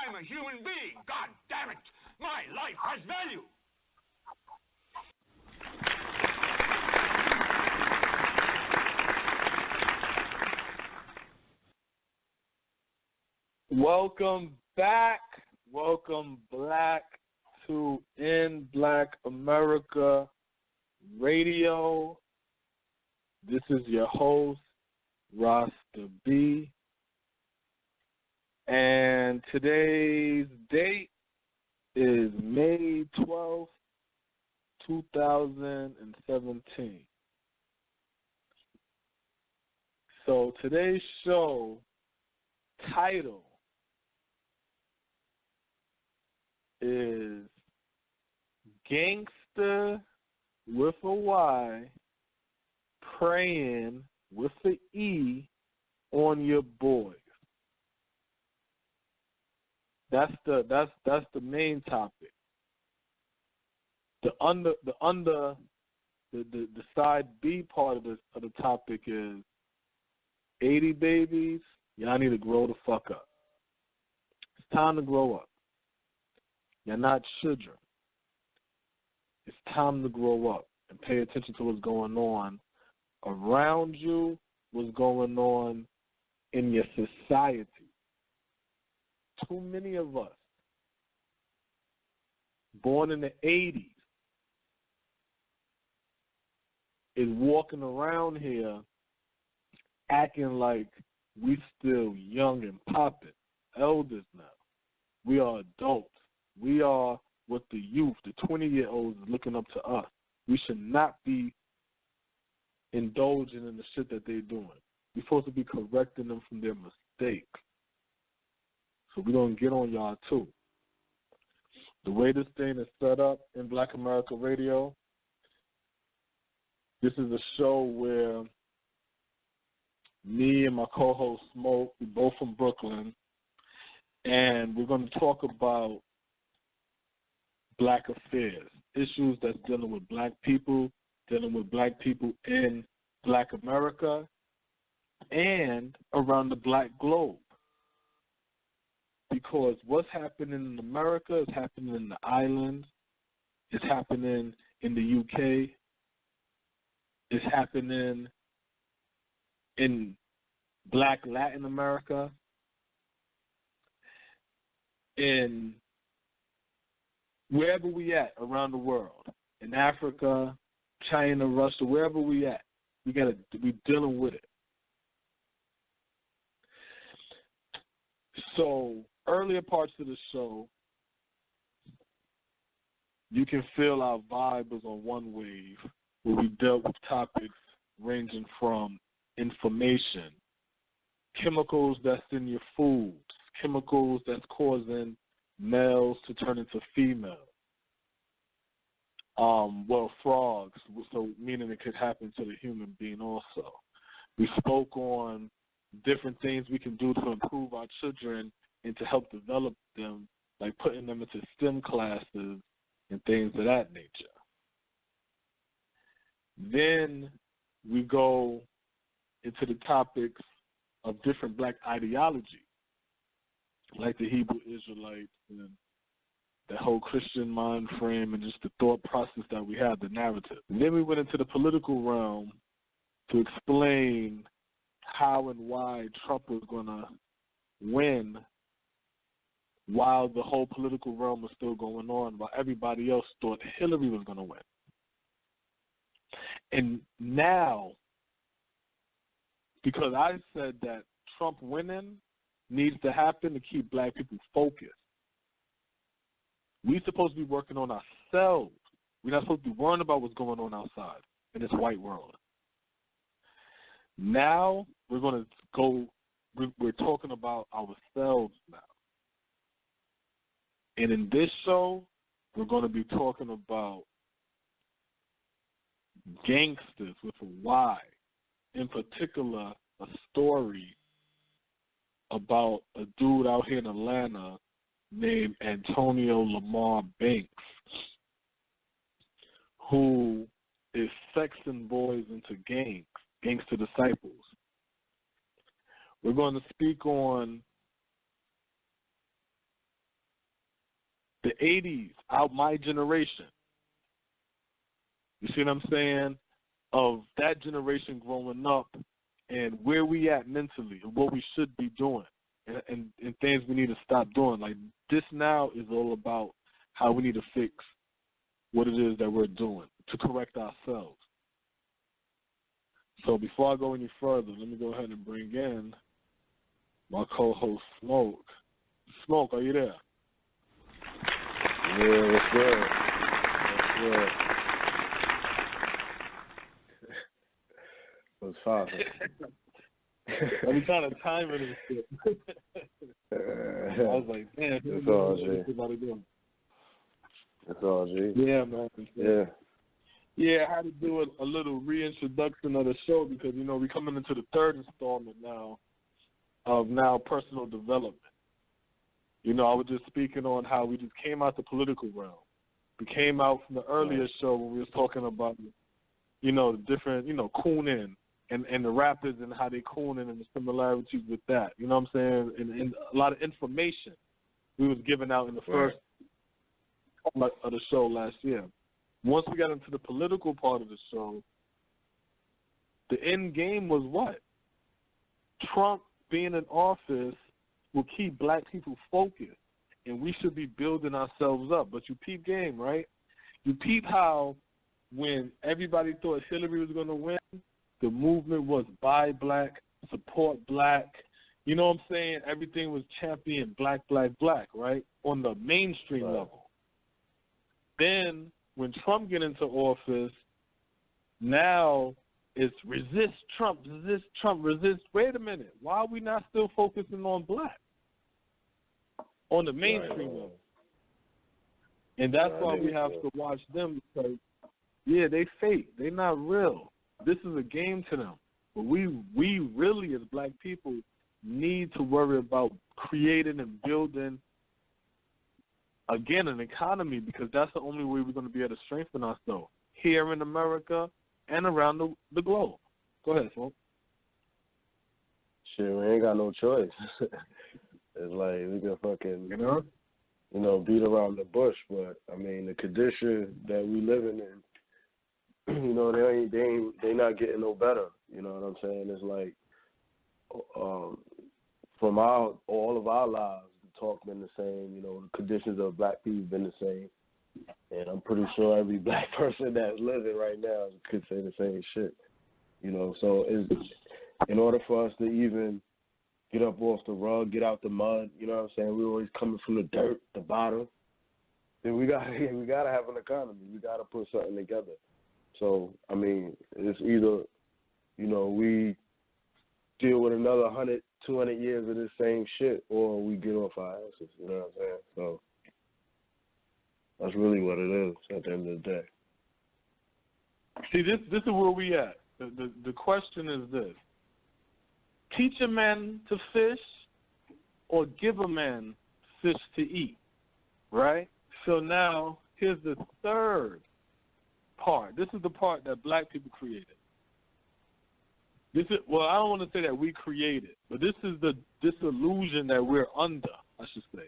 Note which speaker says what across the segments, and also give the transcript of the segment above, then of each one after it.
Speaker 1: I'm a human being. God damn it. My life has value.
Speaker 2: Welcome back. Welcome back to In Black America Radio. This is your host, Rasta B. And today's date is May 12th, 2017. So today's show title is Gayngsta with a Y, praying with the E on your boys. That's the main topic. The side B part of the topic is 80 babies. Y'all need to grow the fuck up. It's time to grow up. You're not children. It's time to grow up and pay attention to what's going on around you, what's going on in your society. Too many of us, born in the 80s, is walking around here acting like we still young and popping, elders now. We are adults. We are what the youth, the 20-year-olds, is looking up to us. We should not be indulging in the shit that they're doing. We're supposed to be correcting them from their mistakes. So we don't get on y'all too. The way this thing is set up in Black America Radio, this is a show where me and my co-host Smoke, we're both from Brooklyn, and we're going to talk about black affairs, issues that's dealing with black people in Black America and around the black globe. Because what's happening in America is happening in the islands, it's happening in the UK, it's happening in Black Latin America, in wherever we at around the world, in Africa, China, Russia, wherever we at, we dealing with it. So earlier parts of the show, you can feel our vibe was on one wave where we dealt with topics ranging from information, chemicals that's in your foods, chemicals that's causing males to turn into females. Frogs, so meaning it could happen to the human being also. We spoke on different things we can do to improve our children and to help develop them, like putting them into STEM classes and things of that nature. Then we go into the topics of different black ideology, like the Hebrew Israelites and the whole Christian mind frame and just the thought process that we have, the narrative. And then we went into the political realm to explain how and why Trump was going to win while the whole political realm was still going on, while everybody else thought Hillary was going to win. And now, because I said that Trump winning needs to happen to keep black people focused. We're supposed to be working on ourselves. We're not supposed to be worrying about what's going on outside in this white world. Now we're going to go, we're talking about ourselves now. And in this show, we're going to be talking about gangsters with a Y. In particular, a story about a dude out here in Atlanta named Antonio Lamar Banks, who is sexing boys into gangs, gangster disciples. We're going to speak on the 80s, out my generation. You see what I'm saying? Of that generation growing up and where we at mentally and what we should be doing and things we need to stop doing. Like, this now is all about how we need to fix what it is that we're doing to correct ourselves. So before I go any further, let me go ahead and bring in my co-host, Smoke. Smoke, are you there?
Speaker 3: Yeah, what's good? What's good? What's poppin'?
Speaker 2: I'm trying to time it and shit. I was like, man,
Speaker 3: it's all G. It's all G.
Speaker 2: Yeah, man.
Speaker 3: Yeah.
Speaker 2: Yeah, I had to do a little reintroduction of the show because, you know, we're coming into the third installment now of personal development. You know, I was just speaking on how we just came out the political realm. We came out from the earlier show when we was talking about, you know, the different, you know, cooning and the rappers and how they cooning and the similarities with that. You know what I'm saying? And a lot of information we was giving out in the first part of the show last year. Once we got into the political part of the show, the end game was what? Trump being in office will keep black people focused, and we should be building ourselves up. But you peep game, right? You peep how when everybody thought Hillary was going to win, the movement was buy black, support black. You know what I'm saying? Everything was champion black, black, black, right? On the mainstream level. Then when Trump get into office, now it's resist Trump, resist. Wait a minute. Why are we not still focusing on black? On the mainstream level. And that's why we have to watch them because, yeah, they fake. They're not real. This is a game to them. But we really, as black people, need to worry about creating and building, again, an economy because that's the only way we're going to be able to strengthen ourselves here in America and around the globe. Go ahead, Smoke.
Speaker 3: Shit, we ain't got no choice. It's like we can fucking, you know, beat around the bush. But, I mean, the condition that we living in, you know, they not getting no better. You know what I'm saying? It's like from all of our lives, the talk been the same. You know, the conditions of black people been the same. And I'm pretty sure every black person that's living right now could say the same shit. You know, so in order for us to even get up off the rug, get out the mud, you know what I'm saying? We're always coming from the dirt, the bottom. Then we gotta have an economy. We gotta put something together. So, I mean, it's either, you know, we deal with another 100, 200 years of this same shit, or we get off our asses, you know what I'm saying? So, that's really what it is at the end of the day.
Speaker 2: See, this is where we at. The question is this. Teach a man to fish or give a man fish to eat, right? So now, here's the third part. This is the part that black people created. Well, I don't want to say that we created, but this is the disillusion that we're under, I should say.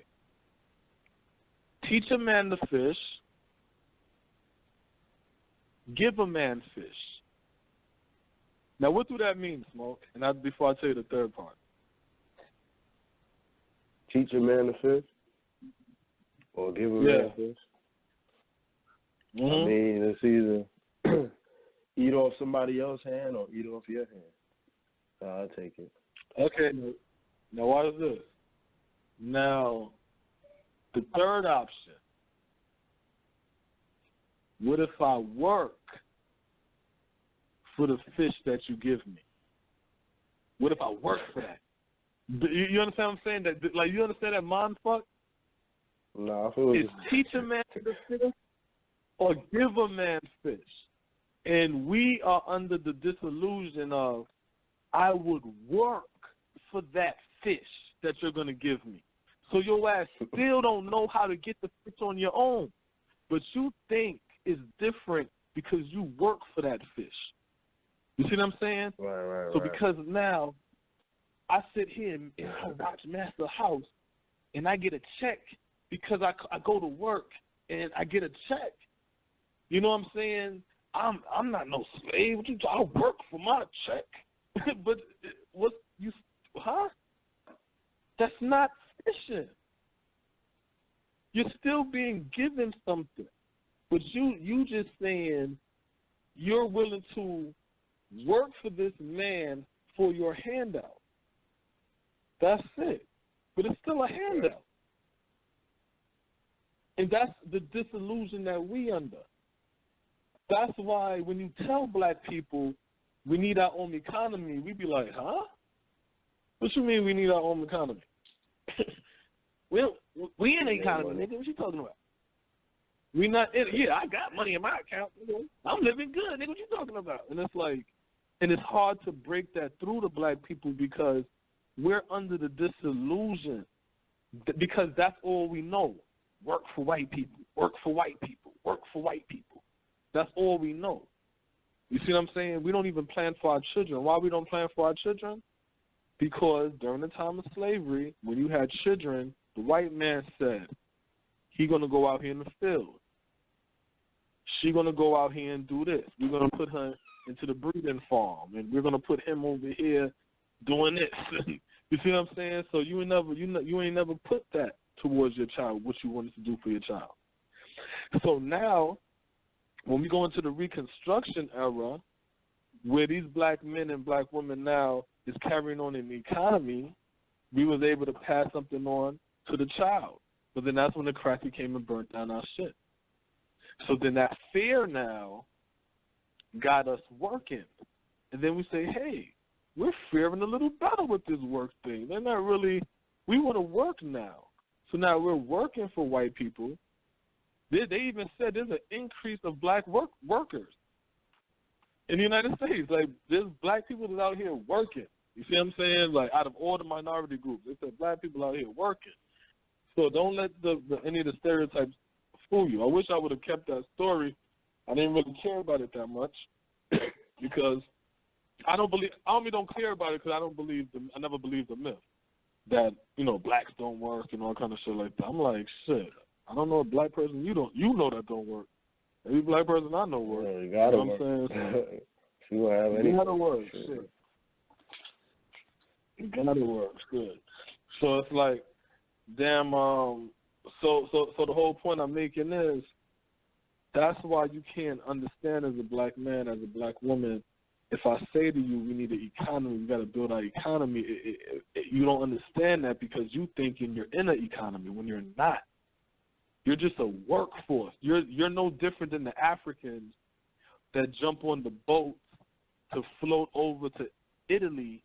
Speaker 2: Teach a man to fish, give a man fish. Now, what do that mean, Smoke? And before I tell you the third part.
Speaker 3: Teach a man to fish or give a man fish? Mm-hmm. I mean, it's either eat off somebody else's hand or eat off your hand. So I'll take it.
Speaker 2: Okay. Now, what is this? Now, the third option. What if I work for the fish that you give me? What if I work for that? You understand what I'm saying? That, like, you understand that mind fuck?
Speaker 3: No, I feel
Speaker 2: it's teach a man to fish or give a man fish. And we are under the disillusion of I would work for that fish that you're going to give me. So your ass still don't know how to get the fish on your own. But you think it's different because you work for that fish. You see what I'm saying?
Speaker 3: Right.
Speaker 2: So because now I sit here and I watch Master House and I get a check because I go to work and I get a check. You know what I'm saying? I'm not no slave. I work for my check. But what you? Huh? That's not sufficient. You're still being given something, but you just saying you're willing to work for this man for your handout. That's it. But it's still a handout. And that's the disillusion that we under. That's why when you tell black people we need our own economy, we be like, huh? What you mean we need our own economy? we in the economy, nigga. What you talking about? We not in it. Yeah, I got money in my account. Nigga. I'm living good, nigga. What you talking about? And it's like, and it's hard to break that through to black people because we're under the disillusion because that's all we know. Work for white people. Work for white people. Work for white people. That's all we know. You see what I'm saying? We don't even plan for our children. Why we don't plan for our children? Because during the time of slavery, when you had children, the white man said, he going to go out here in the field. She going to go out here and do this. We're going to put her into the breeding farm, and we're going to put him over here doing this. You see what I'm saying? So you ain't never put that towards your child, what you wanted to do for your child. So now, when we go into the Reconstruction era, where these black men and black women now is carrying on in the economy, we was able to pass something on to the child. But then that's when the cracker came and burnt down our shit. So then that fear now got us working. And then we say, hey, we're faring a little better with this work thing. They're not really, we want to work now. So now we're working for white people. They even said there's an increase of black workers in the United States. Like, there's black people that's out here working. You see what I'm saying? Like, out of all the minority groups, they said black people out here working. So don't let any of the stereotypes fool you. I wish I would have kept that story. I didn't really care about it that much because I only don't care about it because I never believed the myth that, blacks don't work and all kind of shit like that. I'm like, shit, I don't know a black person you know that don't work. Every black person I know works.
Speaker 3: Yeah, you gotta work.
Speaker 2: What I'm saying?
Speaker 3: So, you don't have any.
Speaker 2: You gotta work. Shit. You gotta work. Good. So it's like, damn. So the whole point I'm making is that's why you can't understand as a black man, as a black woman. If I say to you, we need an economy, we got to build our economy, you don't understand that because you thinking you're in an economy when you're not. You're just a workforce. You're no different than the Africans that jump on the boats to float over to Italy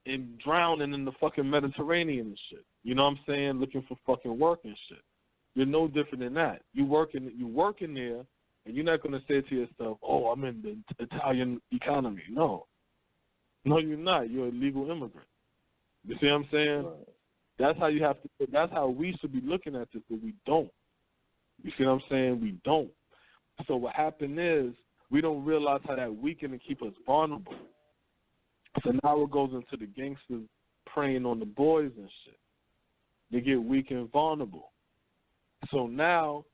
Speaker 2: and drowning in the fucking Mediterranean and shit. You know what I'm saying? Looking for fucking work and shit. You're no different than that. You working there, and you're not going to say to yourself, oh, I'm in the Italian economy. No, you're not. You're a legal immigrant. You see what I'm saying?
Speaker 3: Right.
Speaker 2: That's how you have to. That's how we should be looking at this, but we don't. You see what I'm saying? We don't. So what happened is we don't realize how that weaken and keep us vulnerable. So now it goes into the gangsters preying on the boys and shit. They get weak and vulnerable. So now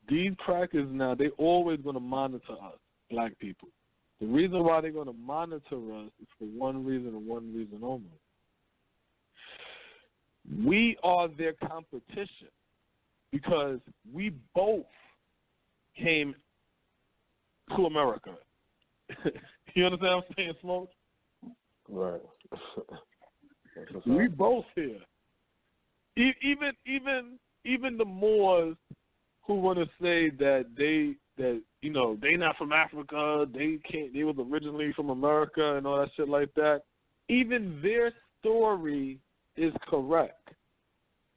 Speaker 2: these crackers now, they always going to monitor us, black people. The reason why they're going to monitor us is for one reason and one reason only. We are their competition because we both came to America. You understand what I'm saying, Smoke?
Speaker 3: Right.
Speaker 2: We both here. Even the Moors who want to say that they not from Africa, they was originally from America and all that shit like that. Even their story is correct.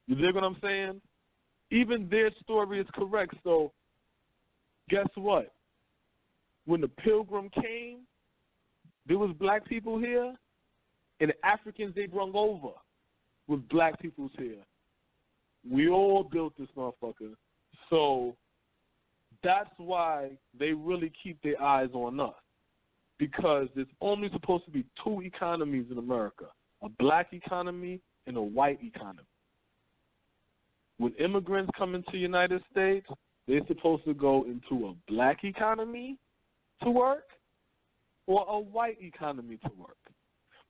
Speaker 2: You dig what I'm saying? Even their story is correct. So guess what? When the Pilgrim came, there was black people here, and the Africans they brung over was black peoples here. We all built this motherfucker. So that's why they really keep their eyes on us, because there's only supposed to be two economies in America, a black economy and a white economy. when immigrants come into the United States, they're supposed to go into a black economy to work or a white economy to work.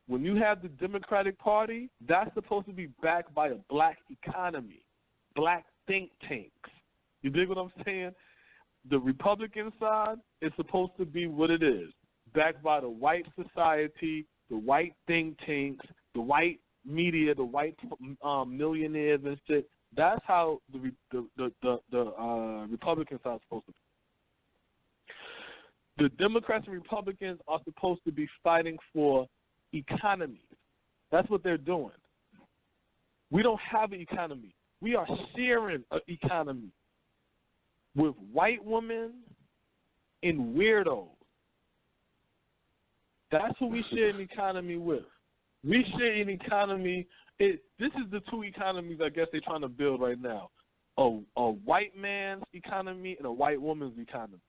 Speaker 2: When you have the Democratic Party, that's supposed to be backed by a black economy, black think tanks. You dig what I'm saying? The Republican side is supposed to be what it is, backed by the white society, the white think tanks, the white media, the white millionaires and shit. That's how the Republican side is supposed to be. The Democrats and Republicans are supposed to be fighting for economies. That's what they're doing. We don't have an economy. We are sharing an economy with white women and weirdos. That's who we share an economy with. We share an economy. This is the two economies I guess they're trying to build right now. A white man's economy and a white woman's economy.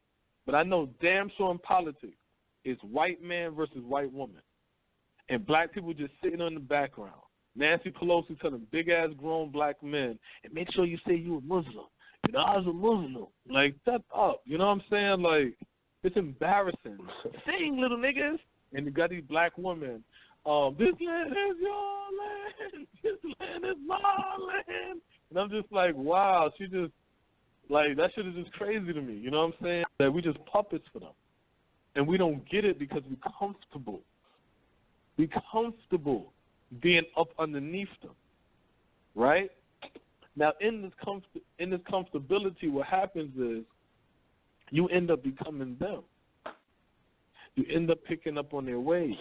Speaker 2: But I know damn sure in politics, it's white man versus white woman. And black people just sitting in the background. Nancy Pelosi telling big-ass grown black men, and make sure you say you a Muslim. You know, I was a Muslim. Like, shut up. You know what I'm saying? Like, it's embarrassing. Sing, little niggas. And you got these black women. This land is your land. This land is my land. And I'm just like, wow, she just, like, that shit is just crazy to me. You know what I'm saying? That we just puppets for them. And we don't get it because we're comfortable. We're comfortable being up underneath them, right? Now, in this comfortability, what happens is you end up becoming them. You end up picking up on their ways.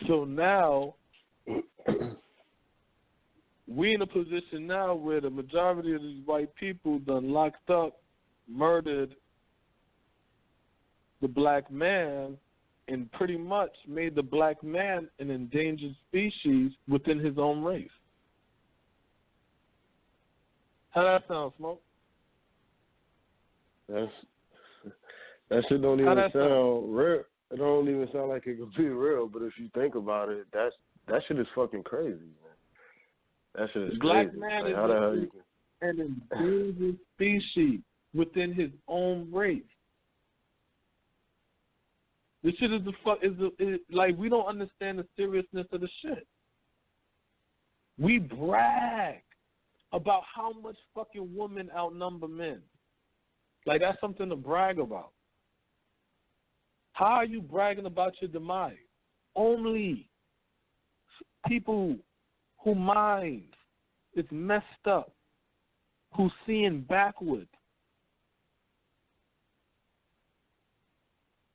Speaker 2: So now, we in a position now where the majority of these white people done locked up, murdered the black man, and pretty much made the black man an endangered species within his own race. How that sound, Smoke?
Speaker 3: That shit don't even sound real. It don't even sound like it could be real. But if you think about it, that shit is fucking crazy, man. That shit is
Speaker 2: black
Speaker 3: crazy.
Speaker 2: Man
Speaker 3: like,
Speaker 2: is
Speaker 3: how the hell you can...
Speaker 2: an endangered species within his own race. This shit is like, we don't understand the seriousness of the shit. We brag about how much fucking women outnumber men. Like, that's something to brag about. How are you bragging about your demise? Only people who mind is messed up, who seeing backwards,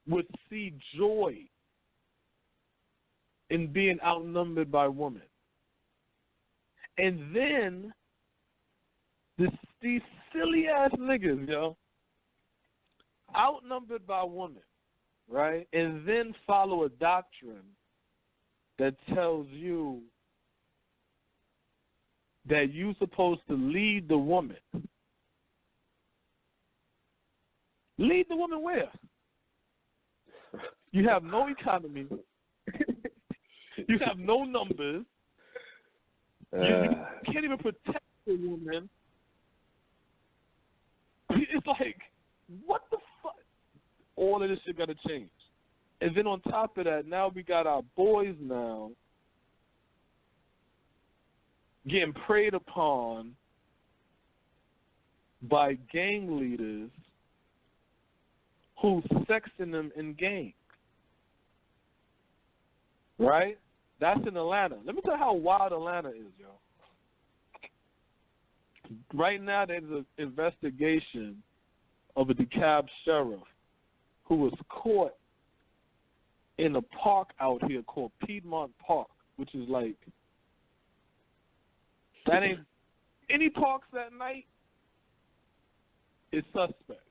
Speaker 2: would see joy in being outnumbered by women. And then these silly-ass niggas, yo, outnumbered by women, right? And then follow a doctrine that tells you that you're supposed to lead the woman. Lead the woman where? You have no economy. You have no numbers. You can't even protect the woman. It's like, what the fuck? All of this shit got to change. And then on top of that, now we got our boys now getting preyed upon by gang leaders who's sexing them in gangs. Right? That's in Atlanta. Let me tell you how wild Atlanta is, yo. Right now, there's an investigation of a Dekalb sheriff who was caught in a park out here called Piedmont Park, which is like, that ain't, any parks at night is suspect.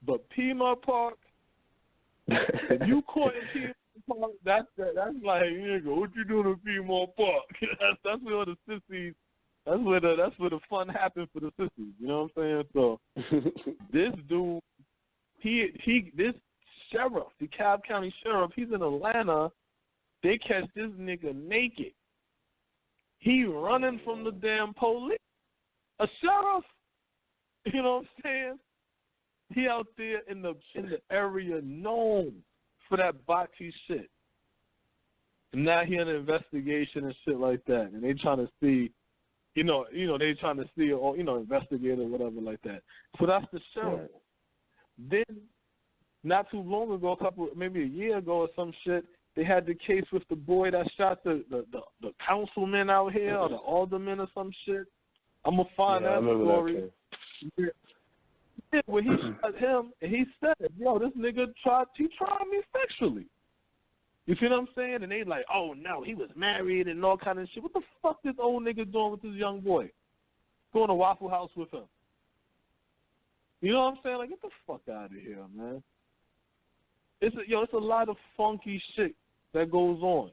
Speaker 2: But Piedmont Park, if you caught in Piedmont Park, that's like, nigga, what you doing in Piedmont Park? that's where all the sissies. That's where the fun happens for the sissies. You know what I'm saying? So this dude, this sheriff, the Dekalb County sheriff, he's in Atlanta. They catch this nigga naked. He running from the damn police. A sheriff. You know what I'm saying? He out there in the area known for that bocce shit. And now he in an investigation and shit like that. And they trying to see, they trying to see, or, investigate or whatever like that. So that's the sheriff.
Speaker 3: Right.
Speaker 2: Then, not too long ago, maybe a year ago or some shit, they had the case with the boy that shot the councilman out here, or the alderman or some shit. I'm going to find that story. Yeah, where he shot him, and he said, yo, this nigga tried me sexually. You see what I'm saying? And they like, oh, no, he was married and all kind of shit. What the fuck this old nigga doing with this young boy? Going to Waffle House with him. You know what I'm saying? Like, get the fuck out of here, man. It's a lot of funky shit that goes on.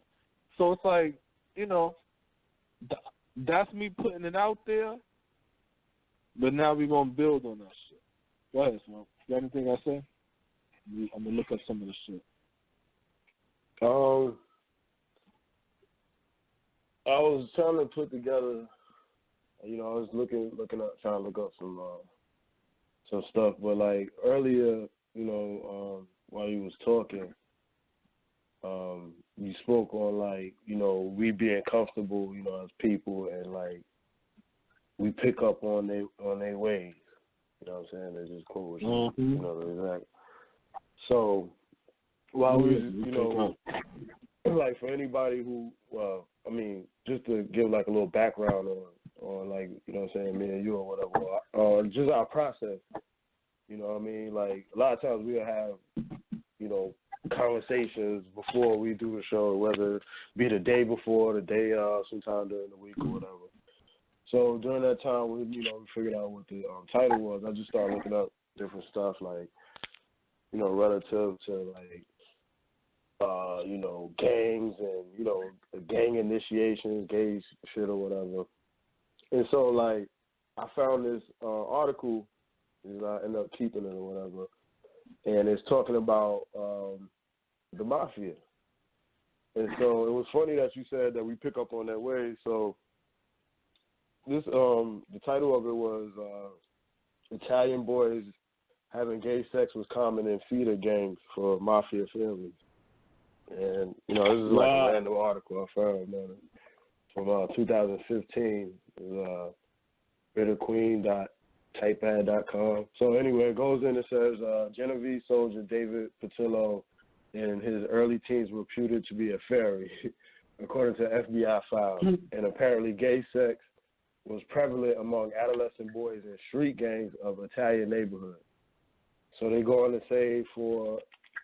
Speaker 2: So it's like, that's me putting it out there, but now we're going to build on that shit. Go ahead, Smoke. You got anything I say? I'm going to look up some of the shit.
Speaker 3: I was trying to put together, I was looking up, trying to look up some stuff, but like earlier, while you was talking, you spoke on like, we being comfortable, as people, and like we pick up on their ways. You know what I'm saying? They're just cool with exactly. So while we, like for anybody who, just to give like a little background on like, me and you or whatever, just our process. You know what I mean? Like a lot of times we'll have, conversations before we do the show, whether it be the day before, the day sometime during the week or whatever. So during that time, we figured out what the title was. I just started looking up different stuff, like, relative to, like, gangs and, gang initiations, gay shit or whatever. And so, like, I found this article, and I ended up keeping it or whatever, and it's talking about the mafia. And so it was funny that you said that we pick up on that way. So this the title of it was Italian boys having gay sex was common in feeder gangs for mafia families. And this is like a random article I found from 2015. It was bitterqueen.typepad.com. So anyway, it goes in and says Genovese soldier David Patillo in his early teens were reputed to be a fairy, according to FBI files. And apparently gay sex was prevalent among adolescent boys in street gangs of Italian neighborhoods. So they go on to say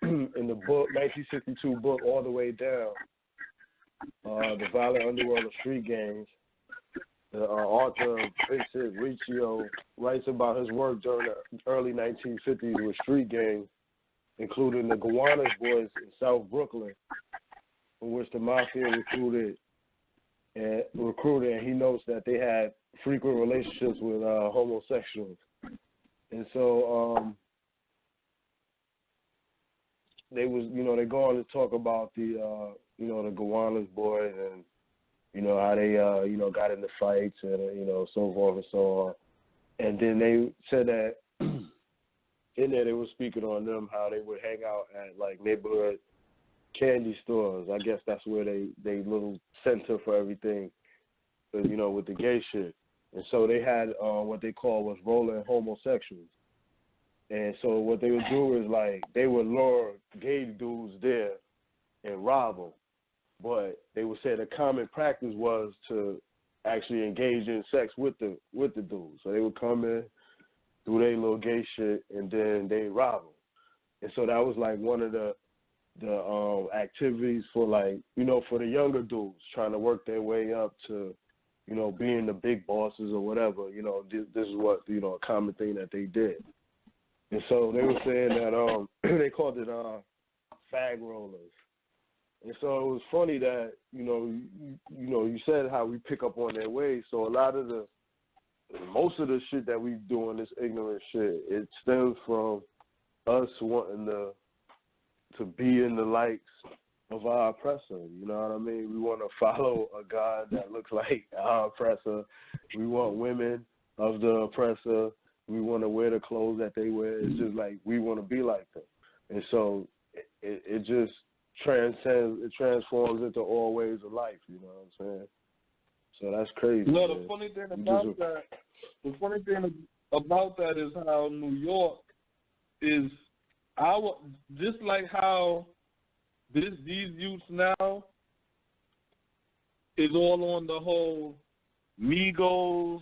Speaker 3: in the book, 1962 book, All the Way Down, The Violent Underworld of Street Gangs, the author Vincent Riccio writes about his work during the early 1950s with street gangs, including the Gowanus Boys in South Brooklyn, in which the mafia recruited, and he notes that they had frequent relationships with homosexuals. And so they go on to talk about the the Gowanus Boys and how they got into fights and so forth and so on. And then they said that in there they were speaking on them, how they would hang out at like neighborhood candy stores. I guess that's where they little center for everything, with the gay shit. And so they had what they call was rolling homosexuals. And so what they would do is like they would lure gay dudes there and rob them. But they would say the common practice was to actually engage in sex with the dudes. So they would come in, do their little gay shit, and then they rob them. And so that was like one of the activities for like for the younger dudes trying to work their way up to being the big bosses or whatever. This is what a common thing that they did. And so they were saying that they called it fag rollers. And so it was funny that you said how we pick up on their ways. So a lot of most of the shit that we doing, this ignorant shit, it stems from us wanting to be in the likes of our oppressor. You know what I mean? We want to follow a God that looks like our oppressor. We want women of the oppressor. We want to wear the clothes that they wear. It's just like we want to be like them. And so it just transcends, it transforms into all ways of life. You know what I'm saying? So that's crazy.
Speaker 2: No, the funny thing about that is how New York is just like how these youths now is all on the whole Migos,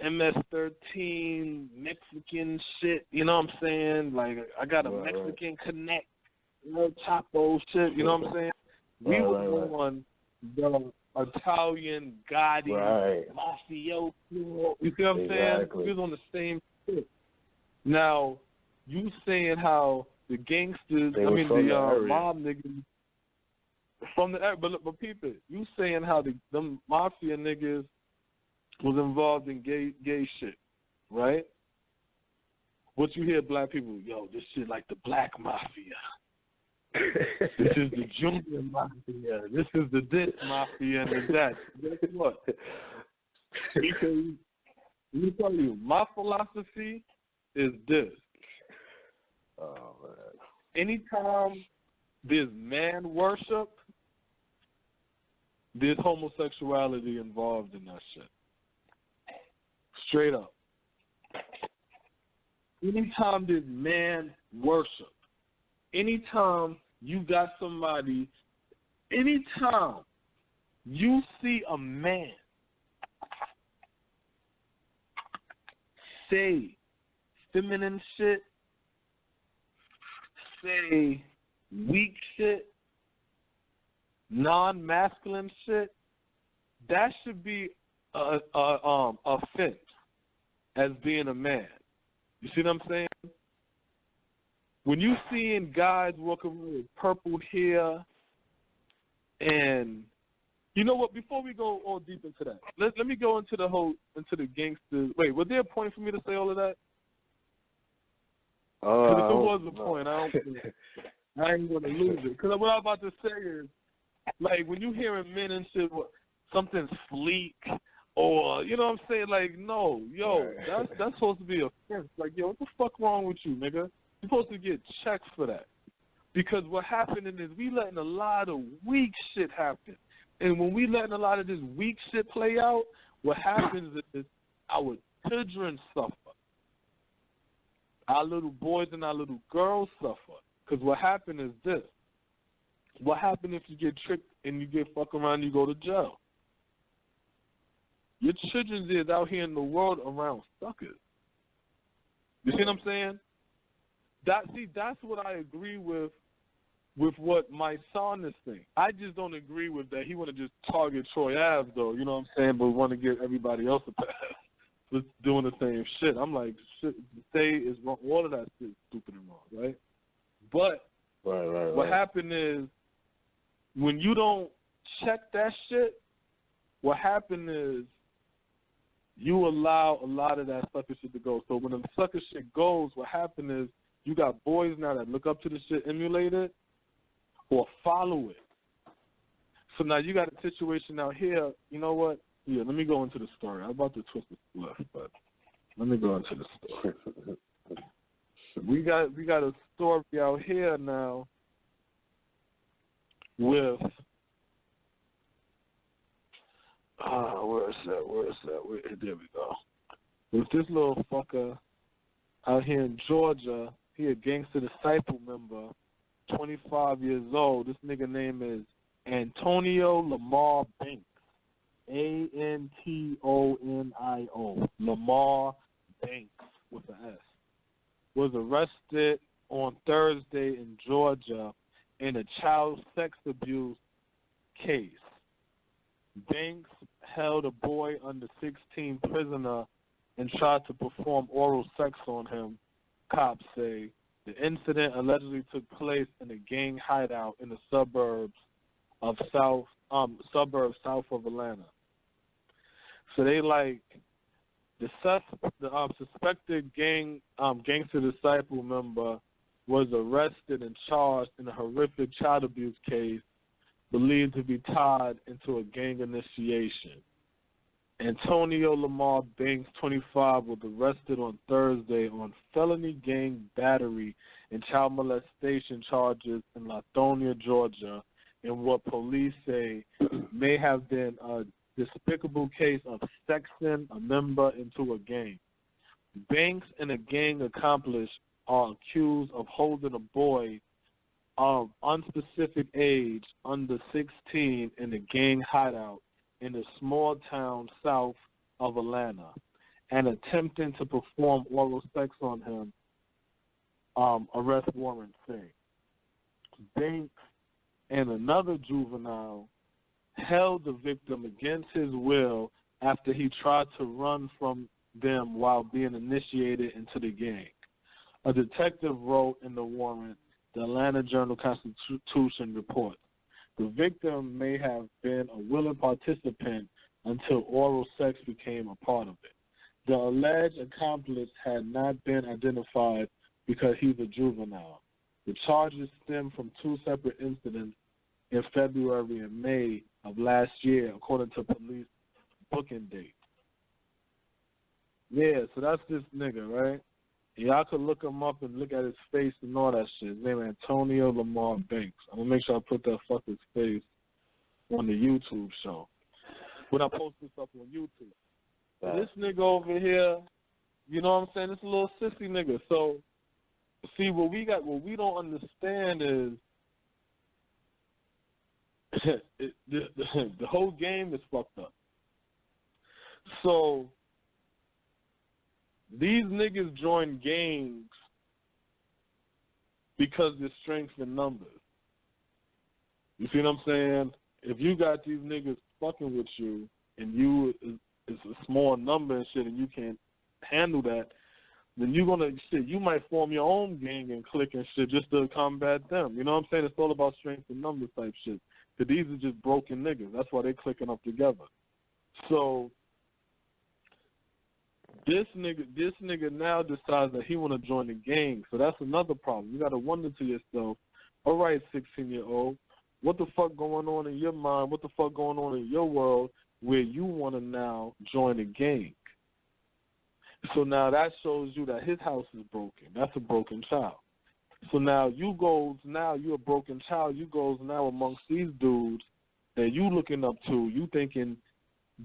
Speaker 2: MS-13 Mexican shit. You know what I'm saying? Like I got a Mexican connect, Chapo shit. You know what I'm saying? We were on the Italian Gotti, Mafioso. You see what I'm saying? We was on the same shit. Now, you saying how the gangsters, the mob niggas from the area, but people, you saying how them mafia niggas was involved in gay shit, right? What you hear black people, yo, this shit like the black mafia. This is the junior mafia. This is the this mafia and the that. Guess what? Because let me tell you, my philosophy is this.
Speaker 3: Oh man.
Speaker 2: Anytime there's man worship, there's homosexuality involved in that shit. Straight up. Anytime there's man worship, anytime you got somebody, anytime you see a man say feminine shit, say weak shit, non-masculine shit, that should be a offense as being a man. You see what I'm saying? When you seeing guys walking around with purple hair, and you know what? Before we go all deep into that, let me go into the gangsters. Wait, was there a point for me to say all of that? Because if it was a point, I ain't going to lose it. Because what I'm about to say is, like, when you hearing men and shit, something's fleek, or, you know what I'm saying? Like, no, yo, that's supposed to be a offense. Like, yo, what the fuck wrong with you, nigga? You're supposed to get checked for that. Because what happening is we letting a lot of weak shit happen. And when we letting a lot of this weak shit play out, what happens is our children suffer. Our little boys and our little girls suffer. Because what happened is this. What happened if you get tricked and you get fucked around and you go to jail? Your children is out here in the world around suckers. You see what I'm saying? That's what I agree with what my son is saying. I just don't agree with that. He want to just target Troy Ave, though, you know what I'm saying, but want to give everybody else a pass for doing the same shit. I'm like, shit, say is wrong. All of that shit is stupid and wrong, right? But what happened is when you don't check that shit, what happened is you allow a lot of that sucker shit to go. So when the sucker shit goes, what happened is you got boys now that look up to the shit, emulate it, or follow it. So now you got a situation out here, you know what? Yeah, let me go into the story. I'm about to twist the left, but let me go into the story. We got a story out here now with where is that? There we go. With this little fucker out here in Georgia, he a Gayngsta Disciple member, 25 years old. This nigga name is Antonio Lamar Banks. Antonio Lamar Banks with an S. Was arrested on Thursday in Georgia in a child sex abuse case. Banks held a boy under 16 prisoner and tried to perform oral sex on him, cops say. The incident allegedly took place in a gang hideout in the suburbs south of Atlanta. So they like The suspected Gayngsta Disciple member was arrested and charged in a horrific child abuse case believed to be tied into a gang initiation. Antonio Lamar Banks, 25, was arrested on Thursday on felony gang battery and child molestation charges in Lithonia, Georgia, in what police say may have been a despicable case of sexing a member into a gang. Banks and a gang accomplice are accused of holding a boy of unspecific age under 16 in a gang hideout in a small town south of Atlanta and attempting to perform oral sex on him, arrest warrant say. Banks and another juvenile held the victim against his will after he tried to run from them while being initiated into the gang. A detective wrote in the warrant, the Atlanta Journal-Constitution reports. The victim may have been a willing participant until oral sex became a part of it. The alleged accomplice had not been identified because he's a juvenile. The charges stem from two separate incidents in February and May of last year, according to police booking dates. Yeah, so that's this nigga, right? Y'all could look him up and look at his face and all that shit. His name is Antonio Lamar Banks. I'm going to make sure I put that fucker's face on the YouTube show when I post this up on YouTube. So this nigga over here, you know what I'm saying? This a little sissy nigga. So, see, what we don't understand is the whole game is fucked up. So, these niggas join gangs because there's strength in numbers. You see what I'm saying? If you got these niggas fucking with you and you it's a small number and shit and you can't handle that, then you're gonna you might form your own gang and clique and shit just to combat them. You know what I'm saying? It's all about strength in numbers type shit. Because these are just broken niggas. That's why they clicking up together. So This nigga now decides that he want to join the gang, so that's another problem. You got to wonder to yourself, all right, 16-year-old, what the fuck going on in your mind? What the fuck going on in your world where you want to now join a gang? So now that shows you that his house is broken. That's a broken child. So now you're a broken child. You goes now amongst these dudes that you looking up to. You thinking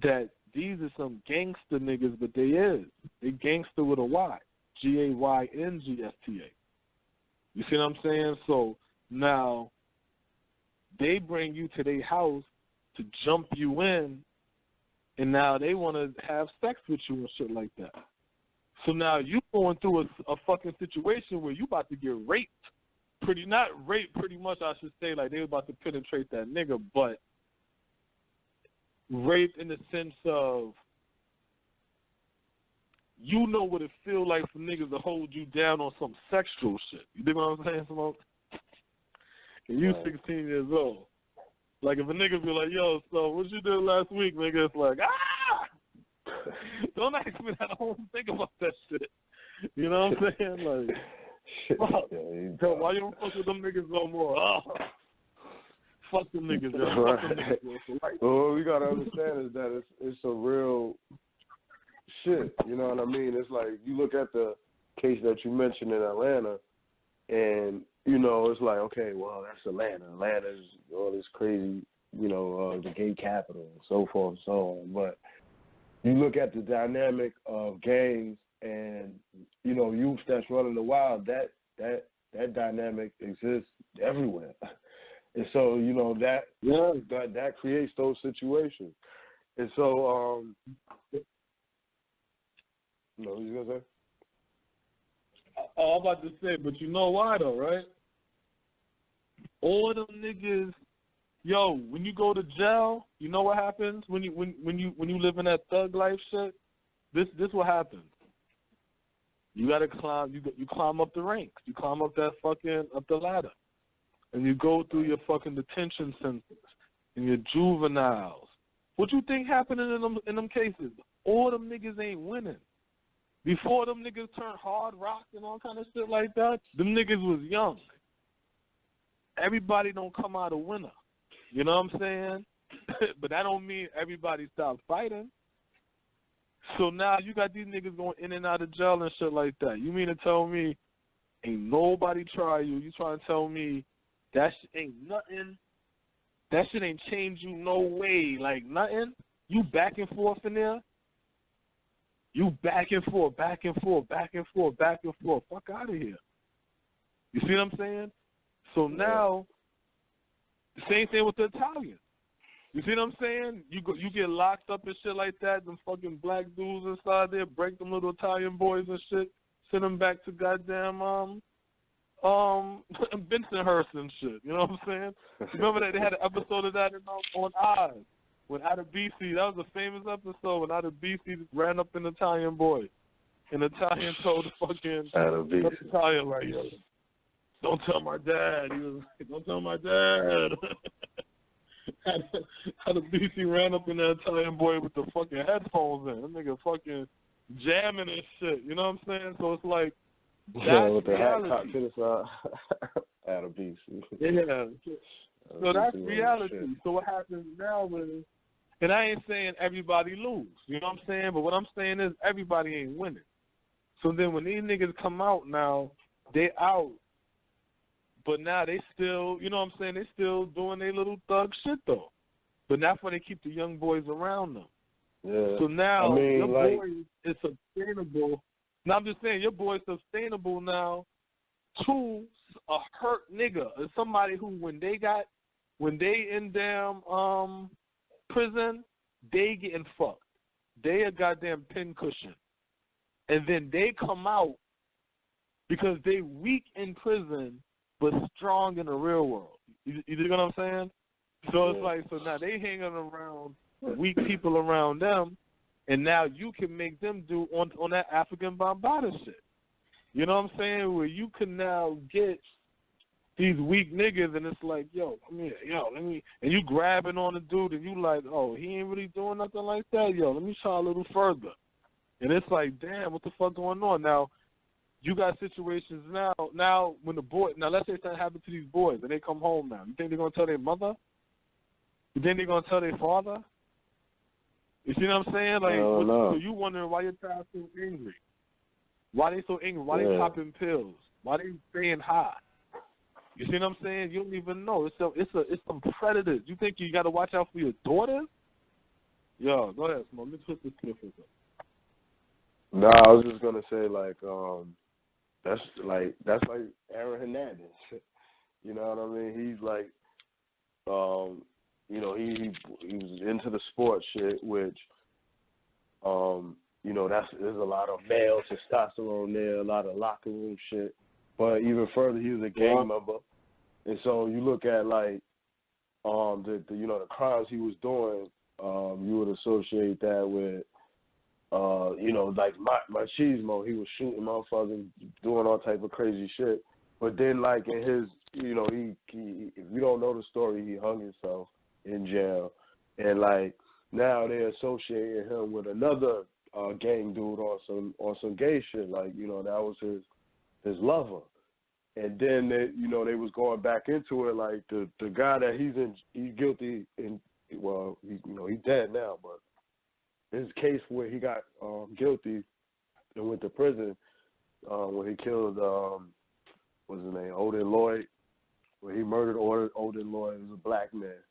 Speaker 2: that these are some gangster niggas, but they is. They gangster with a Y. Gayngsta. You see what I'm saying? So now they bring you to their house to jump you in, and now they want to have sex with you and shit like that. So now you going through a fucking situation where you about to get raped. Pretty much I should say, like they about to penetrate that nigga, but rape in the sense of you know what it feel like for niggas to hold you down on some sexual shit. You dig what I'm saying, Smoke? And you 16 years old. Like if a nigga be like, yo, so what you did last week, nigga? It's like, don't ask me that. I don't think about that shit. You know what I'm saying? Like, fuck. Why you don't fuck with them niggas no more? Oh. Fuck them niggas, yo.
Speaker 3: Right.
Speaker 2: Fuck them niggas.
Speaker 3: Well, what we gotta understand is that it's a real shit. You know what I mean? It's like you look at the case that you mentioned in Atlanta, and you know it's like, okay, well that's Atlanta. Atlanta's all this crazy, you know, the gay capital and so forth and so on. But you look at the dynamic of gangs and you know youth that's running the wild. That dynamic exists everywhere. And so, you know, that creates those situations. And so, what you going to say?
Speaker 2: I'm about to say, but you know why, though, right? All them niggas, yo, when you go to jail, you know what happens when you live in that thug life shit? This what happens. You gotta climb. You climb up the ranks. You climb up that up the ladder. And you go through your fucking detention centers and your juveniles. What you think happening in them cases? all them niggas ain't winning. Before them niggas turned hard rock and all kind of shit like that, them niggas was young. Everybody don't come out a winner. You know what I'm saying? But that don't mean everybody stopped fighting. So now you got these niggas going in and out of jail and shit like that. You mean to tell me ain't nobody try you? You trying to tell me that shit ain't nothing? That shit ain't changed you no way, like nothing? You back and forth in there? You back and forth, back and forth, back and forth, back and forth. Fuck out of here. You see what I'm saying? So now, the same thing with the Italians. You see what I'm saying? You get locked up and shit like that. Them fucking black dudes inside there break them little Italian boys and shit. Send them back to goddamn Bensonhurst and shit. You know what I'm saying? Remember that they had an episode of that on Oz when out of BC. That was a famous episode when out of BC ran up an Italian boy. And Italian told the fucking Italian like, yo, don't tell my dad. He was like, don't tell my dad. How the BC ran up in that Italian boy with the fucking headphones in. That nigga fucking jamming and shit. You know what I'm saying? So it's like, that's
Speaker 3: with the
Speaker 2: reality.
Speaker 3: hat cocked to the side. Out of BC.
Speaker 2: Yeah. So that's reality. So what happens now is, and I ain't saying everybody lose. You know what I'm saying? But what I'm saying is everybody ain't winning. So then when these niggas come out now, they out. But now they still, you know what I'm saying, they still doing their little thug shit, though. But that's why they keep the young boys around them.
Speaker 3: Yeah.
Speaker 2: So now your
Speaker 3: like,
Speaker 2: boy is sustainable. Now I'm just saying, your boy is sustainable now to a hurt nigga. Or somebody who, when they in damn prison, they getting fucked. They a goddamn pincushion. And then they come out because they weak in prison but strong in the real world. You know what I'm saying? So it's like, so now they hanging around weak people around them, and now you can make them do on that African Bambaataa shit. You know what I'm saying? Where you can now get these weak niggas, and it's like, let me, and you grabbing on the dude, and you like, oh, he ain't really doing nothing like that. Let me try a little further. And it's like, damn, what the fuck going on? Now, you got situations now when the boy, now let's say something happened to these boys and they come home now. You think they're going to tell their mother? You think they're going to tell their father? You see what I'm saying? Like, so you wondering why your child's so angry. Why they so angry? Why they popping pills? Why they staying high? You see what I'm saying? You don't even know. It's some predators. You think you got to watch out for your daughter? Yo, go ahead, Smoke. Let's put this clip with them.
Speaker 3: No, I was just gonna say that's like Aaron Hernandez. You know what I mean? He's like, he was into the sports shit, which, there's a lot of male testosterone there, a lot of locker room shit. But even further, he was a gang member, and so you look at like, the crimes he was doing, you would associate that with. Like machismo, he was shooting motherfuckers, doing all type of crazy shit. But then, like in his, he if you don't know the story, he hung himself in jail, and like now they're associating him with another gang dude on some gay shit, like that was his lover. And then they was going back into it, like the guy that he's guilty in, well, he's dead now, but his case where he got guilty and went to prison when he killed what's his name, Odin Lloyd, where he murdered Odin Lloyd as a black man.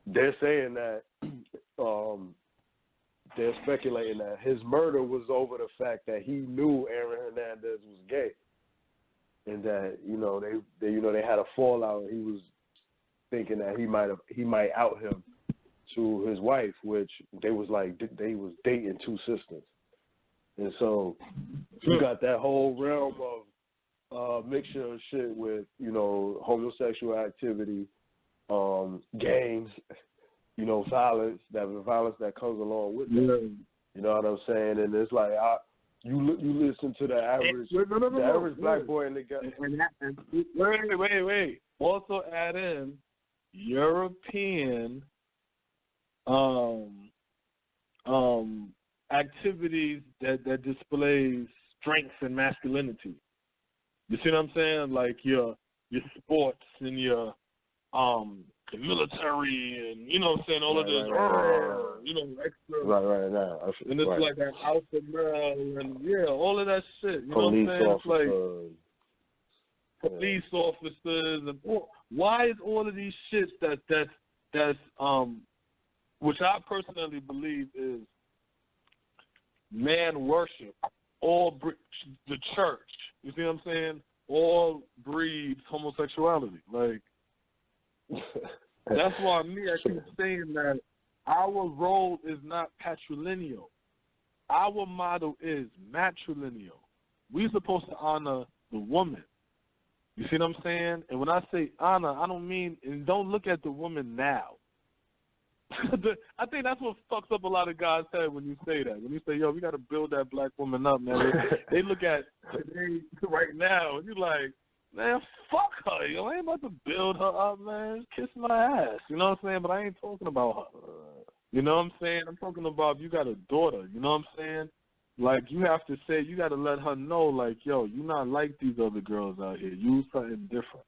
Speaker 3: They're saying that they're speculating that his murder was over the fact that he knew Aaron Hernandez was gay, and that they had a fallout. And he was thinking that he might out him to his wife, which they was dating two sisters. And so you got that whole realm of mixture of shit with, homosexual activity, gangs, violence that comes along with it. You know what I'm saying? And it's like you listen to the average average black boy in the guy.
Speaker 2: Wait. Also add in European activities that displays strength and masculinity. You see what I'm saying? Like your sports and your the military and, you know what I'm saying, all of this, you know, extra.
Speaker 3: Right now.
Speaker 2: And it's like that alpha male and, all of that shit. You know what I'm saying? It's like police officers. And why is all of these shits that's which I personally believe is man worship, the church, you see what I'm saying, all breeds homosexuality. Like, that's why I keep saying that our role is not patrilineal. Our motto is matrilineal. We're supposed to honor the woman. You see what I'm saying? And when I say honor, I don't mean, and don't look at the woman now. I think that's what fucks up a lot of guys' head when you say that. When you say, yo, we got to build that black woman up, man. They look at today, right now, and you're like, man, fuck her, yo. I ain't about to build her up, man. Kiss my ass. You know what I'm saying? But I ain't talking about her. You know what I'm saying? I'm talking about if you got a daughter. You know what I'm saying? Like, you have to say, you got to let her know, like, yo, you're not like these other girls out here. You something different.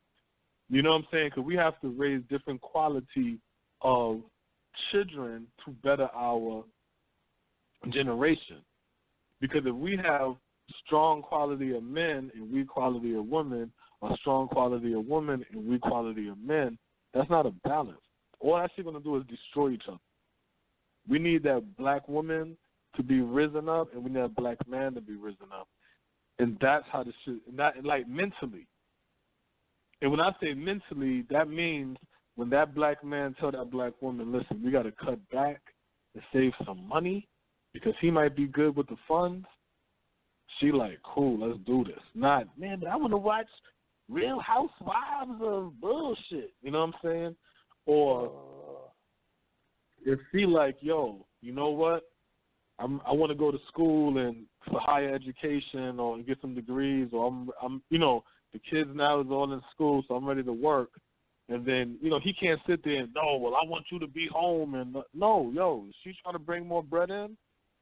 Speaker 2: You know what I'm saying? Because we have to raise different quality of children to better our generation. Because if we have strong quality of men and weak quality of women, or strong quality of women and weak quality of men, that's not a balance. All that's going to do is destroy each other. We need that black woman to be risen up, and we need that black man to be risen up. And that's how this shit, and that, like, mentally. And when I say mentally, that means when that black man tell that black woman, listen, we got to cut back and save some money because he might be good with the funds, she like, cool, let's do this. Not, man, but I want to watch Real Housewives of bullshit. You know what I'm saying? Or if she like, yo, you know what? I want to go to school and for higher education or get some degrees, or I'm you know, the kids now is all in school, so I'm ready to work. And then, you know, he can't sit there and, no, well, I want you to be home. And no, yo, she's trying to bring more bread in.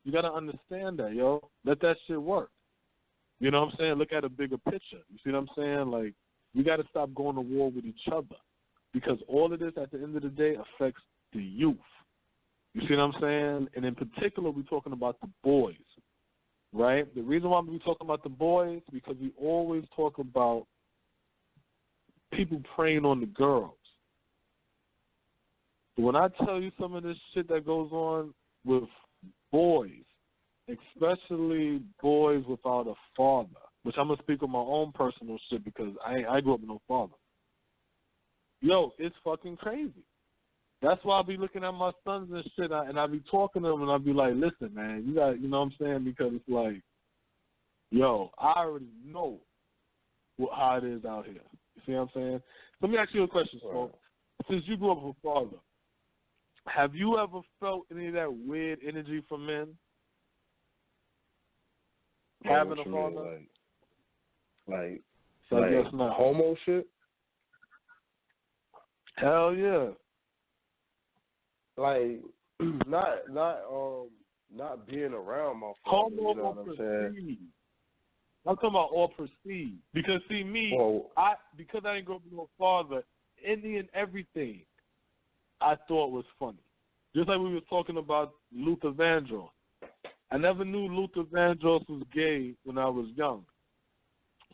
Speaker 2: You got to understand that, yo. Let that shit work. You know what I'm saying? Look at a bigger picture. You see what I'm saying? Like, we got to stop going to war with each other because all of this, at the end of the day, affects the youth. You see what I'm saying? And in particular, we're talking about the boys, right? The reason why we're talking about the boys because we always talk about people preying on the girls. But when I tell you some of this shit that goes on with boys, especially boys without a father, which I'm going to speak on my own personal shit because I grew up with no father. Yo, it's fucking crazy. That's why I be looking at my sons and shit, and I be talking to them, and I be like, listen, man, you got, you know what I'm saying? Because it's like, yo, I already know how it is out here. You see what I'm saying? Let me ask you a question, Smoke. Since you grew up with a father, have you ever felt any of that weird energy from men? Having a father?
Speaker 3: Like
Speaker 2: yes, not.
Speaker 3: Homo shit?
Speaker 2: Hell yeah.
Speaker 3: Like, not being around my father,
Speaker 2: Homo,
Speaker 3: you know what I'm saying?
Speaker 2: I'm talking about all perceived. Because, see, me, because I didn't grow up with no father, any and everything I thought was funny. Just like we were talking about Luther Vandross. I never knew Luther Vandross was gay when I was young.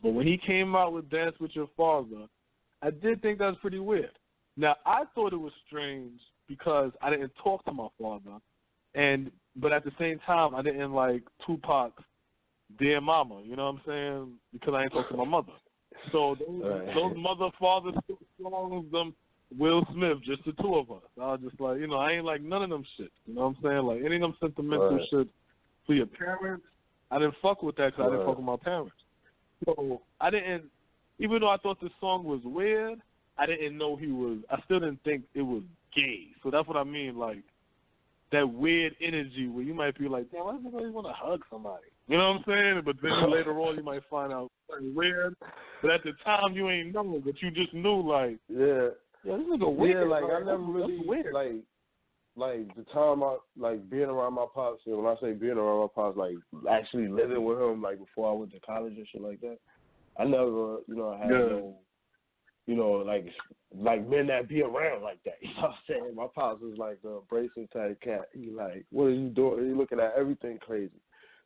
Speaker 2: But when he came out with Dance With Your Father, I did think that was pretty weird. Now, I thought it was strange because I didn't talk to my father, but at the same time, I didn't like Tupac's Dear Mama, you know what I'm saying? Because I didn't talk to my mother. So those mother-father songs, them Will Smith, just the two of us. I was just like, you know, I ain't like none of them shit. You know what I'm saying? Like any of them sentimental shit for your parents, I didn't fuck with that because I didn't fuck with my parents. So I didn't, even though I thought this song was weird, I didn't know I still didn't think it was gay. So that's what I mean, like that weird energy where you might be like, damn, why does everybody want to hug somebody? You know what I'm saying? But then later on you might find out something weird. But at the time you ain't know, but you just knew like,
Speaker 3: yeah,
Speaker 2: this nigga weird.
Speaker 3: Yeah, like
Speaker 2: I
Speaker 3: never really
Speaker 2: weird.
Speaker 3: like like the time I like being around my pops, and when I say being around my pops, like actually living with him, like before I went to college and shit like that, I never, had no, like men that be around like that. You know what I'm saying? My pops was like the abrasive type cat. He like, what are you doing? He looking at everything crazy.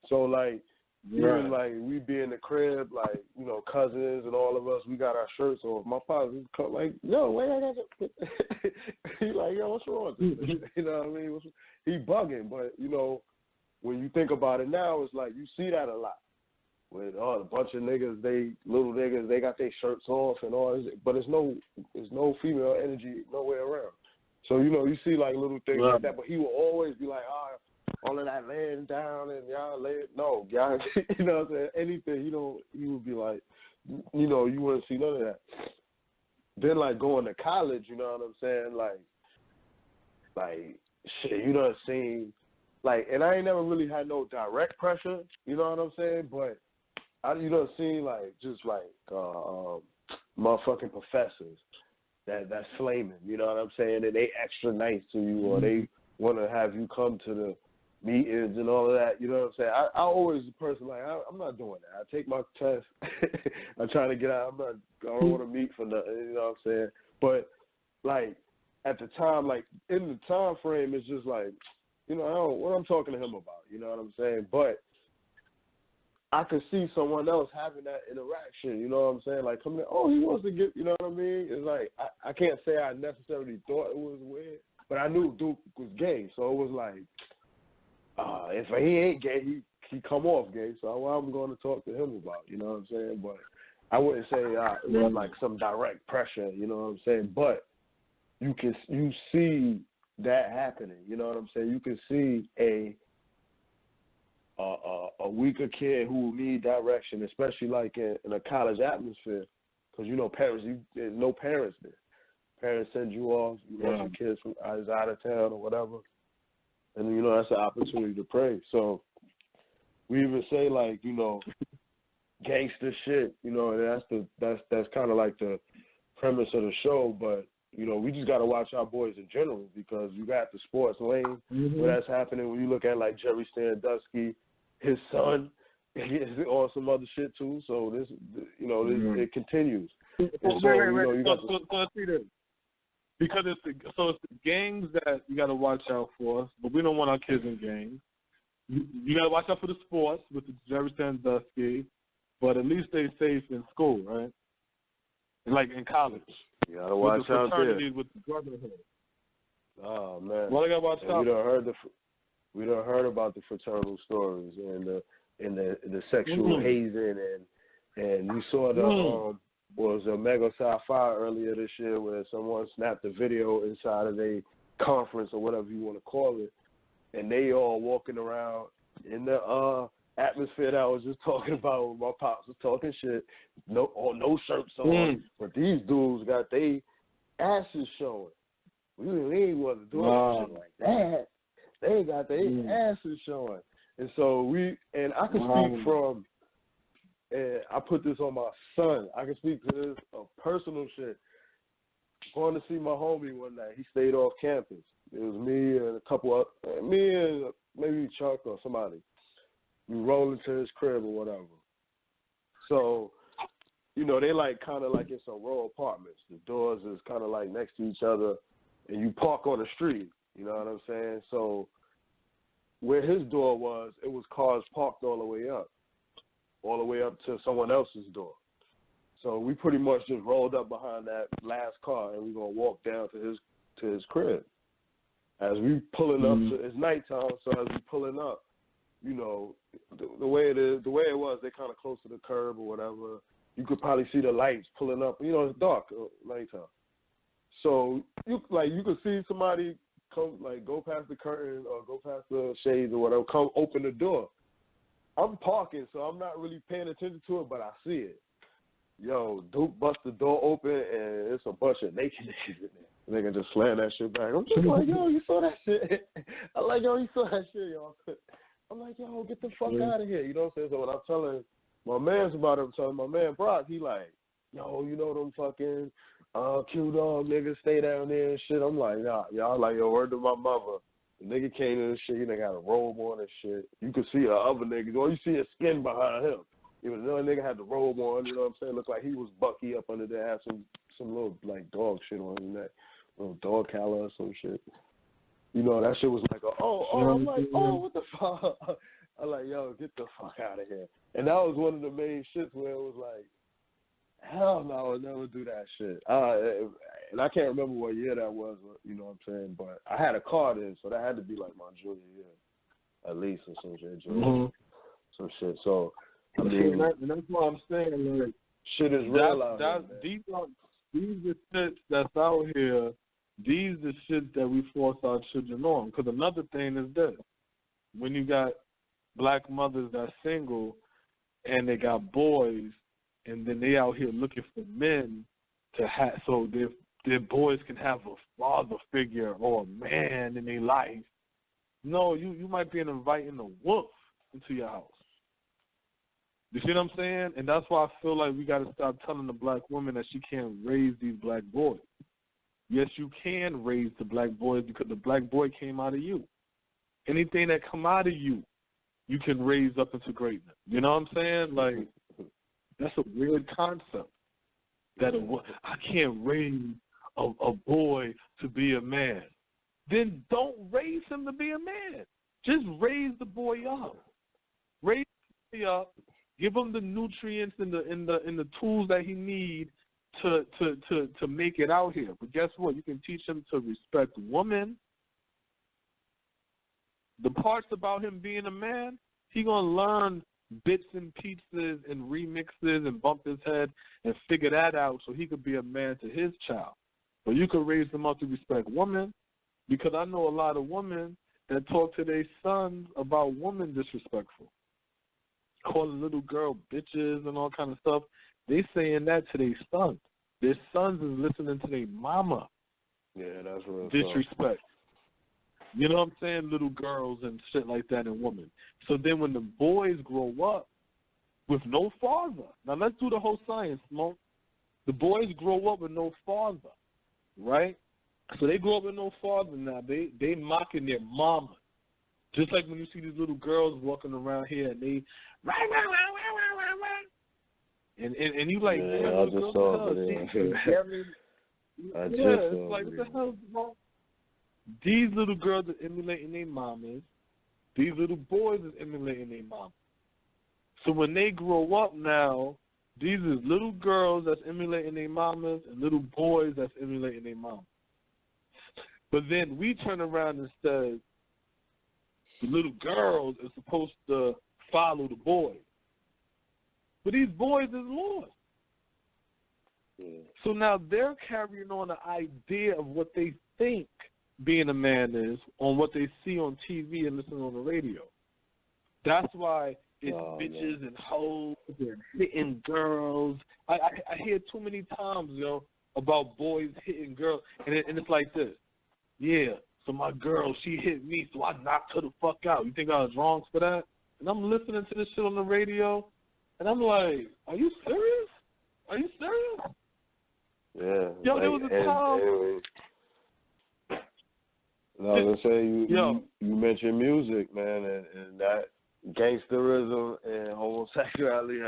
Speaker 3: So like, even like we be in the crib, like, cousins and all of us, we got our shirts off. My father was like, yo, wait, I got to. He like, yo, what's wrong with this? You know what I mean? He bugging, but when you think about it now, it's like you see that a lot. With a bunch of niggas, little niggas, they got their shirts off and all this, but it's no female energy nowhere around. So you see like little things like that, but he will always be like, all of that laying down and y'all no, y'all, you know what I'm saying? Anything, he would be like, you wouldn't see none of that. Then like going to college, you know what I'm saying? Like shit, you done seen, like, and I ain't never really had no direct pressure, you know what I'm saying? But you done seen like just like motherfucking professors that's flaming, you know what I'm saying? And they extra nice to you, or they want to have you come to the meetings and all of that, you know what I'm saying? I always the person like, I'm not doing that. I take my test. I'm trying to get out. I don't want to meet for nothing, you know what I'm saying? But like at the time, like in the time frame, it's just like, what I'm talking to him about, you know what I'm saying? But I could see someone else having that interaction, you know what I'm saying? Like coming in, he wants to get, you know what I mean? It's like, I can't say I necessarily thought it was weird, but I knew Duke was gay, so it was like, if he ain't gay, he come off gay, so I'm going to talk to him about, you know what I'm saying? But I wouldn't say it was like some direct pressure, you know what I'm saying? But you see that happening, you know what I'm saying? You can see a weaker kid who need direction, especially like in a college atmosphere, because parents, there's no parents there. Parents send you off, you want your kids from out of town or whatever. And, that's an opportunity to pray. So we even say, like, gangster shit, and that's kind of like the premise of the show. But, we just got to watch our boys in general, because you got the sports lane where that's happening. When you look at, like, Jerry Sandusky, his son, or some other shit, too. So this, it continues. And so, you got
Speaker 2: so see this. Because it's the gangs that you got to watch out for, but we don't want our kids in gangs. You got to watch out for the sports with the Jerry Sandusky, but at least stay safe in school, right? And like in college.
Speaker 3: You got to watch out there.
Speaker 2: With the brotherhood.
Speaker 3: Oh, man.
Speaker 2: Well, I got to watch out.
Speaker 3: We done heard about the fraternal stories and the sexual hazing, and you saw the was a Mega Sci-Fi earlier this year where someone snapped a video inside of a conference or whatever you want to call it, and they all walking around in the atmosphere that I was just talking about when my pops was talking shit, no shirts on, but these dudes got their asses showing. We ain't want to do shit like that. They got their asses showing. And so I can speak from, and I put this on my son. I can speak to this personal shit. Going to see my homie one night. He stayed off campus. It was me and a couple of, me and maybe Chuck or somebody. We rolled into his crib or whatever. So, they like kind of like in some row apartments. The doors is kind of like next to each other, and you park on the street. You know what I'm saying? So where his door was, it was cars parked all the way up to someone else's door. So we pretty much just rolled up behind that last car, and we're gonna walk down to his crib. As we pulling up, it's nighttime, so as we pulling up, the way it was, they're kind of close to the curb or whatever. You could probably see the lights pulling up. It's dark nighttime, so you could see somebody come, like, go past the curtain or go past the shades or whatever, come open the door. I'm parking, so I'm not really paying attention to it, but I see it. Yo, Duke bust the door open, and it's a bunch of naked niggas in there. Nigga just slam that shit back. I'm just like, yo, you saw that shit? I'm like, yo, you saw that shit, yo. I'm like, yo, get the fuck out of here. You know what I'm saying? So when I'm telling my mans about it, I'm telling my man Brock, he like, yo, them fucking Q Dog, nigga, stay down there and shit. I'm like, nah, y'all like, yo, word to my mother. The nigga came in and shit, he had a robe on and shit. You could see the other niggas, or you see his skin behind him. Even the other nigga had the robe on, you know what I'm saying? Looked like he was Bucky up under there, had some little, like, dog shit on his neck. Little dog collar or some shit. You know, that shit was like, I'm like, what the fuck? I'm like, yo, get the fuck out of here. And that was one of the main shits where it was like, hell no, I would never do that shit. And I can't remember what year that was, you know what I'm saying? But I had a car then, so that had to be like my junior year, at least, or some shit. Some shit. So, I mean,
Speaker 2: that's what I'm saying. Like,
Speaker 3: shit is real out here.
Speaker 2: These are shits that's out here. These are shits that we force our children on. Because another thing is this. When you got black mothers that's single and they got boys, and then they out here looking for men to have, so their boys can have a father figure or a man in their life. No, you might be inviting a wolf into your house. You see what I'm saying? And that's why I feel like we got to stop telling the black woman that she can't raise these black boys. Yes, you can raise the black boys because the black boy came out of you. Anything that come out of you, you can raise up into greatness. You know what I'm saying? Like, that's a weird concept. That I can't raise a boy to be a man. Then don't raise him to be a man. Just raise the boy up. Raise the boy up. Give him the nutrients and the tools that he needs to make it out here. But guess what? You can teach him to respect women. The parts about him being a man, he gonna learn bits and pieces and remixes and bump his head and figure that out so he could be a man to his child. But you could raise them up to respect women, because I know a lot of women that talk to their sons about women disrespectful, calling little girl bitches and all kind of stuff. They saying that to their sons. Their sons is listening to their mama.
Speaker 3: Yeah, that's real
Speaker 2: disrespect. You know what I'm saying? Little girls and shit like that and women. So then when the boys grow up with no father, now let's do the whole science, Smoke. The boys grow up with no father, right? So they grow up with no father now. They mocking their mama. Just like when you see these little girls walking around here and they and you like,
Speaker 3: yeah, I just saw it.
Speaker 2: It's like, what the hell is wrong? These little girls are emulating their mamas. These little boys are emulating their mamas. So when they grow up now, these is little girls that's emulating their mamas and little boys that's emulating their mamas. But then we turn around and say the little girls are supposed to follow the boys. But these boys is lost. Yeah. So now they're carrying on the idea of what they think being a man is on what they see on TV and listen on the radio. That's why it's bitches and hoes and hitting girls. I hear too many times, about boys hitting girls, and it's like this. Yeah, so my girl, she hit me, so I knocked her the fuck out. You think I was wrong for that? And I'm listening to this shit on the radio, and I'm like, are you serious? Are you serious?
Speaker 3: Yeah.
Speaker 2: Yo, there was a time.
Speaker 3: I was gonna say you mentioned music, man, and that gangsterism and homosexuality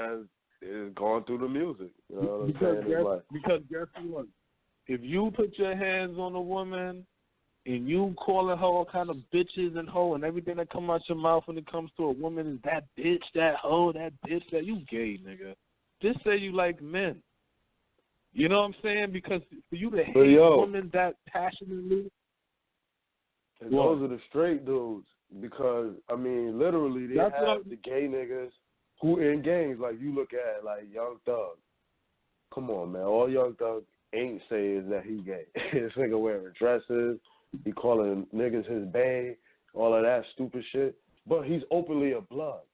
Speaker 3: is going through the music. You know what I'm saying?
Speaker 2: Because guess what? If you put your hands on a woman and you calling her all kind of bitches and hoe and everything that come out your mouth when it comes to a woman is that bitch, that hoe, that bitch, that you gay, nigga. Just say you like men. You know what I'm saying? Because for you to hate women that passionately.
Speaker 3: And those are the straight dudes, because, I mean, literally, they have the gay niggas who in gangs, like you look at, like Young Thug. Come on, man. All Young Thug ain't say is that he gay. This nigga wearing dresses, he calling niggas his bae, all of that stupid shit. But he's openly a blood.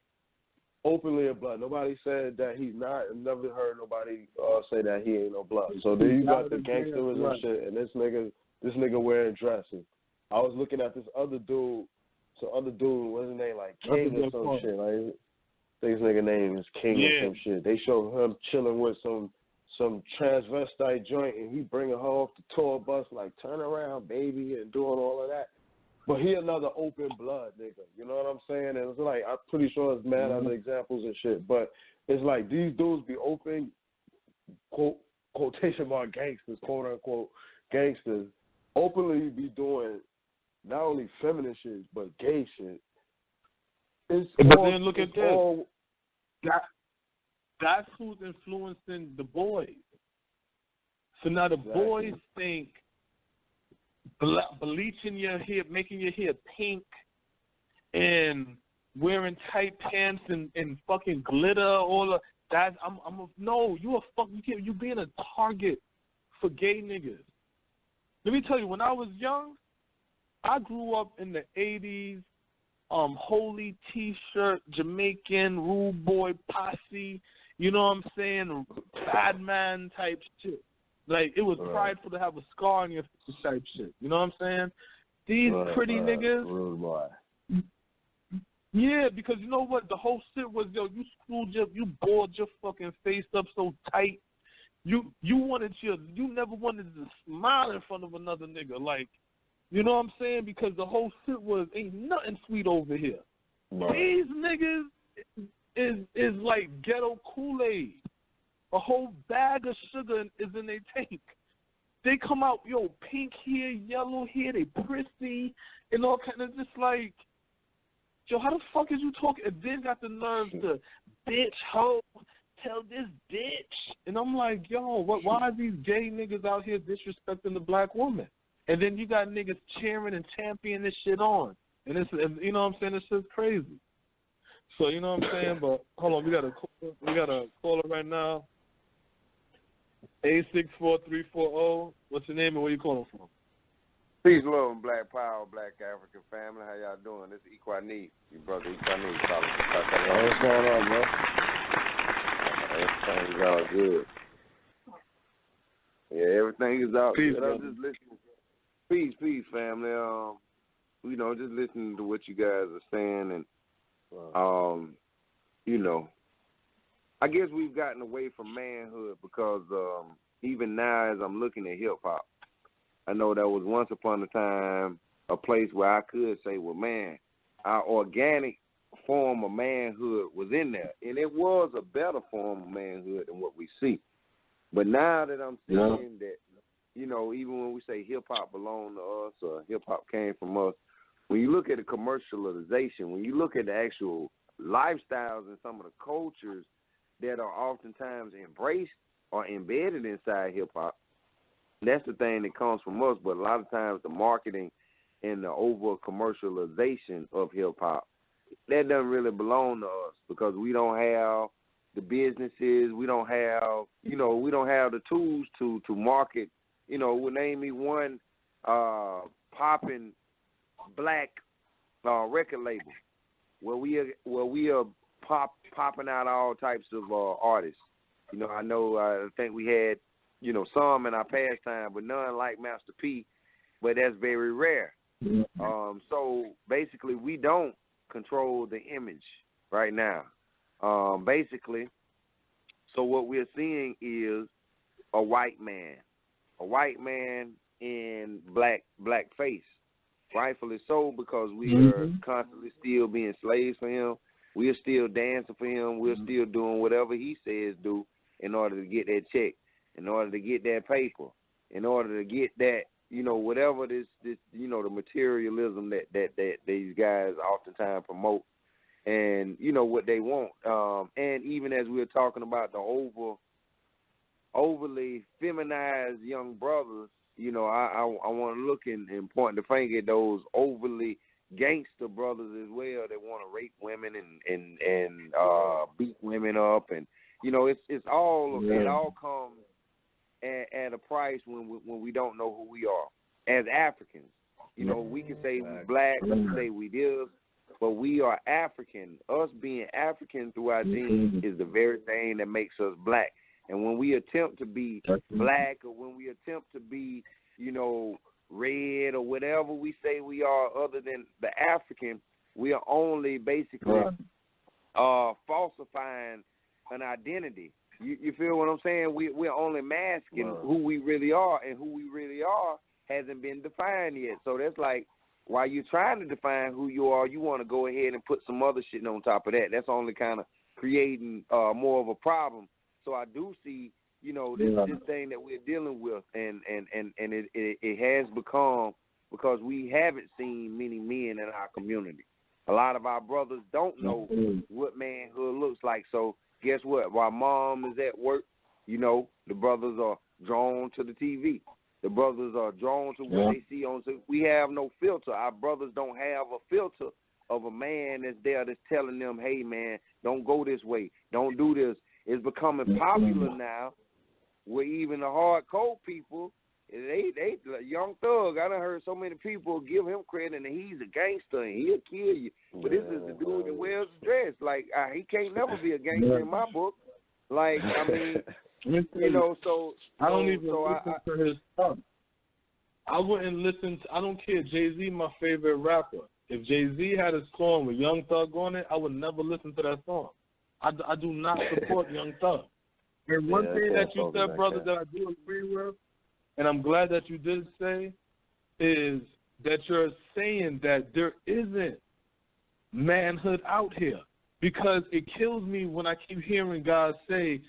Speaker 3: Openly a blood. Nobody said that he's not. I've never heard nobody say that he ain't no blood. So then you got the gangsterism shit, and this nigga wearing dresses. I was looking at this other dude, what's his name, like King or some shit. Like, I think his nigga name is King or some shit. They show him chilling with some some transvestite joint and he bringing her off the tour bus like turn around baby and doing all of that. But he another open blood nigga. You know what I'm saying? And it's like I'm pretty sure it's mad other examples and shit. But it's like these dudes be open quotation mark gangsters, quote unquote gangsters, openly be doing not only feminine shit but gay shit.
Speaker 2: But then look at this. That's who's influencing the boys. So now the boys think bleaching your hair, making your hair pink, and wearing tight pants and fucking glitter, all of that. No, you being a target for gay niggas. Let me tell you, when I was young, I grew up in the 80s. Holy T-shirt, Jamaican, rude boy posse, you know what I'm saying? Bad man type shit. Like, it was prideful to have a scar on your face type shit. You know what I'm saying? These pretty niggas. Rude boy. Yeah, because you know what? The whole shit was, you bored your fucking face up so tight. You never wanted to smile in front of another nigga. Like, you know what I'm saying? Because the whole shit was, ain't nothing sweet over here. These niggas is like ghetto Kool-Aid. A whole bag of sugar is in their tank. They come out, pink here, yellow here, they prissy, and all kind of just like, how the fuck is you talking? And then got the nerve to, bitch, hoe, tell this bitch. And I'm like, why are these gay niggas out here disrespecting the black woman? And then you got niggas cheering and championing this shit on. And you know what I'm saying? This shit's crazy. So, you know what I'm saying? But hold on, we got a caller right now. 864-340. What's your name and where you calling from?
Speaker 4: Peace, love, and black power, black African family. How y'all doing? This is Equanese, your brother Equanese.
Speaker 3: What's going on, bro?
Speaker 4: Everything's all good. Yeah, everything is all good. I'm just listening. Peace, family. Just listening to what you guys are saying, and I guess we've gotten away from manhood because even now, as I'm looking at hip hop, I know there was once upon a time a place where I could say, well, man, our organic form of manhood was in there, and it was a better form of manhood than what we see. But now that I'm seeing that, even when we say hip-hop belonged to us or hip-hop came from us, when you look at the commercialization, when you look at the actual lifestyles and some of the cultures that are oftentimes embraced or embedded inside hip-hop, that's the thing that comes from us. But a lot of times the marketing and the over-commercialization of hip-hop, that doesn't really belong to us because we don't have the businesses, we don't have the tools to market. Name me one popping black record label where we are popping out all types of artists. I think we had some in our past time, but none like Master P. But that's very rare. So basically, we don't control the image right now. So what we're seeing is a white man in black face, rightfully so, because we are constantly still being slaves for him. We're still dancing for him. We're still doing whatever he says do in order to get that check, in order to get that paper, in order to get that, whatever this the materialism that these guys oftentimes promote. And what they want, and even as we were talking about the overly feminized young brothers, I want to look and point the finger at those overly gangster brothers as well that want to rape women and beat women up, and it all comes at a price when we don't know who we are as Africans. We can say we black, we can say we this. But we are African. Us being African through our genes is the very thing that makes us black. And when we attempt to be black, or when we attempt to be, red, or whatever we say we are other than the African, we are only basically falsifying an identity You feel what I'm saying? We're only masking who we really are, and who we really are hasn't been defined yet. So that's like, while you're trying to define who you are, you want to go ahead and put some other shit on top of that. That's only kind of creating more of a problem. So I do see, you know, this thing that we're dealing with, and it has become, because we haven't seen many men in our community. A lot of our brothers don't know what manhood looks like. So guess what? While mom is at work, you know, the brothers are drawn to the TV. The brothers are drawn to what they see on. So we have no filter. Our brothers don't have a filter of a man that's there that's telling them, hey, man, don't go this way. Don't do this. It's becoming popular now where even the hardcore people, they Young Thug, I done heard so many people give him credit and he's a gangster and he'll kill you. But this is the dude that wears the dress. Like, he can't never be a gangster in my book. Like, I mean, you know, so
Speaker 2: I don't even listen to his stuff. I wouldn't listen to, I don't care. Jay-Z, my favorite rapper. If Jay-Z had a song with Young Thug on it, I would never listen to that song. I do not support Young Thug. And one thing that you said, brother, that I do agree with, and I'm glad that you did say, is that you're saying that there isn't manhood out here. Because it kills me when I keep hearing guys say,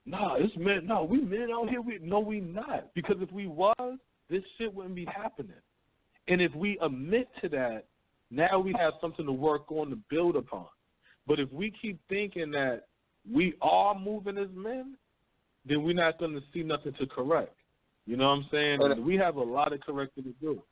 Speaker 2: nah, it's men. No, we men out here. No, we not. Because if we was, this shit wouldn't be happening. And if we admit to that, now we have something to work on to build upon. But if we keep thinking that we are moving as men, then we're not going to see nothing to correct. You know what I'm saying? And we have a lot of correcting to do.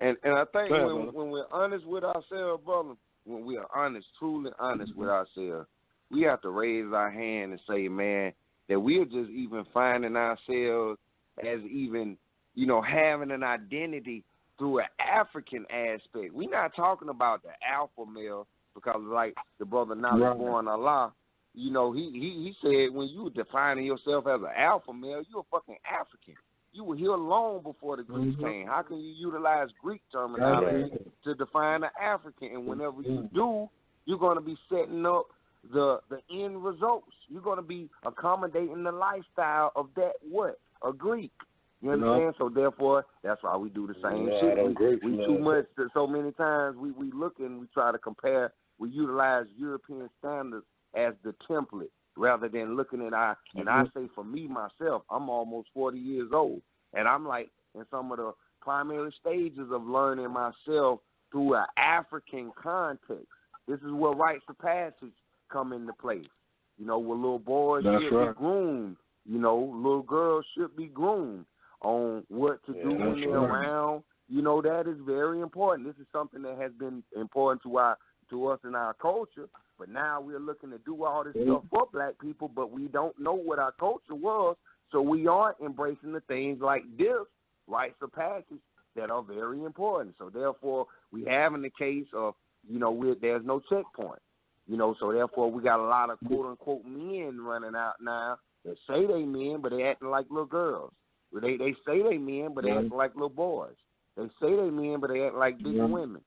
Speaker 4: And I think when we're honest with ourselves, brother, when we are honest, truly honest with ourselves, we have to raise our hand and say, man, that we are just even finding ourselves as even, you know, having an identity through an African aspect. We're not talking about the alpha male, because like the brother Nalaborn Allah, you know, he said when you were defining yourself as an alpha male, you're a fucking African. You were here long before the Greeks came. How can you utilize Greek terminology to define an African? And whenever you do, you're going to be setting up the end results. You're going to be accommodating the lifestyle of that what? A Greek. You understand? So therefore, that's why we do the same shit. We too much. So many times we look and we try to compare. We utilize European standards as the template, rather than looking at and I say for me, myself, I'm almost 40 years old, and I'm like in some of the primary stages of learning myself through an African context. This is where rites of passage come into place. You know, where little boys should be groomed. You know, little girls should be groomed on what to do when they're around. You know, that is very important. This is something that has been important to us in our culture. But now we're looking to do all this stuff for black people, but we don't know what our culture was, so we aren't embracing the things like this, rites of passage, that are very important. So therefore, we have in the case of, you know, there's no checkpoint. You know, so therefore we got a lot of quote-unquote men running out now that say they men, but they acting like little girls. They say they men, but they acting like little boys. They say they men, but they act like big women.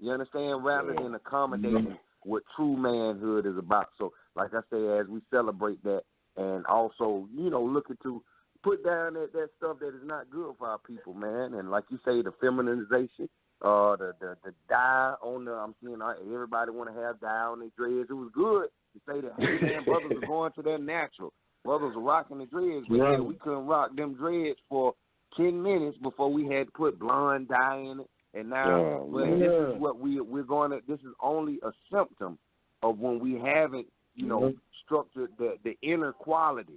Speaker 4: You understand? Rather than accommodating what true manhood is about. So, like I say, as we celebrate that, and also, you know, looking to put down that stuff that is not good for our people, man. And like you say, the feminization, the dye on the, I'm seeing everybody want to have dye on their dreads. It was good to say that, hey, man, brothers are going to their natural. Brothers are rocking the dreads, but yeah, we couldn't rock them dreads for 10 minutes before we had to put blonde dye in it. And now, this is what we're going to. This is only a symptom of when we haven't, you know, structured the inner quality.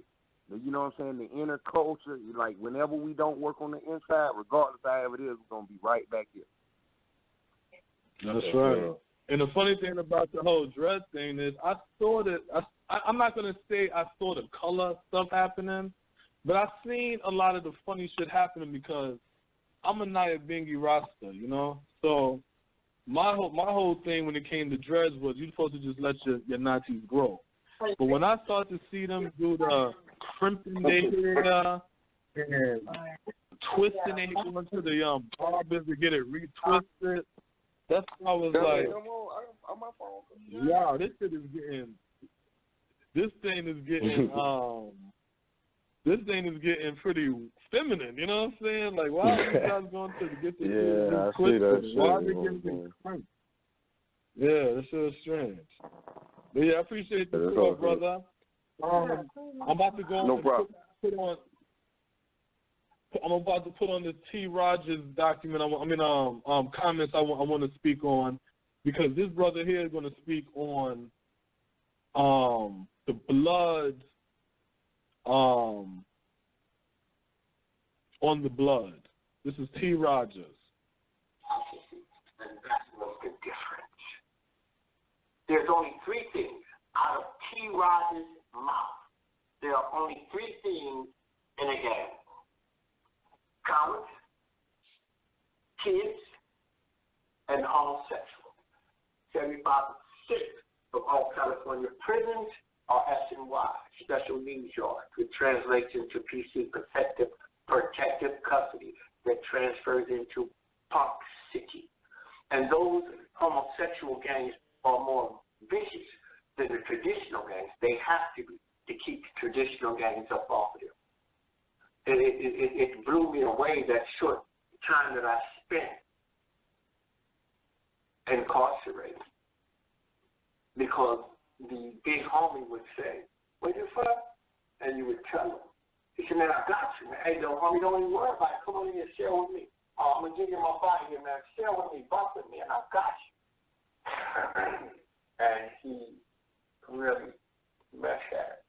Speaker 4: You know what I'm saying? The inner culture. Like whenever we don't work on the inside, regardless of how it is, we're gonna be right back here.
Speaker 2: That's right. And the funny thing about the whole dread thing is, I saw that. I'm not gonna say I saw the color stuff happening, but I've seen a lot of the funny shit happening because I'm a Nyabingi Rasta, you know? So my whole thing when it came to dreads was you're supposed to just let your Nazis grow. But when I started to see them do the crimping their hair and twisting their hair into the barbers to get it retwisted, that's when I was like, yeah, this shit is getting this thing is getting pretty feminine. You know what I'm saying? Like, why are you guys going to get this?
Speaker 3: Yeah, I see that shit.
Speaker 2: Why are they getting crazy? Yeah, that's so strange. But yeah, I appreciate the call, brother. I'm about to go put on. I'm about to put on the T. Rogers document. Comments I want to speak on, because this brother here is going to speak on the blood, on the blood. This is T. Rogers.
Speaker 5: And that's what's the difference. There's only three things out of T. Rogers' mouth. There are only three things in a gang: cowards, kids, and homosexuals. 75% of all California prisons are SNY, special needs yards, which translates into PC, protective custody, that transfers into Park City. And those homosexual gangs are more vicious than the traditional gangs. They have to be to keep the traditional gangs up off of them. It blew me away, that short time that I spent incarcerated, because the big homie would say, "Where you from?" And you would tell him. He said, "Man, I got you, man. Hey, little homie, don't even worry about it. Come on in here, share with me. I'm going to give you my body here, man. Share with me, bump with me, and I got you." And he really messed at it.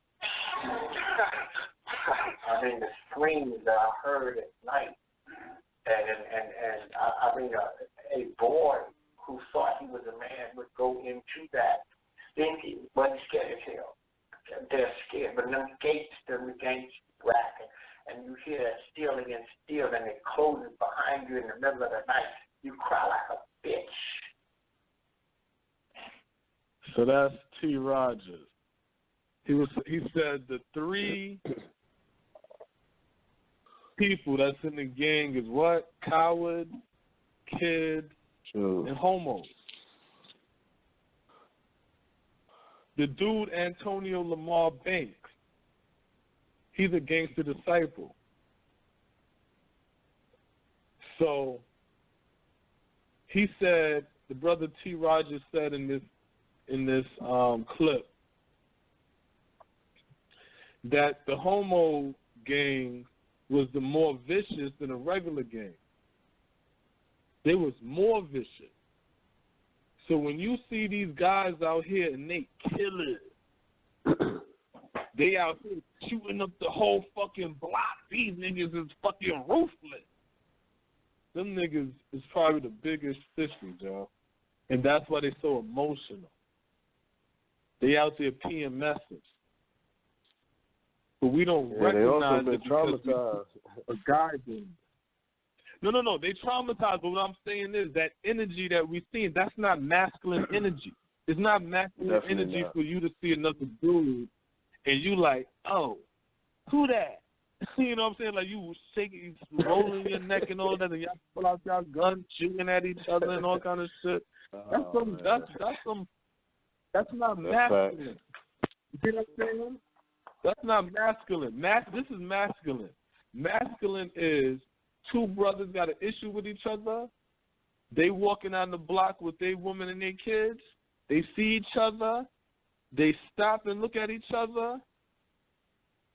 Speaker 5: I mean, the screams that I heard at night, and a boy who thought he was a man would go into that thinking, but scared as hell. They're scared, but them gates racking, and you hear that steel against steel, and it closes behind you in the middle of the night. You cry like a bitch.
Speaker 2: So that's T. Rogers. He said the three people that's in the gang is what? Coward, kid, and homo. The dude Antonio Lamar Banks, he's a gangster disciple. So he said, the brother T. Rogers said in this clip, that the homo gang was the more vicious than a regular gang. They was more vicious. So when you see these guys out here and they killers, they out here shooting up the whole fucking block. These niggas is fucking ruthless. Them niggas is probably the biggest sissies, y'all. And that's why they so emotional. They out there peeing messages. But we don't recognize it because a guy did. No. They traumatized. But what I'm saying is that energy that we see, that's not masculine energy. It's not masculine energy for you to see another dude and you like, oh, who that? You know what I'm saying? Like you shaking, you rolling your neck and all that, and y'all pull out y'all guns, shooting at each other and all kind of shit. That's not masculine. You see what I'm saying? That's not masculine. This is masculine. Masculine is two brothers got an issue with each other. They walking on the block with their woman and their kids. They see each other. They stop and look at each other.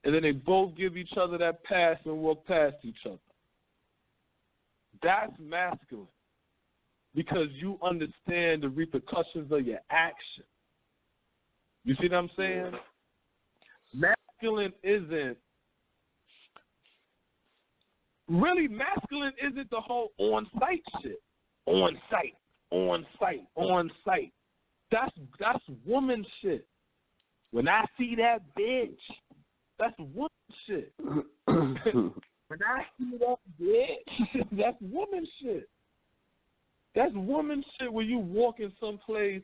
Speaker 2: And then they both give each other that pass and walk past each other. That's masculine. Because you understand the repercussions of your action. You see what I'm saying? Masculine isn't the whole on-site shit. On site. That's woman shit. When I see that bitch, that's woman shit. When I see that bitch, that's woman shit. That's woman shit where you walk in someplace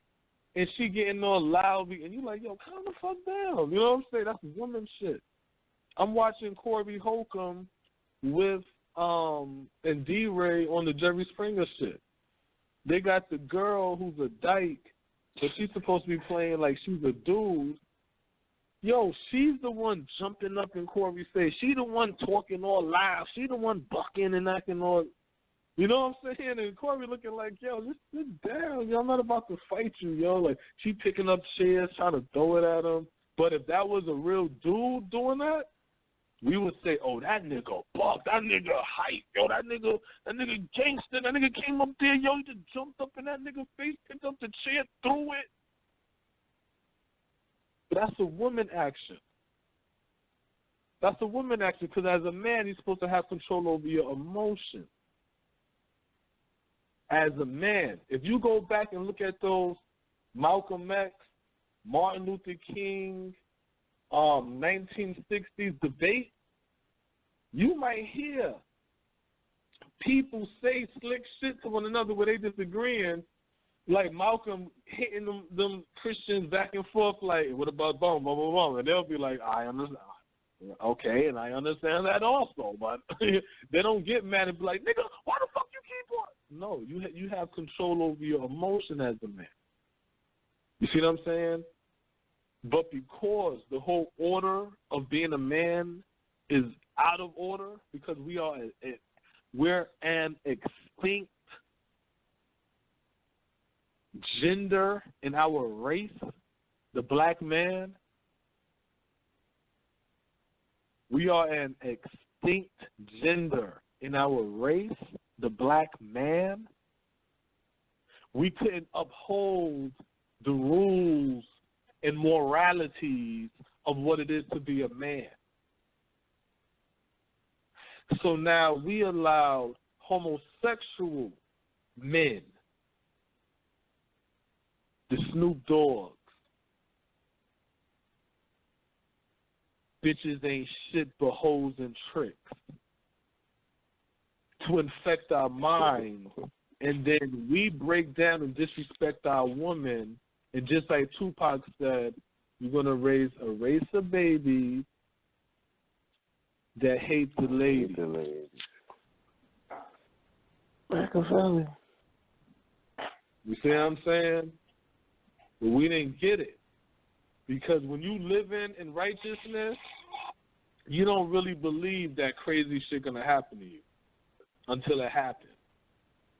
Speaker 2: and she getting all loud and you like, yo, calm the fuck down. You know what I'm saying? That's woman shit. I'm watching Corby Holcomb with and D-Ray on the Jerry Springer shit. They got the girl who's a dyke, but she's supposed to be playing like she's a dude, Yo, she's the one jumping up in Corey's face. She the one talking all loud. She the one bucking and acting all, you know what I'm saying? And Corey looking like, yo, just sit down. Yo, I'm not about to fight you, yo. Like, she picking up chairs, trying to throw it at him. But if that was a real dude doing that, we would say, oh, that nigga buck, that nigga hype, yo, that nigga gangster, that nigga came up there, yo, he just jumped up in that nigga's face, picked up the chair, threw it. But that's a woman action. That's a woman action because as a man, you're supposed to have control over your emotions. As a man, if you go back and look at those Malcolm X, Martin Luther King, 1960s debate, you might hear people say slick shit to one another where they disagreeing, like Malcolm hitting them Christians back and forth, like, what about boom, boom, boom, boom? And they'll be like, I understand. Okay, and I understand that also, but they don't get mad and be like, nigga, why the fuck you keep on? No, you have control over your emotion as a man. You see what I'm saying? But because the whole order of being a man is out of order, because we're an extinct gender in our race, the black man, we are an extinct gender in our race, the black man. We couldn't uphold the rules and moralities of what it is to be a man. So now we allow homosexual men, the Snoop Dogs, bitches ain't shit but hoes and tricks, to infect our minds, and then we break down and disrespect our women. And just like Tupac said, you're going to raise a race of babies that hate the ladies.
Speaker 3: Machiavelli.
Speaker 2: You see what I'm saying? But we didn't get it. Because when you live in righteousness, you don't really believe that crazy shit going to happen to you until it happens.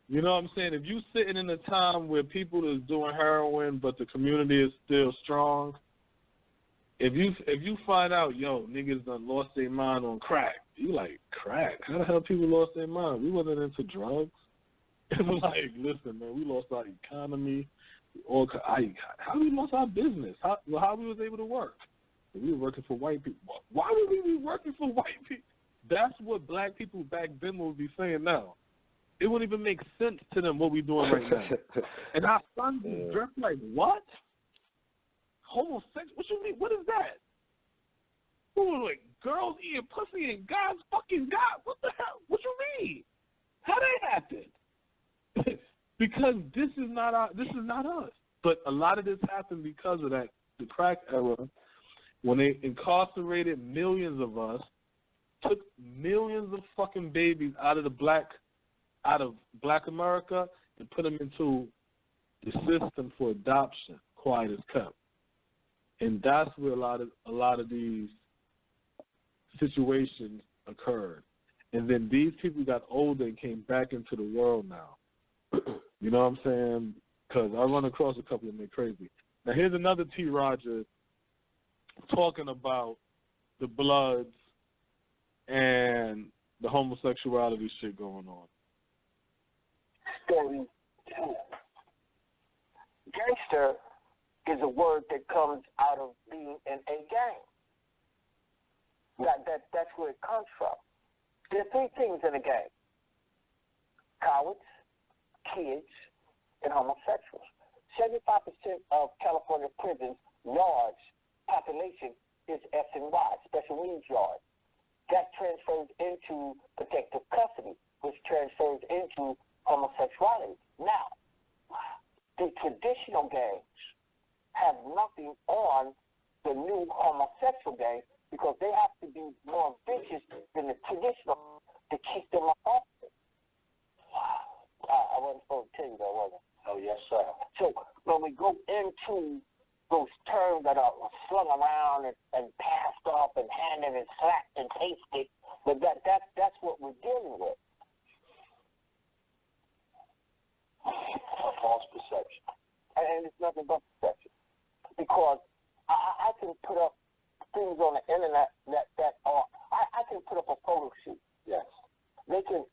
Speaker 2: You know what I'm saying? If you sitting in a time where people is doing heroin but the community is still strong, if you find out, yo, niggas done lost their mind on crack, you like, crack? How the hell people lost their mind? We wasn't into drugs. And we're like, listen, man, we lost our economy. How we lost our business? How we was able to work? We were working for white people. Why would we be working for white people? That's what black people back then would be saying now. It wouldn't even make sense to them what we're doing right now. And our sons is dressed like, what? Homosexual? What you mean? What is that? Who like girls eating pussy and guys fucking God? What the hell? What you mean? How that happened? Because this is not us. But a lot of this happened because of that, the crack era, when they incarcerated millions of us, took millions of fucking babies out of black America and put them into the system for adoption, quiet as kept. And that's where a lot of these situations occurred. And then these people got older and came back into the world now. You know what I'm saying? Because I run across a couple of them crazy. Now here's another T. Roger talking about the Bloods and the homosexuality shit going on.
Speaker 5: Story 2. Gangster is a word that comes out of being in a gang. That's where it comes from. There are three things in a gang: cowards, kids, and homosexuals. 75% of California prisons large population is S&Y, special needs yard. That transfers into protective custody, which transfers into homosexuality. Now, the traditional gangs have nothing on the new homosexual gang because they have to be more vicious than the traditional to keep them off. Wow. I wasn't supposed to tell you that, was I? Oh, yes, sir. So when we go into those terms that are slung around and passed off and handed and slapped and pasted, but that's what we're dealing with. A false perception. And it's nothing but perception. Because I can put up things on the internet that are, I can put up a photo shoot. Yes. They can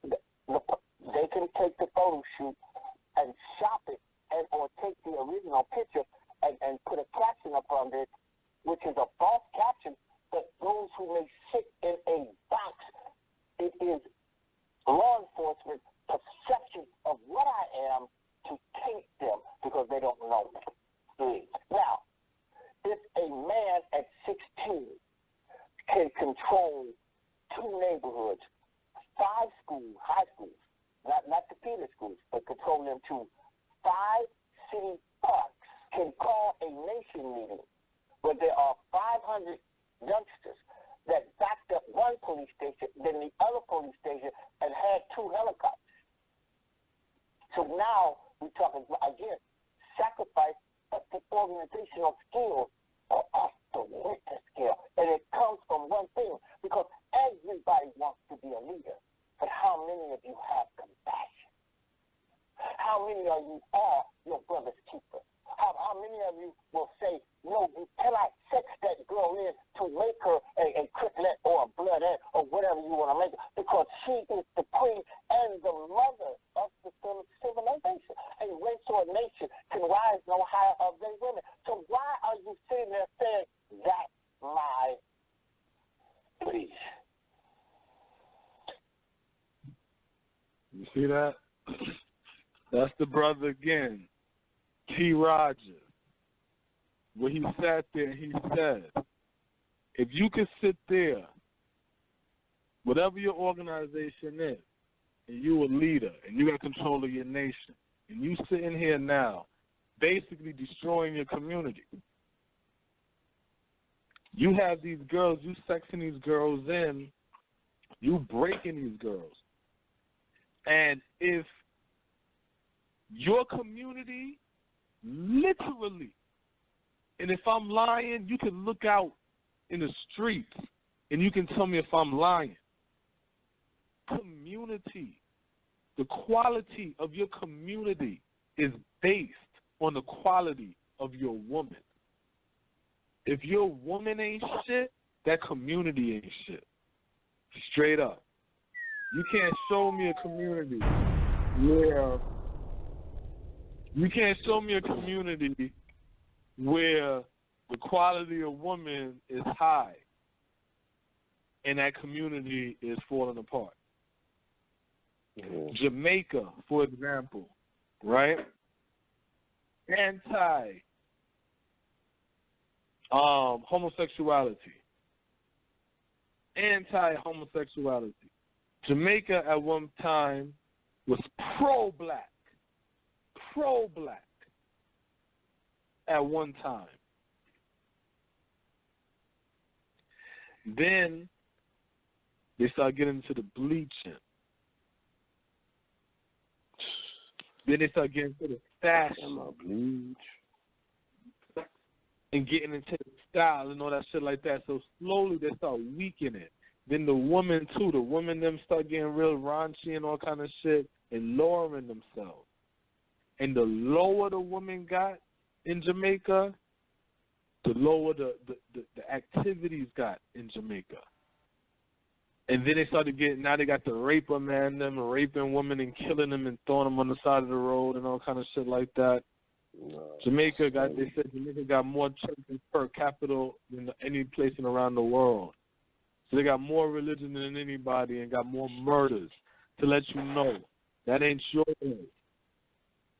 Speaker 5: take the photo shoot and shop it or take the original picture and put a caption up under it, which is a false caption, but those who may sit in a box, it is law enforcement perception of what I am to take them because they don't know me. Now, if a man at 16 can control 2 neighborhoods, 5 schools, high schools, not the feeder schools, but control them to 5 city parks, can call a nation meeting where there are 500 youngsters that backed up one police station, then the other police station, and had 2 helicopters. So now we're talking, again, sacrifice of the organizational skills are off the witness scale. And it comes from one thing, because everybody wants to be a leader. But how many of you have compassion? How many of you are your brother's keeper? How many of you will say, no, you cannot sex that girl in to make her a cricklet or a bloodhead or whatever you want to make her, because she is the queen and the mother of the civilization. A race or a nation can rise no higher of their women. So why are you sitting there saying, that's my please?
Speaker 2: You see that? That's the brother again, T. Rogers, where he sat there and he said, if you could sit there, whatever your organization is, and you a leader, and you got control of your nation, and you sitting here now, basically destroying your community. You have these girls, you sexing these girls in, you breaking these girls. And if your community, literally, and if I'm lying, you can look out in the streets and you can tell me if I'm lying. Community, the quality of your community is based on the quality of your woman. If your woman ain't shit, that community ain't shit. Straight up. You can't show me a community where the quality of woman is high and that community is falling apart. Mm-hmm. Jamaica, for example, right? Homosexuality. Anti-homosexuality. Jamaica at one time was pro-black at one time. Then they started getting into the bleaching. Then they started getting into the fashion. And getting into the style and all that shit like that. So slowly they start weakening it. Then the women too, them start getting real raunchy and all kind of shit and lowering themselves. And the lower the woman got in Jamaica, the lower the activities got in Jamaica. And then they started getting, now they got the raper man, them raping women and killing them and throwing them on the side of the road and all kind of shit like that. Jamaica got more churches per capita than any place around the world. So they got more religion than anybody and got more murders. To let you know, that ain't yours.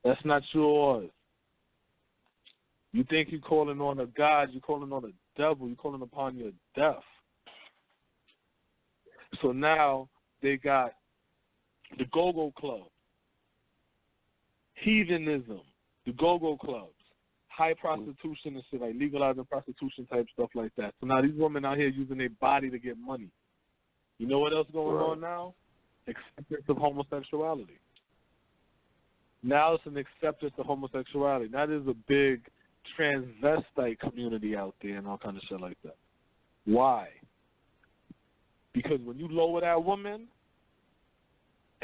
Speaker 2: That's not yours. You think you're calling on a God, you're calling on a devil, you're calling upon your death. So now they got the go-go club, heathenism, the go-go clubs, high prostitution and shit, like legalizing prostitution type stuff like that. So now these women out here using their body to get money. You know what else going on now? Acceptance of homosexuality. Now it's an acceptance of homosexuality. Now there's a big transvestite community out there and all kind of shit like that. Why? Because when you lower that woman,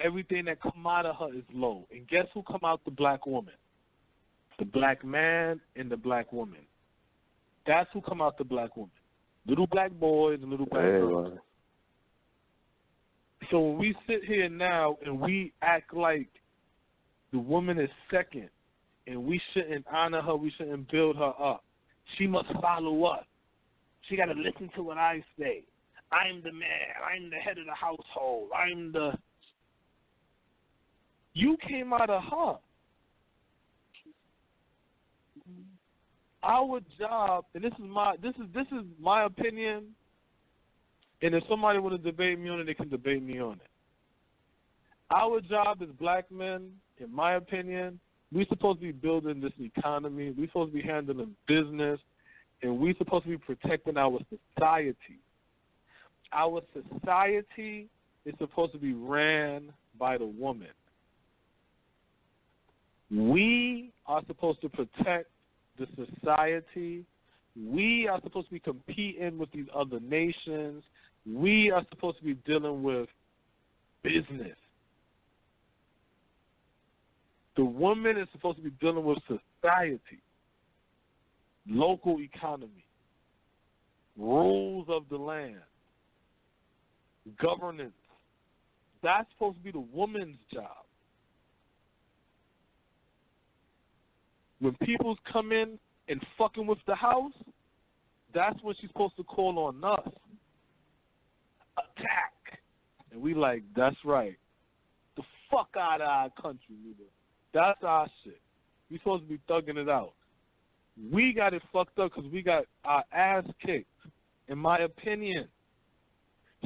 Speaker 2: everything that come out of her is low. And guess who come out the black woman? The black man and the black woman. That's who come out the black woman. Little black boys and little black girls.
Speaker 3: Man.
Speaker 2: So when we sit here now and we act like the woman is second and we shouldn't honor her, we shouldn't build her up. She must follow us. She got to listen to what I say. I'm the man. I'm the head of the household. I'm the... You came out of her. Our job, and this is my opinion, and if somebody want to debate me on it, they can debate me on it. Our job as black men, in my opinion, we're supposed to be building this economy. We're supposed to be handling business, and we're supposed to be protecting our society. Our society is supposed to be ran by the woman. We are supposed to protect the society. We are supposed to be competing with these other nations. We are supposed to be dealing with business. The woman is supposed to be dealing with society, local economy, rules of the land, governance. That's supposed to be the woman's job. When people's come in and fucking with the house, that's when she's supposed to call on us. Attack. And we like, that's right. The fuck out of our country, nigga. That's our shit. We supposed to be thugging it out. We got it fucked up because we got our ass kicked, in my opinion.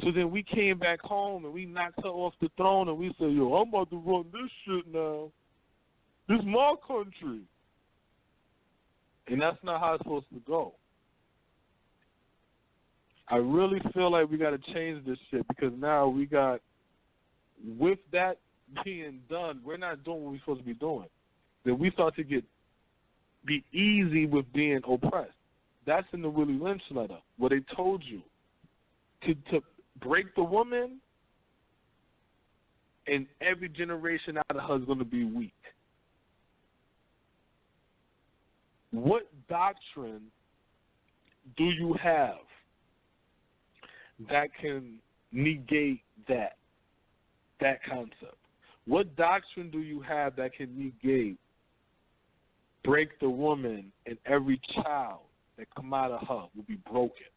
Speaker 2: So then we came back home and we knocked her off the throne and we said, yo, I'm about to run this shit now. This is my country. And that's not how it's supposed to go. I really feel like we got to change this shit because now we got, with that being done, we're not doing what we're supposed to be doing. Then we start to be easy with being oppressed. That's in the Willie Lynch letter where they told you to break the woman and every generation out of her is going to be weak. What doctrine do you have that can negate that concept? What doctrine do you have that can negate, break the woman, and every child that come out of her will be broken?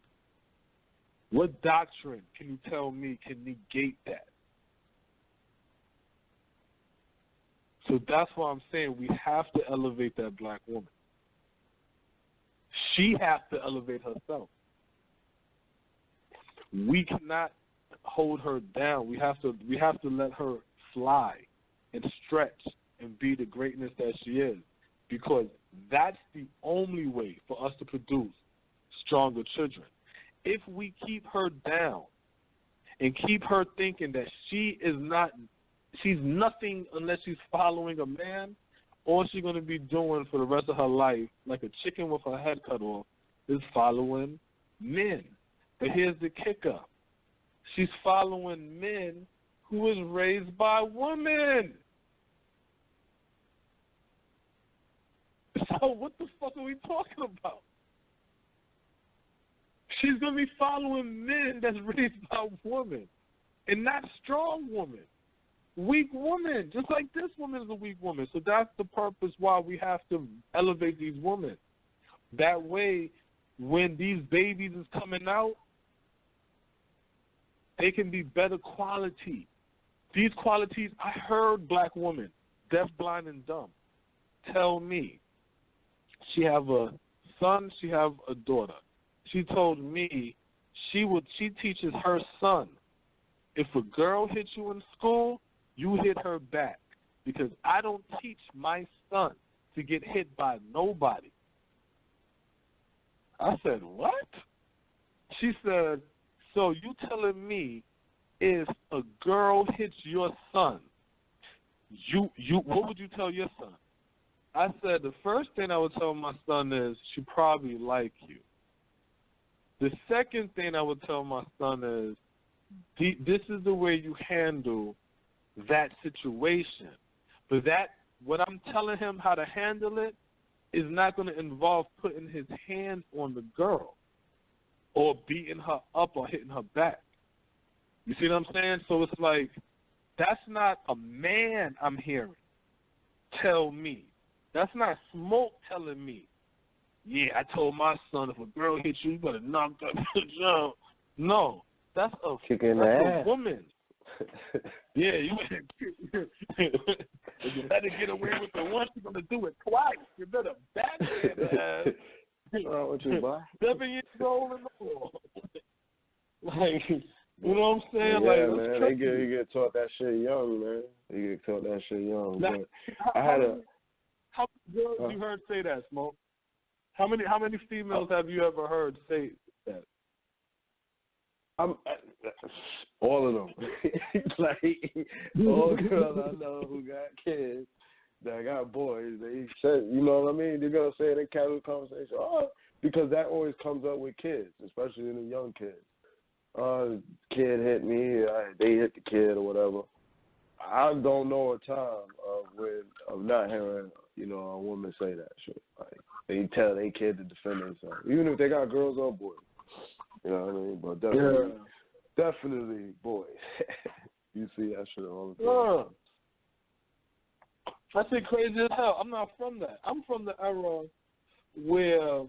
Speaker 2: What doctrine can you tell me can negate that? So that's why I'm saying we have to elevate that black woman. She has to elevate herself. We cannot hold her down. We have to let her fly and stretch and be the greatness that she is, because that's the only way for us to produce stronger children. If we keep her down and keep her thinking that she's nothing unless she's following a man, all she's going to be doing for the rest of her life, like a chicken with her head cut off, is following men. But here's the kicker. She's following men who was raised by women. So what the fuck are we talking about? She's going to be following men that's raised by women, and not strong women. Weak woman, just like this woman is a weak woman. So that's the purpose why we have to elevate these women. That way, when these babies is coming out, they can be better quality. These qualities, I heard black women, deaf, blind, and dumb, tell me she have a son, she have a daughter. She told me she teaches her son, if a girl hits you in school, you hit her back, because I don't teach my son to get hit by nobody. I said, what? She said, so you telling me if a girl hits your son, you what would you tell your son? I said the first thing I would tell my son is she probably like you. The second thing I would tell my son is this is the way you handle that situation. But what I'm telling him how to handle it is not going to involve putting his hand on the girl or beating her up or hitting her back. You see what I'm saying? So it's like, that's not a man I'm hearing tell me. That's not Smoke telling me, yeah, I told my son if a girl hits you, you better knock that bitch out. No, that's a woman. Yeah, you if you let her get away with it once, you're going to do it twice. You better backhand her ass.
Speaker 3: What's wrong with you, boy?
Speaker 2: 7 years old and more. Like, you know what I'm saying?
Speaker 3: Yeah,
Speaker 2: like,
Speaker 3: man, you get taught that shit young, man. You get taught that shit young. Now, how
Speaker 2: many girls you heard say that, Smoke? How many females have you ever heard say that?
Speaker 3: All of them. Like, all girls I know who got kids that got boys, they said, you know what I mean? They're going to say it in casual conversation. Oh, because that always comes up with kids, especially in the young kids. Kid hit me, they hit the kid or whatever. I don't know a time of not hearing, you know, a woman say that shit. Like, they tell their kid to defend themselves, even if they got girls or boys. You know what I mean? But definitely boys. You see that shit all the time.
Speaker 2: That shit crazy as hell. I'm not from that. I'm from the era where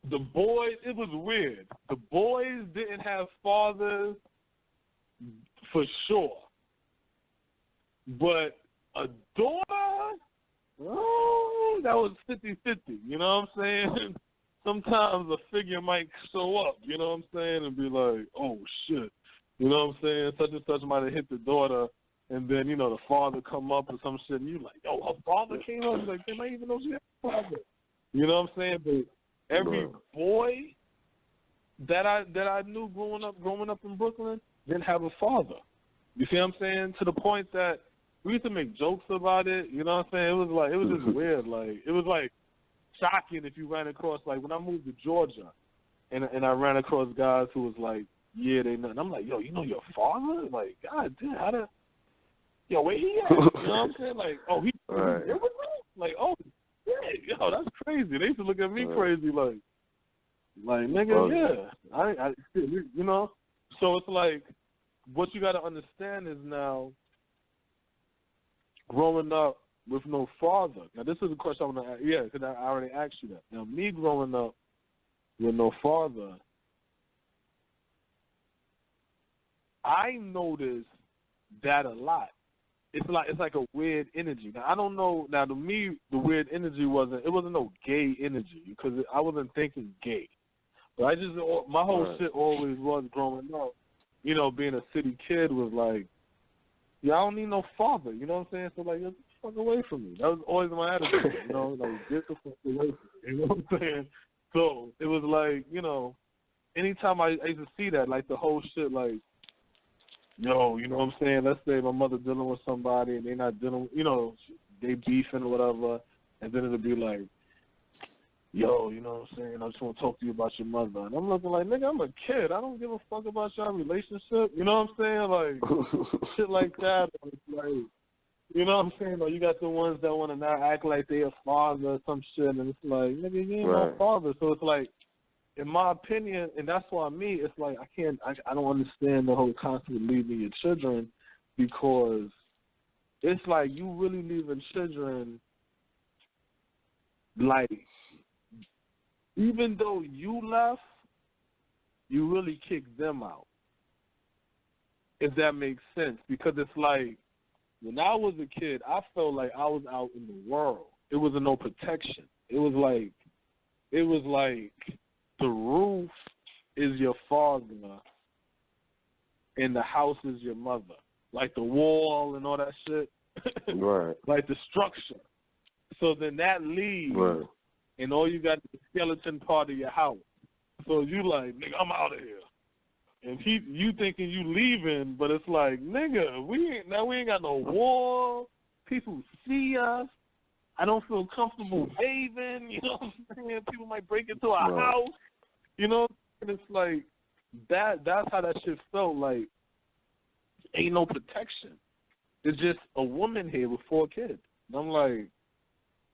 Speaker 2: the boys, it was weird. The boys didn't have fathers for sure. But a daughter, that was 50-50. You know what I'm saying? Sometimes a figure might show up, you know what I'm saying, and be like, oh, shit. You know what I'm saying? Such and such might have hit the daughter, and then, you know, the father come up or some shit, and you like, yo, her father came up. He's like, damn, I didn't even know she had a father. You know what I'm saying? But every boy that I knew growing up in Brooklyn didn't have a father. You see what I'm saying? To the point that we used to make jokes about it. You know what I'm saying? It was just weird. Like, it was like shocking if you ran across, like, when I moved to Georgia, and I ran across guys who was like, yeah, they know. And I'm like, yo, you know your father? Like, God damn, how the, yo, where he at? You know what I'm saying? Like, oh, he here with me? Like, oh, yeah, yo, that's crazy. They used to look at me crazy, like nigga, yeah. I you know? So it's like, what you got to understand is now, growing up with no father. Now, this is a question I want to ask. Yeah, because I already asked you that. Now, me growing up with no father, I noticed that a lot. It's like a weird energy. Now, I don't know. Now, to me, the weird energy wasn't no gay energy, because I wasn't thinking gay. But my whole shit always was growing up, you know, being a city kid was like, yeah, I don't need no father. You know what I'm saying? So, like, get the fuck away from me. That was always my attitude, you know, like, get the fuck away from me. You know what I'm saying? So, it was like, you know, anytime I used to see that, like, the whole shit, like, yo, you know what I'm saying? Let's say my mother dealing with somebody and they not dealing, you know, they beefing or whatever, and then it'll be like, yo, you know what I'm saying? I just want to talk to you about your mother. And I'm looking like, nigga, I'm a kid. I don't give a fuck about your relationship. You know what I'm saying? Like, shit like that. Like, you know what I'm saying? Like, you got the ones that want to not act like they a father or some shit, and it's like, nigga, you ain't my father. So it's like, in my opinion, and that's why me, it's like, I don't understand the whole constantly leaving your children, because it's like you really leaving children, like, even though you left, you really kicked them out, if that makes sense. Because it's like, when I was a kid, I felt like I was out in the world. It wasn't no protection. It was like the roof is your father and the house is your mother. Like the wall and all that shit.
Speaker 3: Right.
Speaker 2: Like the structure. So then that leaves, and all you got is the skeleton part of your house. So you like, nigga, I'm out of here. And you thinking you leaving, but it's like, nigga, we ain't got no wall. People see us. I don't feel comfortable bathing. You know what I'm saying? People might break into our house. You know, and it's like that's how that shit felt. Like, ain't no protection. There's just a woman here with 4 kids. And I'm like,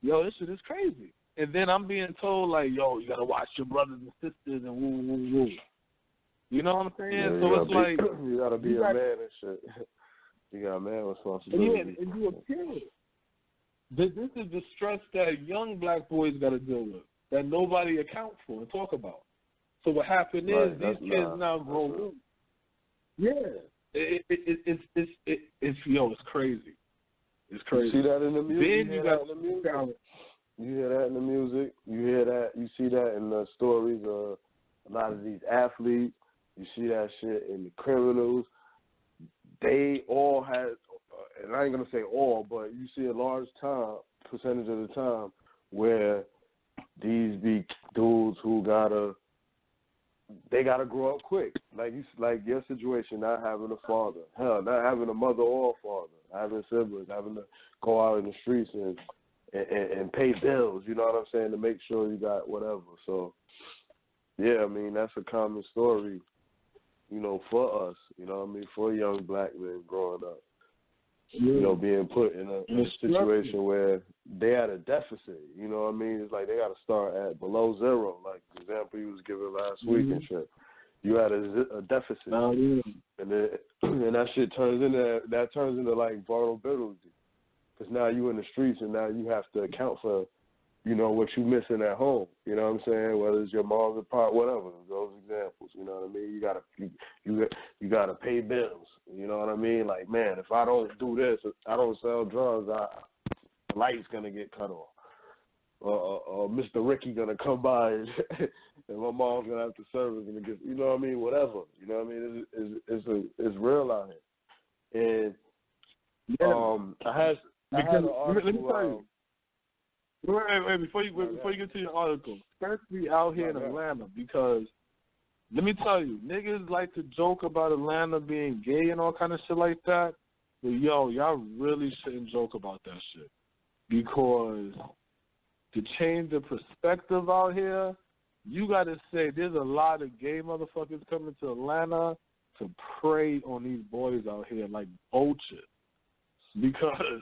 Speaker 2: yo, this shit is crazy. And then I'm being told, like, yo, you got to watch your brothers and sisters and woo, woo, woo. You know what I'm saying?
Speaker 3: Yeah,
Speaker 2: so it's like.
Speaker 3: You got to be a man and shit. You got a man responsibility.
Speaker 2: Yeah, and you a kid. This is the stress that young black boys got to deal with, that nobody accounts for and talk about. So what happened is these kids now grow up. Yeah. It's crazy. It's crazy.
Speaker 3: You see that in the music?
Speaker 2: Then you got in the music.
Speaker 3: You hear that in the music. You hear that. You see that in the stories of a lot of these athletes. You see that shit in the criminals. They all had, and I ain't gonna say all, but you see a large percentage of the time where these big dudes who gotta grow up quick. Like your situation, not having a father, hell, not having a mother or a father, having siblings, having to go out in the streets and pay bills. You know what I'm saying, to make sure you got whatever. So yeah, I mean that's a common story, you know, for us. You know what I mean, for young black men growing up.
Speaker 2: Yeah.
Speaker 3: You know, being put in a situation where they at a deficit. You know what I mean? It's like they got to start at below zero, like the example you was giving last week and shit. You had a deficit, and that shit turns into like vulnerability, because now you in the streets and now you have to account for, you know, what you missing at home. You know what I'm saying? Whether it's your mom's apart, whatever. Those examples. You know what I mean? You gotta pay bills. You know what I mean? Like, man, if I don't do this, if I don't sell drugs, the light's gonna get cut off. Or Mr. Ricky gonna come by and my mom's gonna have to service and get, you know what I mean? Whatever. You know what I mean? It's real out here. And I had an article.
Speaker 2: Let me tell you. Wait, before you get to your article, especially out here in Atlanta, because let me tell you, niggas like to joke about Atlanta being gay and all kind of shit like that, but yo, y'all really shouldn't joke about that shit, because to change the perspective out here, you got to say there's a lot of gay motherfuckers coming to Atlanta to prey on these boys out here like vultures, because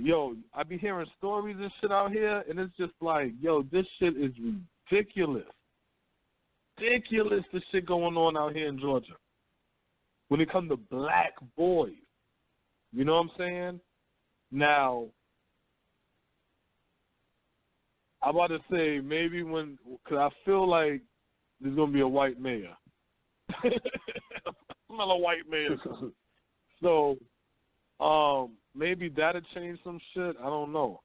Speaker 2: yo, I be hearing stories and shit out here, and it's just like, yo, this shit is ridiculous. Ridiculous, the shit going on out here in Georgia. When it comes to black boys. You know what I'm saying? Now, I'm about to say maybe because I feel like there's going to be a white mayor. I'm not a white mayor. So, maybe that'll change some shit. I don't know.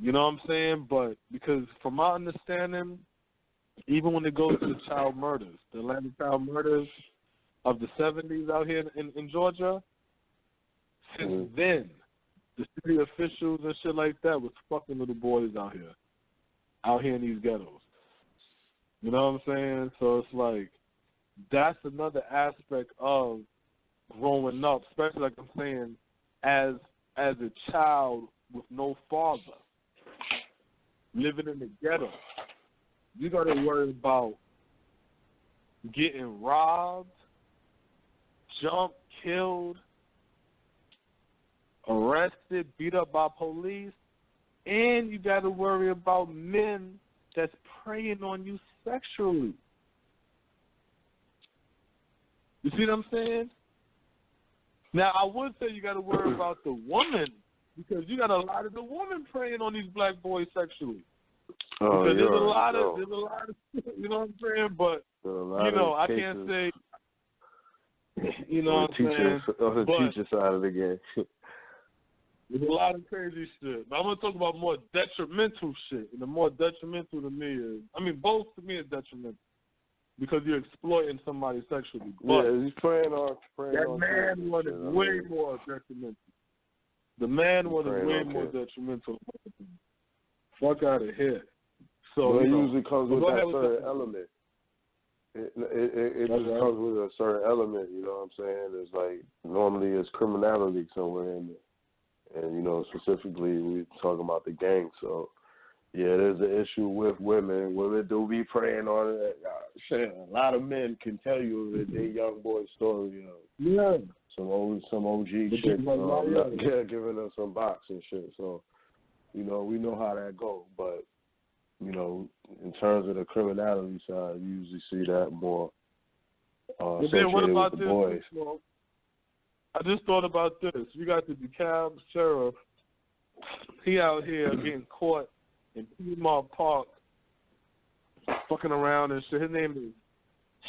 Speaker 2: You know what I'm saying? But because from my understanding, even when it goes to the child murders, the Atlanta child murders of the 70s out here in Georgia, since then, the city officials and shit like that was fucking little boys out here in these ghettos. You know what I'm saying? So it's like, that's another aspect of growing up, especially like I'm saying, as a child with no father, living in the ghetto. You got to worry about getting robbed, jumped, killed, arrested, beat up by police, and you got to worry about men that's preying on you sexually. You see what I'm saying? Now, I would say you got to worry about the woman, because you got a lot of the women preying on these black boys sexually. Because there's a lot of, you know what I'm saying? But, you know, I can't say, you know what I'm saying?
Speaker 3: On the teacher side of the game.
Speaker 2: There's a lot of crazy shit. But I'm going to talk about more detrimental shit. And the more detrimental to me is, I mean, both to me is detrimental, because you're exploiting somebody sexually. But
Speaker 3: yeah, he's preying on
Speaker 2: that man was way more detrimental. The man was way more detrimental. Fuck out of here. So
Speaker 3: it usually comes with that certain element. It just comes with a certain element, you know what I'm saying? It's like normally it's criminality somewhere in there. And, you know, specifically we talking about the gang. So, yeah, there's an issue with women. Women do be preying on it. Shit, a lot of men can tell you their young boy story of some OG shit, giving us some box and shit. So, you know, we know how that goes. But, you know, in terms of the criminality side, you usually see that more associated
Speaker 2: what about
Speaker 3: with the boys.
Speaker 2: I just thought about this. We got the Dekalb sheriff. He out here getting caught in Piedmont Park, fucking around and shit. His name is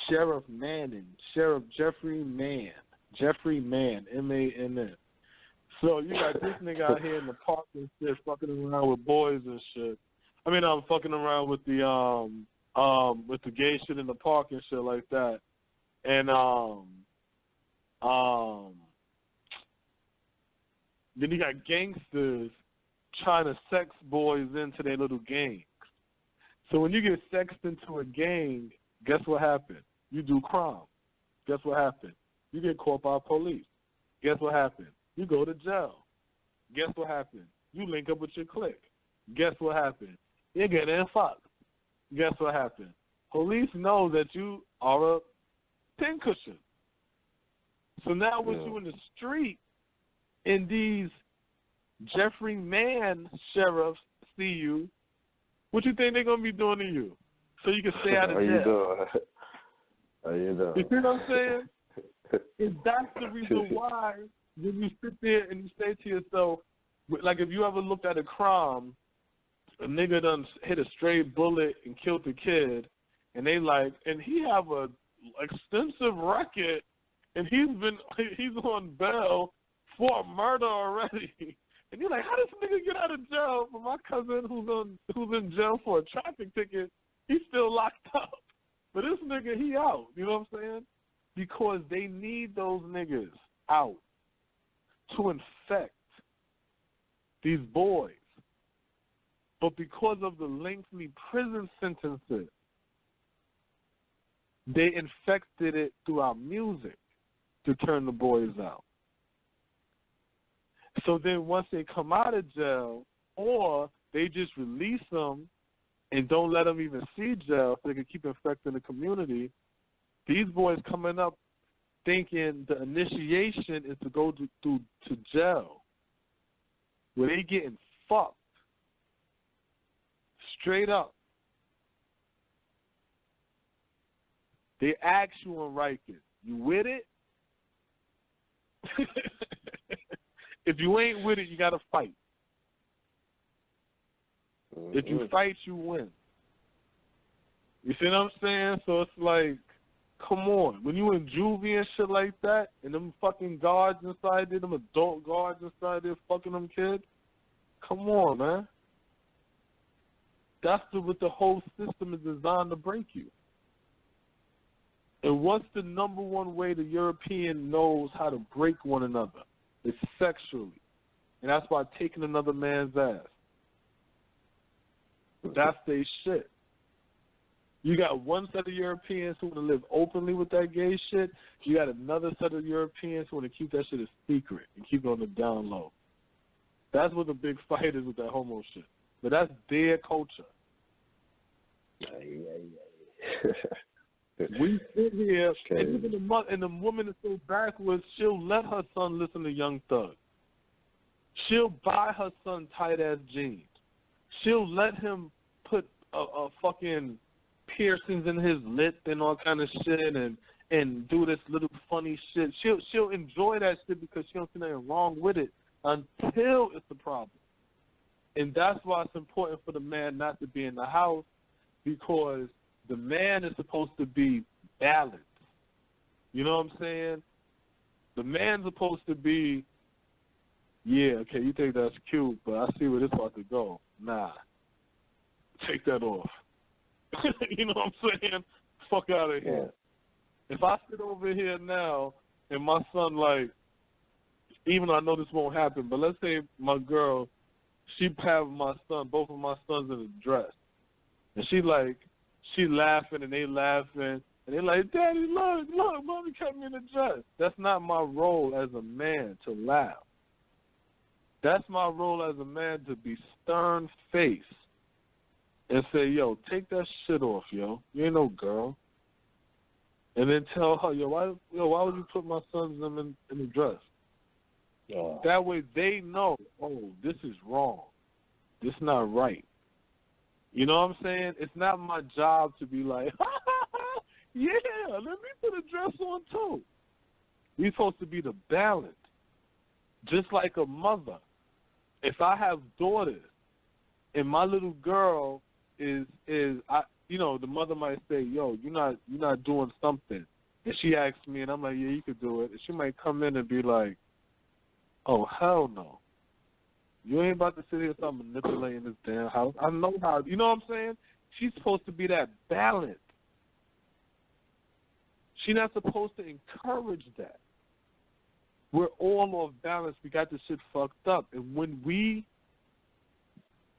Speaker 2: Sheriff Manning. Sheriff Jeffrey Mann. Jeffrey Mann, M-A-N-N. So you got this nigga out here in the park and shit, fucking around with boys and shit. I mean, I'm fucking around with the gay shit in the park and shit like that. And then you got gangsters trying to sex boys into their little gangs. So when you get sexed into a gang, guess what happened? You do crime. Guess what happened? You get caught by police. Guess what happened? You go to jail. Guess what happened? You link up with your clique. Guess what happened? You get in fucked. Guess what happened? Police know that you are a pincushion. So now when you in the street and these Jeffrey Mann sheriffs see you, what you think they're going to be doing to you? So you can stay out of jail.
Speaker 3: How you doing?
Speaker 2: You see what I'm saying? And that's the reason why when you sit there and you say to yourself, like if you ever looked at a crime, a nigga done hit a stray bullet and killed the kid, and they like, and he have a extensive record, and he's on bail for a murder already. And you're like, how does this nigga get out of jail? For my cousin who's in jail for a traffic ticket, he's still locked up. But this nigga, he out. You know what I'm saying? Because they need those niggas out to infect these boys. But because of the lengthy prison sentences, they infected it through our music to turn the boys out. So then once they come out of jail, or they just release them and don't let them even see jail so they can keep infecting the community, these boys coming up thinking the initiation is to go to jail, where they getting fucked. Straight up. They ask you on Rikers, you with it? If you ain't with it, you got to fight. If you fight, you win. You see what I'm saying? So it's like, come on. When you in juvie and shit like that, and them fucking guards inside there, them adult guards inside there fucking them kids, come on, man. That's what the whole system is designed to break you. And what's the number one way the European knows how to break one another? It's sexually. And that's by taking another man's ass. That's their shit. You got one set of Europeans who want to live openly with that gay shit. You got another set of Europeans who want to keep that shit a secret and keep it on the down low. That's what the big fight is with that homo shit. But that's their culture. We sit here, and even the woman is so backwards, she'll let her son listen to Young Thug. She'll buy her son tight-ass jeans. She'll let him put a fucking piercings in his lip and all kind of shit and do this little funny shit. She'll enjoy that shit because she don't see nothing wrong with it until it's a problem. And that's why it's important for the man not to be in the house, because the man is supposed to be balanced. You know what I'm saying? The man's supposed to be, yeah, okay, you think that's cute, but I see where this about to go. Nah. Take that off. You know what I'm saying? Fuck out of here. If I sit over here now and my son, like, even though I know this won't happen, but let's say my girl, she have my son, both of my sons in a dress. And she laughing and they laughing, And they're like, Daddy, look, Mommy kept me in a dress. That's not my role as a man to laugh. That's my role as a man to be stern-faced and say, yo, take that shit off, yo. You ain't no girl. And then tell her, why would you put my sons in the dress?
Speaker 3: Yeah.
Speaker 2: That way they know, oh, this is wrong. This is not right. You know what I'm saying? It's not my job to be like, yeah, let me put a dress on too. We're supposed to be the balance. Just like a mother. If I have daughters and my little girl is the mother might say, yo, you're not doing something. And she asks me and I'm like, yeah, you could do it. And she might come in and be like, oh, hell no. You ain't about to sit here and start manipulating this damn house. I know how. You know what I'm saying? She's supposed to be that balance. She's not supposed to encourage that. We're all off balance. We got this shit fucked up. And when we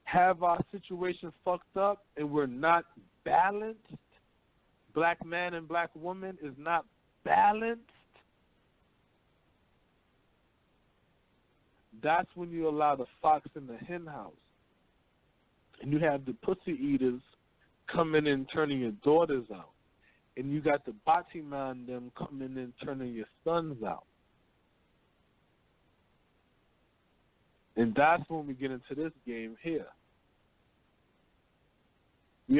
Speaker 2: have our situation fucked up and we're not balanced, black man and black woman is not balanced, that's when you allow the fox in the hen house. And you have the pussy eaters coming in turning your daughters out. And you got the bati man them coming in turning your sons out. And that's when we get into this game here. They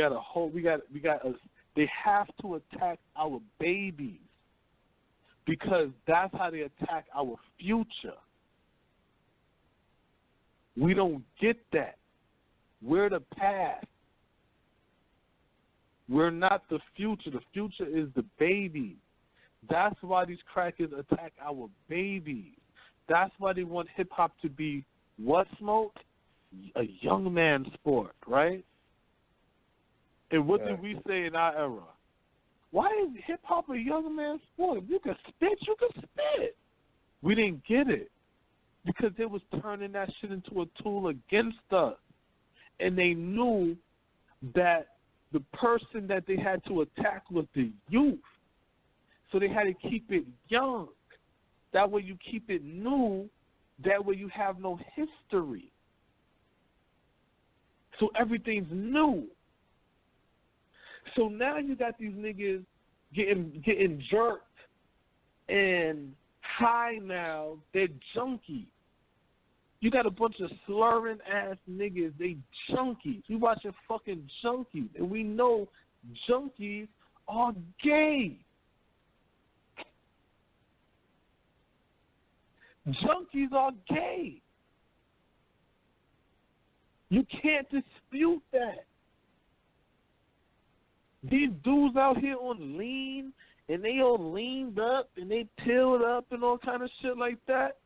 Speaker 2: have to attack our babies because that's how they attack our future. We don't get that. We're the past. We're not the future. The future is the baby. That's why these crackers attack our babies. That's why they want hip-hop to be what, Smoke? A young man sport, right? And what did we say in our era? Why is hip-hop a young man sport? If you can spit, you can spit. We didn't get it. Because they was turning that shit into a tool against us. And they knew that the person that they had to attack was the youth. So they had to keep it young. That way you keep it new. That way you have no history. So everything's new. So now you got these niggas getting jerked and high now. They're junkies. You got a bunch of slurring ass niggas. They junkies. We watching fucking junkies, and we know junkies are gay. Junkies are gay. You can't dispute that. These dudes out here on lean, and they all leaned up, and they peeled up, and all kind of shit like that.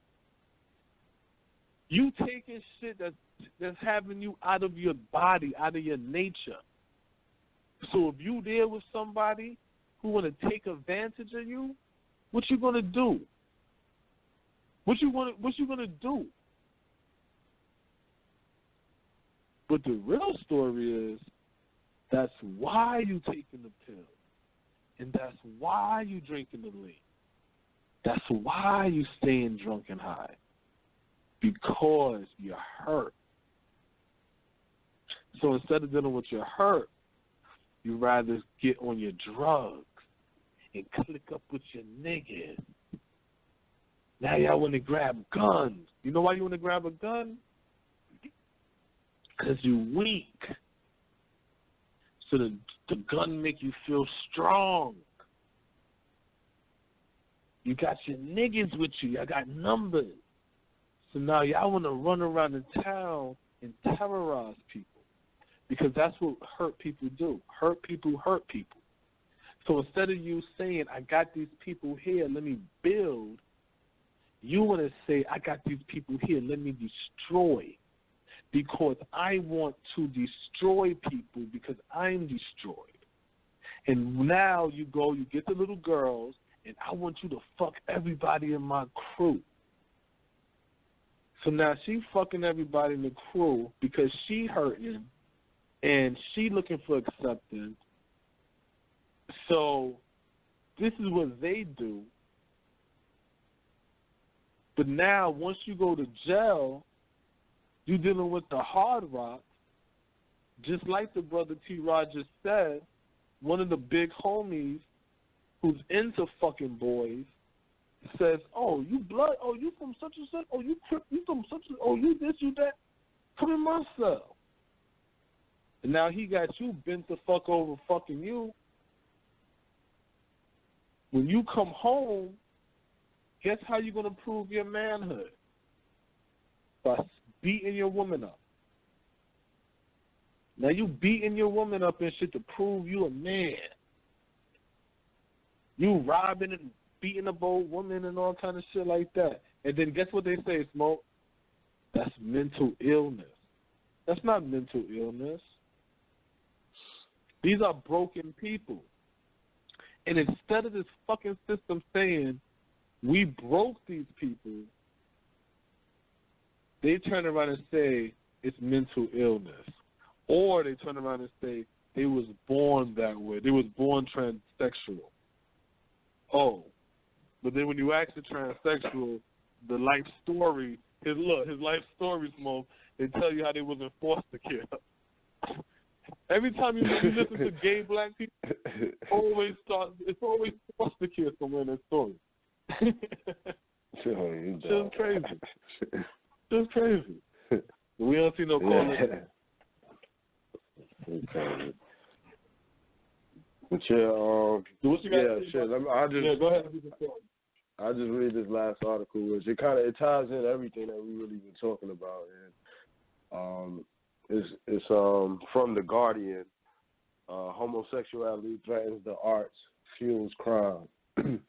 Speaker 2: You taking shit that's having you out of your body, out of your nature. So if you there with somebody who want to take advantage of you, what you gonna do? What you gonna do? But the real story is that's why you taking the pill, and that's why you drinking the lean. That's why you staying drunk and high. Because you're hurt. So instead of dealing with your hurt, you rather get on your drugs and click up with your niggas. Now y'all want to grab guns. You know why you want to grab a gun? Because you weak. So the gun make you feel strong. You got your niggas with you. Y'all got numbers. So now y'all want to run around the town and terrorize people because that's what hurt people do. Hurt people hurt people. So instead of you saying, I got these people here, let me build, you want to say, I got these people here, let me destroy. Because I want to destroy people because I'm destroyed. And now you go, you get the little girls, and I want you to fuck everybody in my crew. So now she fucking everybody in the crew because she hurting and she looking for acceptance. So this is what they do. But now, once you go to jail, you're dealing with the hard rock. Just like the brother T-Rod just said, one of the big homies who's into fucking boys says, oh, you blood, oh, you from such and such, oh, you crip, you from such and, oh, you this, you that, come in my cell. And now he got you bent the fuck over fucking you. When you come home, guess how you're going to prove your manhood? By beating your woman up. Now you beating your woman up and shit to prove you a man. You robbing and beating up old woman and all kind of shit like that. And then guess what they say, Smoke? That's mental illness. That's not mental illness. These are broken people. And instead of this fucking system saying, we broke these people, they turn around and say it's mental illness. Or they turn around and say they was born that way. They was born transsexual. Oh. But then when you ask the transsexual, the life story, his life story, Smoke, they tell you how they was in foster care. Every time you listen to gay black people, it's always foster care somewhere in that story. Just crazy. Just crazy. We don't see no correlation.
Speaker 3: Okay. But go ahead. I'll just read this last article, which it ties in everything that we really been talking about, and it's from The Guardian. Homosexuality threatens the arts, fuels crime, and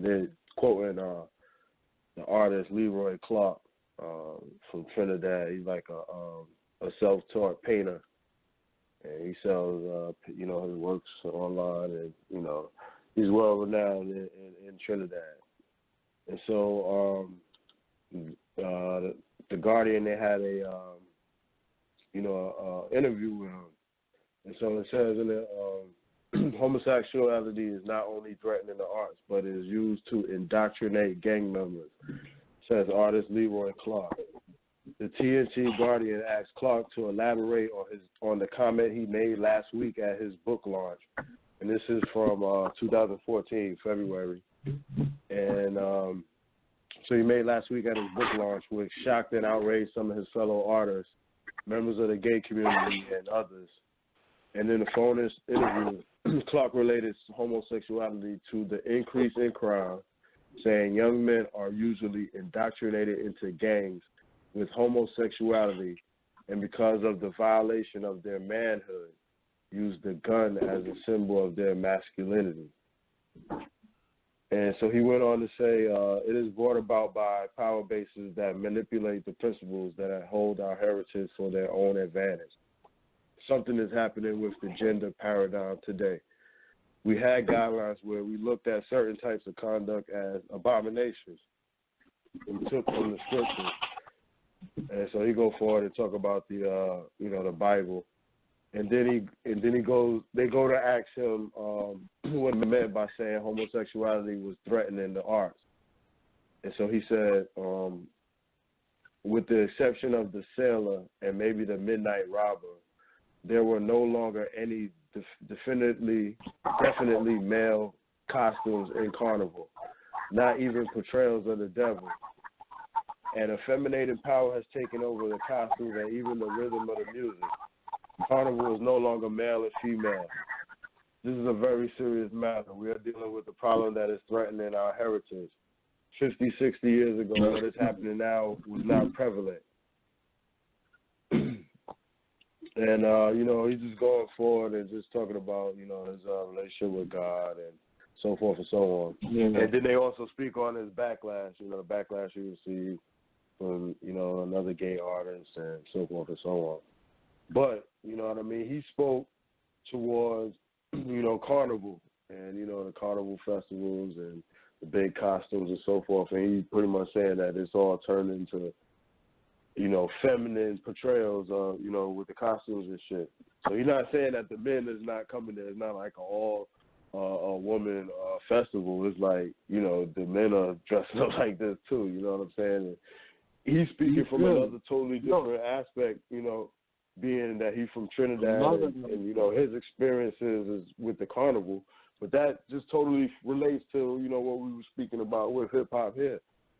Speaker 3: they're quoting the artist Leroy Clark from Trinidad. He's like a self-taught painter. And he sells, his works online, and he's well renowned in Trinidad. And so, the Guardian, they had a interview with him, and so it says in it, homosexuality is not only threatening the arts, but is used to indoctrinate gang members, says artist Leroy Clark. The TNT Guardian asked Clark to elaborate on the comment he made last week at his book launch, and this is from 2014, February. And so he made last week at his book launch, which shocked and outraged some of his fellow artists, members of the gay community, and others. And in the phone interview, Clark related homosexuality to the increase in crime, saying young men are usually indoctrinated into gangs with homosexuality, and because of the violation of their manhood, use the gun as a symbol of their masculinity. And so he went on to say, it is brought about by power bases that manipulate the principles that hold our heritage for their own advantage. Something is happening with the gender paradigm today. We had guidelines where we looked at certain types of conduct as abominations and took from the scriptures. And so he go forward and talk about the the Bible, and then they go to ask him what he meant by saying homosexuality was threatening the arts. And so he said, with the exception of the sailor and maybe the midnight robber, there were no longer any definitely male costumes in Carnival, not even portrayals of the devil. And effeminated power has taken over the costumes and even the rhythm of the music. Carnival is no longer male and female. This is a very serious matter. We are dealing with a problem that is threatening our heritage. 50, 60 years ago, what is happening now was not prevalent. And, he's just going forward and just talking about, his relationship with God and so forth and so on. Mm-hmm. And then they also speak on his backlash, the backlash he received from, another gay artist and so forth and so on. But, he spoke towards, Carnival and, the Carnival festivals and the big costumes and so forth. And he's pretty much saying that it's all turned into, feminine portrayals of, with the costumes and shit. So he's not saying that the men is not coming there. It's not like a a woman festival, it's like, you know, the men are dressing up like this too. You know what I'm saying? And he's speaking from another totally different aspect. You know, being that he's from Trinidad and you know his experiences is with the carnival, but that just totally relates to, you know, what we were speaking about with hip hop here.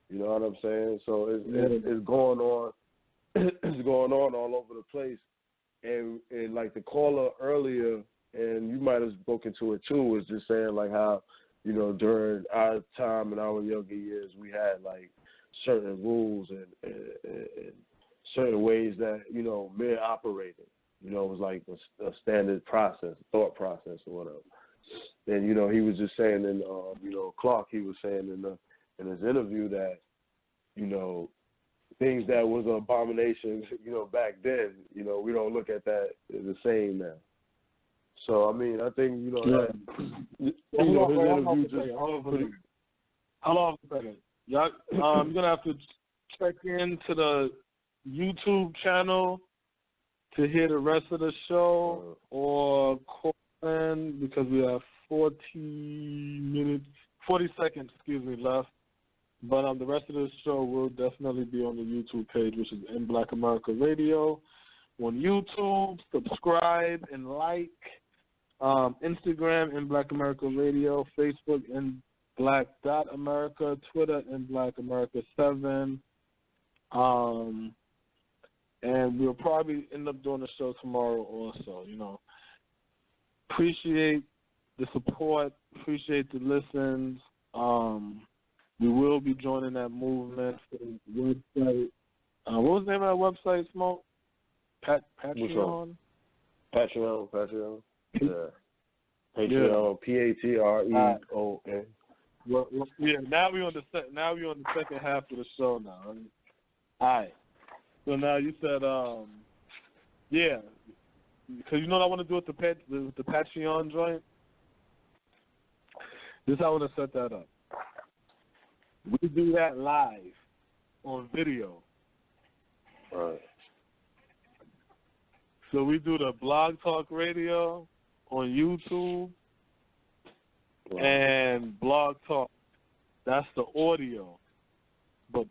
Speaker 3: You know what I'm saying? So it's going on. It's going on all over the place, and like the caller earlier, and you might have spoken to it too, was just saying like how, you know, during our time in our younger years, we had like certain rules and certain ways that, you know, men operated. You know, it was like a standard process, thought process or whatever. And, you know, he was just saying in, you know, Clark, he was saying in his interview that, you know, things that was an abomination, you know, back then, you know, we don't look at that the same now. So, I mean, I think, you know, his interview just...
Speaker 2: Hold on a second. Y'all, you're going to have to check into the YouTube channel to hear the rest of the show or call in because we have 40 seconds, left. But the rest of the show will definitely be on the YouTube page, which is In Black America Radio. On YouTube, subscribe and like. Instagram, In Black America Radio. Facebook, In Black.America. Twitter, In Black America 7. And we'll probably end up doing the show tomorrow also, you know. Appreciate the support. Appreciate the listens. We will be joining that movement for the website. What was the name of that website, Smoke? Patreon?
Speaker 3: Patreon. Yeah. Patreon, Patreon.
Speaker 2: Well, yeah, now we're on the second half of the show now. Right? All right. So now you said, yeah, because you know what I want to do with the Patreon joint? This is how I want to set that up. We do that live on video.
Speaker 3: All right.
Speaker 2: So we do the Blog Talk Radio on YouTube and Blog Talk. That's the audio. But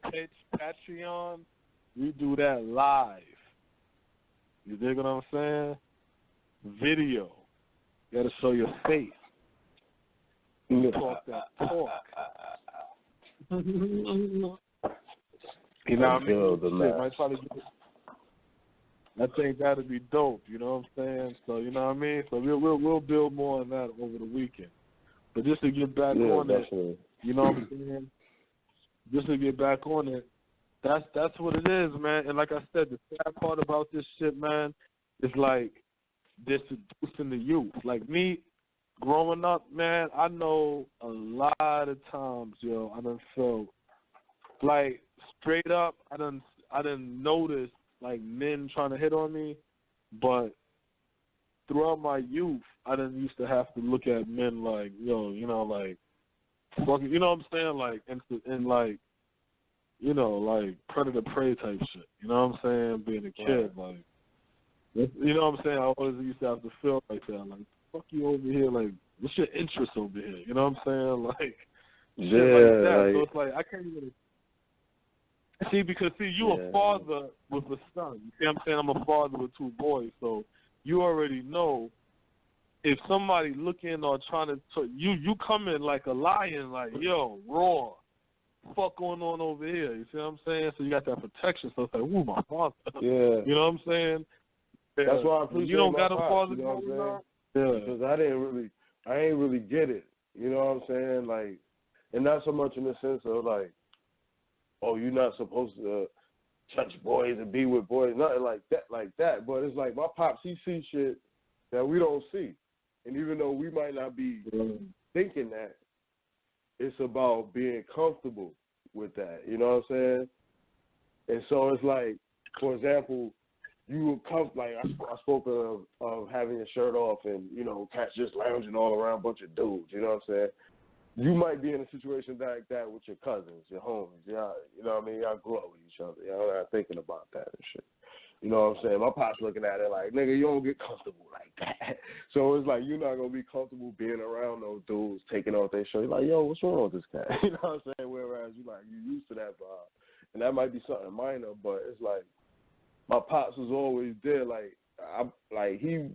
Speaker 2: Patreon, we do that live. You dig what I'm saying? Video. You got to show your face. You talk that talk. You know what I mean? I think that'd be dope. You know what I'm saying? So you know what I mean. So we'll build more on that over the weekend. But just to get back on it, you know what I'm saying? Just to get back on it, that's what it is, man. And like I said, the sad part about this shit, man, is like they're seducing the youth. Like me, growing up, man, I know a lot of times, yo, I done felt like straight up, I done notice like men trying to hit on me, but throughout my youth, I done used to have to look at men like, yo, you know, like, fucking, you know what I'm saying, like, and like, you know, like predator prey type shit. You know what I'm saying? Being a kid, like, you know what I'm saying? I always used to have to feel like that, like, fuck you over here, like, what's your interest over here? You know what I'm saying? Like, shit like that. So it's like I can't even see because you a father with a son. You see what I'm saying? I'm a father with two boys, so you already know if somebody looking or trying to you come in like a lion, like, yo, raw. Fuck going on over here? You see what I'm saying? So you got that protection. So it's like, ooh, my father. Yeah. You know what I'm saying? Yeah.
Speaker 3: That's why I appreciate
Speaker 2: you don't
Speaker 3: my
Speaker 2: got a father,
Speaker 3: you know what I'm saying?
Speaker 2: Yeah.
Speaker 3: Because I ain't really get it. You know what I'm saying? Like, and not so much in the sense of like, oh, you're not supposed to touch boys and be with boys, nothing like that. But it's like my pops, he sees shit that we don't see, and even though we might not be thinking that, it's about being comfortable with that. You know what I'm saying? And so it's like, for example, you would come, like I spoke of having your shirt off and, you know, cats just lounging all around a bunch of dudes. You know what I'm saying? You might be in a situation like that with your cousins, your homies. Y'all, you know what I mean? Y'all grew up with each other. Y'all not thinking about that and shit. You know what I'm saying? My pop's looking at it like, nigga, you don't get comfortable like that. So it's like you're not going to be comfortable being around those dudes taking off their shirt. You're like, yo, what's wrong with this cat? You know what I'm saying? Whereas you used to that vibe. And that might be something minor, but it's like my pops was always there. Like he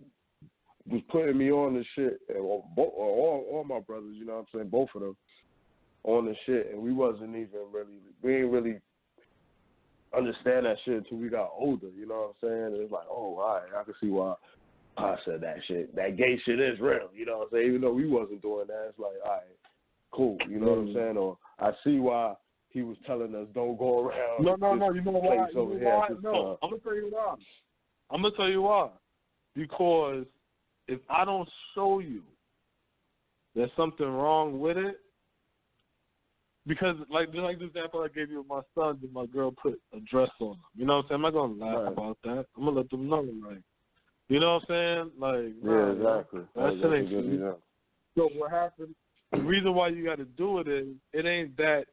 Speaker 3: was putting me on the shit, or all my brothers, you know what I'm saying, both of them, on the shit. And we ain't really understand that shit until we got older, you know what I'm saying? It's like, oh, all right, I can see why I said that shit. That gay shit is real, you know what I'm saying? Even though we wasn't doing that, it's like, all right, cool, you know what I'm saying? Or I see why he was telling us don't go around.
Speaker 2: No, you know why?
Speaker 3: No,
Speaker 2: I'm going to tell you why. Because if I don't show you there's something wrong with it, because, like the example I gave you with my son, that my girl put a dress on him. You know what I'm saying? I'm not going to laugh about that. I'm going to let them know, like, you know what I'm saying? Like,
Speaker 3: yeah, exactly.
Speaker 2: That shit ain't good. So what happened, the reason why you got to do it is, it ain't that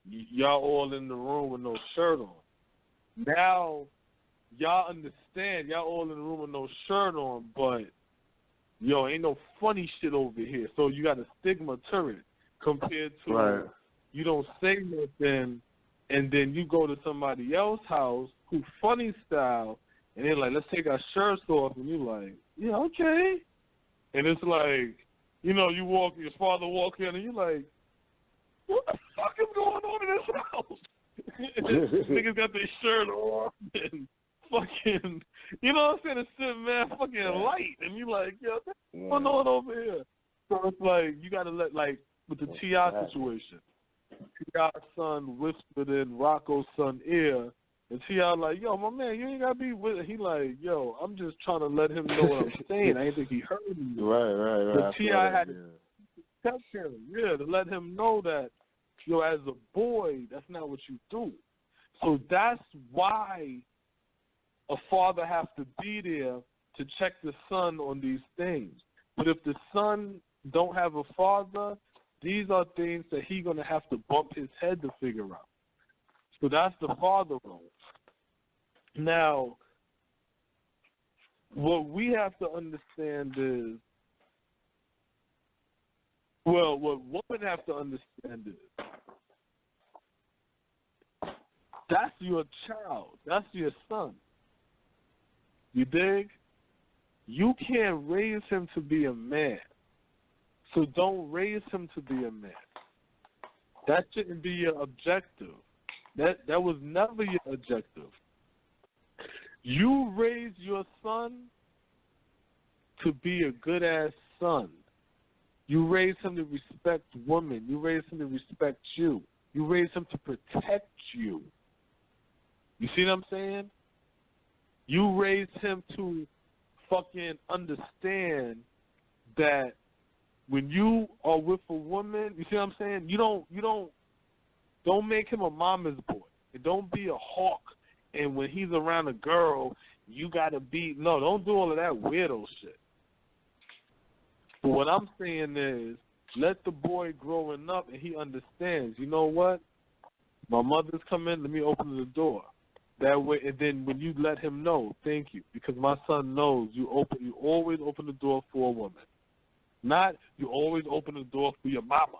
Speaker 2: y'all all in the room with no shirt on. Now, y'all understand, y'all all in the room with no shirt on, but, yo, ain't no funny shit over here. So you got a stigma to it compared to you don't say nothing, and then you go to somebody else's house who funny style, and they're like, let's take our shirts off, and you're like, yeah, okay. And it's like, you know, your father walk in, and you're like, what the fuck is going on in this house? Niggas got their shirt off, and fucking, you know what I'm saying, it's sitting there fucking light, and you're like, yo, what's going on over here? So it's like, you got to let, like, with the T.I. situation, T.I.'s son whispered in Rocco's son's ear, and T.I. like, yo, my man, you ain't got to be with it. He like, yo, I'm just trying to let him know what I'm saying. I ain't think he heard me.
Speaker 3: Right.
Speaker 2: But T.I. had to tell him, to let him know that, yo, as a boy, that's not what you do. So that's why a father has to be there to check the son on these things. But if the son don't have a father, these are things that he's going to have to bump his head to figure out. So that's the father role. Now, what we have to understand is, well, what women have to understand is, that's your child. That's your son. You dig? You can't raise him to be a man. So don't raise him to be a man. That shouldn't be your objective. That was never your objective. You raise your son to be a good-ass son. You raise him to respect women. You raise him to respect you. You raise him to protect you. You see what I'm saying? You raise him to fucking understand that when you are with a woman, you see what I'm saying? You don't make him a mama's boy. And don't be a hawk. And when he's around a girl, you gotta be don't do all of that weirdo shit. But what I'm saying is, let the boy growing up and he understands, you know what? My mother's coming, let me open the door. That way, and then when you let him know, thank you, because my son knows you always open the door for a woman. Not you always open the door for your mama.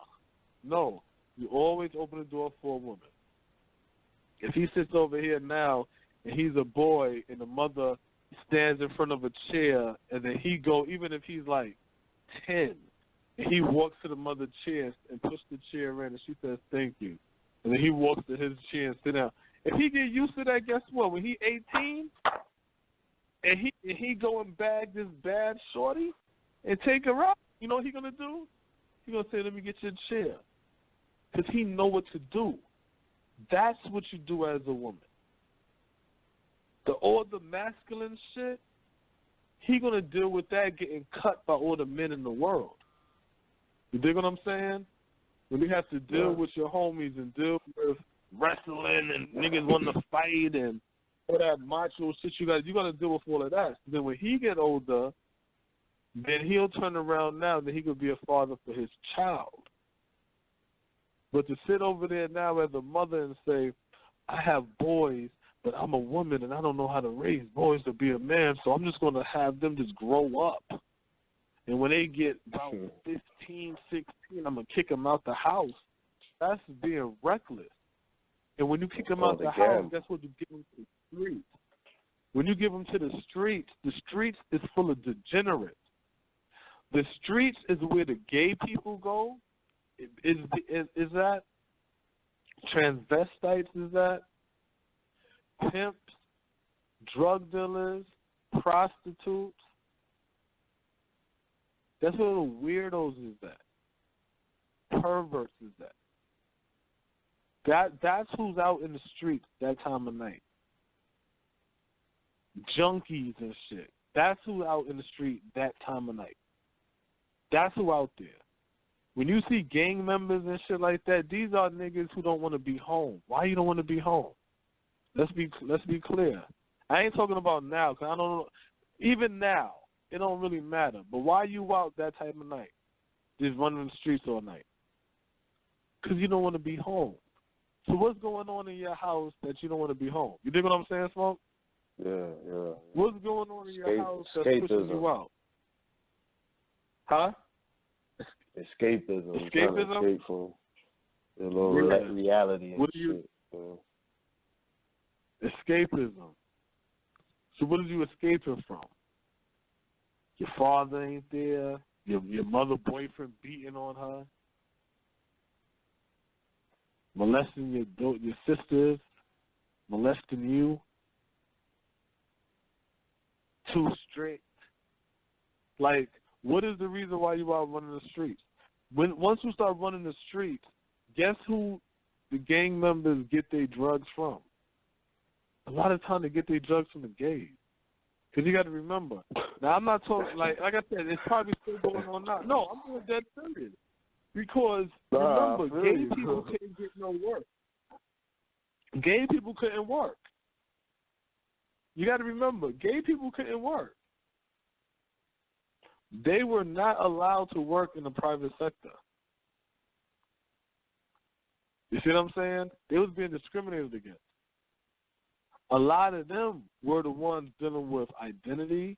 Speaker 2: No, you always open the door for a woman. If he sits over here now and he's a boy and the mother stands in front of a chair and then he go, even if he's like 10, and he walks to the mother's chair and pushes the chair in and she says thank you, and then he walks to his chair and sit down. If he get used to that, guess what? When he 18 and he go and bag this bad shorty and take her out, you know what he gonna do? He gonna say, "Let me get your chair," because he know what to do. That's what you do as a woman. All the masculine shit, he gonna deal with that getting cut by all the men in the world. You dig what I'm saying? When you have to deal with your homies and deal with wrestling and niggas wanting to fight and all that macho shit, you gotta deal with all of that. Then when he get older, then he'll turn around now, then he could be a father for his child. But to sit over there now as a mother and say, I have boys, but I'm a woman and I don't know how to raise boys to be a man, so I'm just going to have them just grow up. And when they get about 15, 16, I'm going to kick them out the house. That's being reckless. And when you kick them out the house, that's what you give them to the streets. When you give them to the streets is full of degenerates. The streets is where the gay people go. Is that transvestites? Is that pimps, drug dealers, prostitutes? That's where the weirdos is at. Perverts is at. That's who's out in the streets that time of night. Junkies and shit. That's who's out in the street that time of night. That's who out there. When you see gang members and shit like that, these are niggas who don't want to be home. Why you don't want to be home? Let's be clear. I ain't talking about now, because I don't know. Even now, it don't really matter. But why you out that type of night? Just running the streets all night? Because you don't want to be home. So what's going on in your house that you don't want to be home? You dig what I'm saying, Smoke?
Speaker 3: Yeah.
Speaker 2: What's going on in your house that's pushing you out? Huh?
Speaker 3: Escapism.
Speaker 2: Escapism?
Speaker 3: Escape from the little reality and shit.
Speaker 2: Escapism. So what are you escaping from? Your father ain't there. Your mother boyfriend beating on her. Molesting your sisters. Molesting you. Too strict. Like, what is the reason why you are running the streets? Once you start running the streets, guess who the gang members get their drugs from? A lot of time they get their drugs from the gays. Because you got to remember. Now, I'm not talking, like I said, it's probably still going on now. No, I'm being dead serious. Because, remember, gay people couldn't get no work. Gay people couldn't work. You got to remember, gay people couldn't work. They were not allowed to work in the private sector. You see what I'm saying? They was being discriminated against. A lot of them were the ones dealing with identity,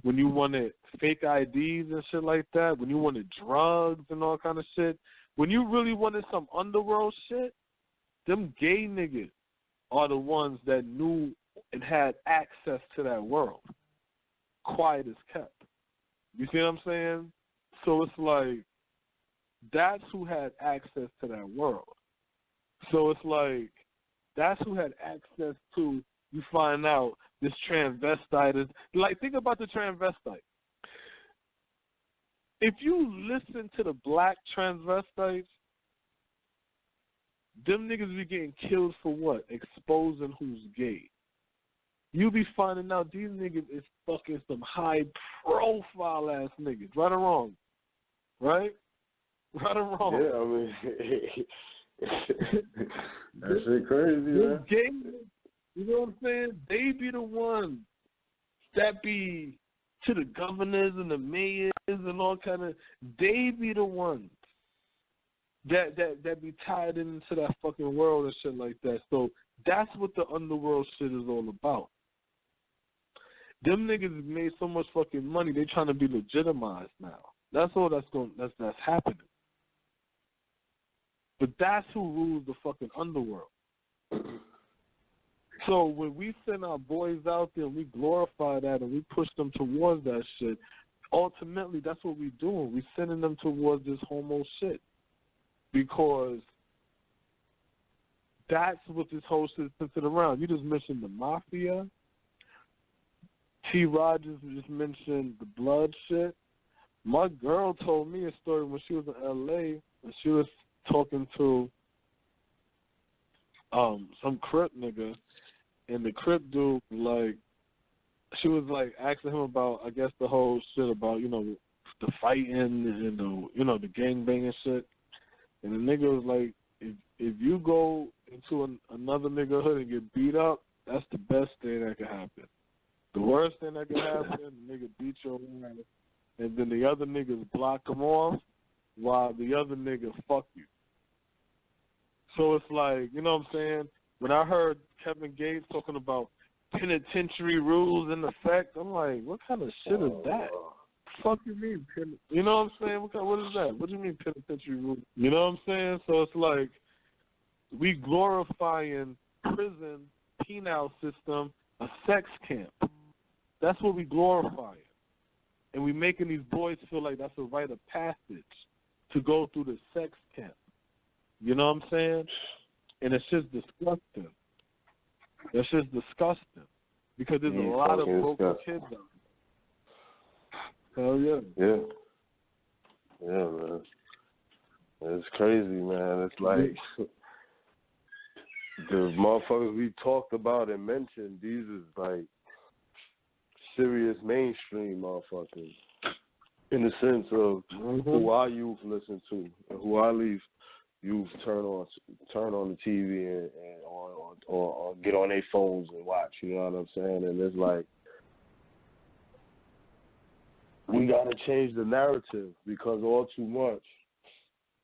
Speaker 2: when you wanted fake IDs and shit like that, when you wanted drugs and all kind of shit. When you really wanted some underworld shit, them gay niggas are the ones that knew and had access to that world. Quiet as kept. You see what I'm saying? So it's like, that's who had access to that world. So it's like, that's who had access to, you find out, this transvestite is, like, think about the transvestite. If you listen to the black transvestites, them niggas be getting killed for what? Exposing who's gay. You be finding out these niggas is fucking some high-profile ass niggas. Right or wrong? Right? Right or wrong?
Speaker 3: Yeah, I mean, that shit crazy, man.
Speaker 2: Gay, you know what I'm saying? They be the ones that be to the governors and the mayors and all kind of. They be the ones that be tied into that fucking world and shit like that. So that's what the underworld shit is all about. Them niggas made so much fucking money, they trying to be legitimized now. That's all that's happening. But that's who rules the fucking underworld. So when we send our boys out there and we glorify that and we push them towards that shit, ultimately that's what we doing. We sending them towards this homo shit. Because that's what this whole shit is centered around. You just mentioned the mafia. T. Rogers just mentioned the blood shit. My girl told me a story when she was in L.A. and she was talking to some Crip nigga, and the Crip dude, like, she was like asking him about, I guess, the whole shit about, you know, the fighting and the, you know, the gangbanging shit. And the nigga was like, if you go into another nigga hood and get beat up, that's the best thing that could happen. The worst thing that could happen, the nigga beat your ass, and then the other niggas block him off while the other nigga fuck you. So it's like, you know what I'm saying? when I heard Kevin Gates talking about penitentiary rules in effect, I'm like, what kind of shit is that? Fuck you mean? You know what I'm saying? What is that? What do you mean penitentiary rules? You know what I'm saying? So it's like we glorifying prison, penal system, a sex camp. That's what we glorifying. And we making these boys feel like that's a rite of passage to go through the sex camp. You know what I'm saying? And it's just disgusting. That's just disgusting. Because there's a lot of broken kids out there. Hell yeah.
Speaker 3: Yeah. Yeah, man. It's crazy, man. It's like the motherfuckers we talked about and mentioned, these is like serious mainstream motherfuckers in the sense of who our youth listen to and who our youth turn on the TV and or get on their phones and watch, you know what I'm saying? And it's like we gotta change the narrative because all too much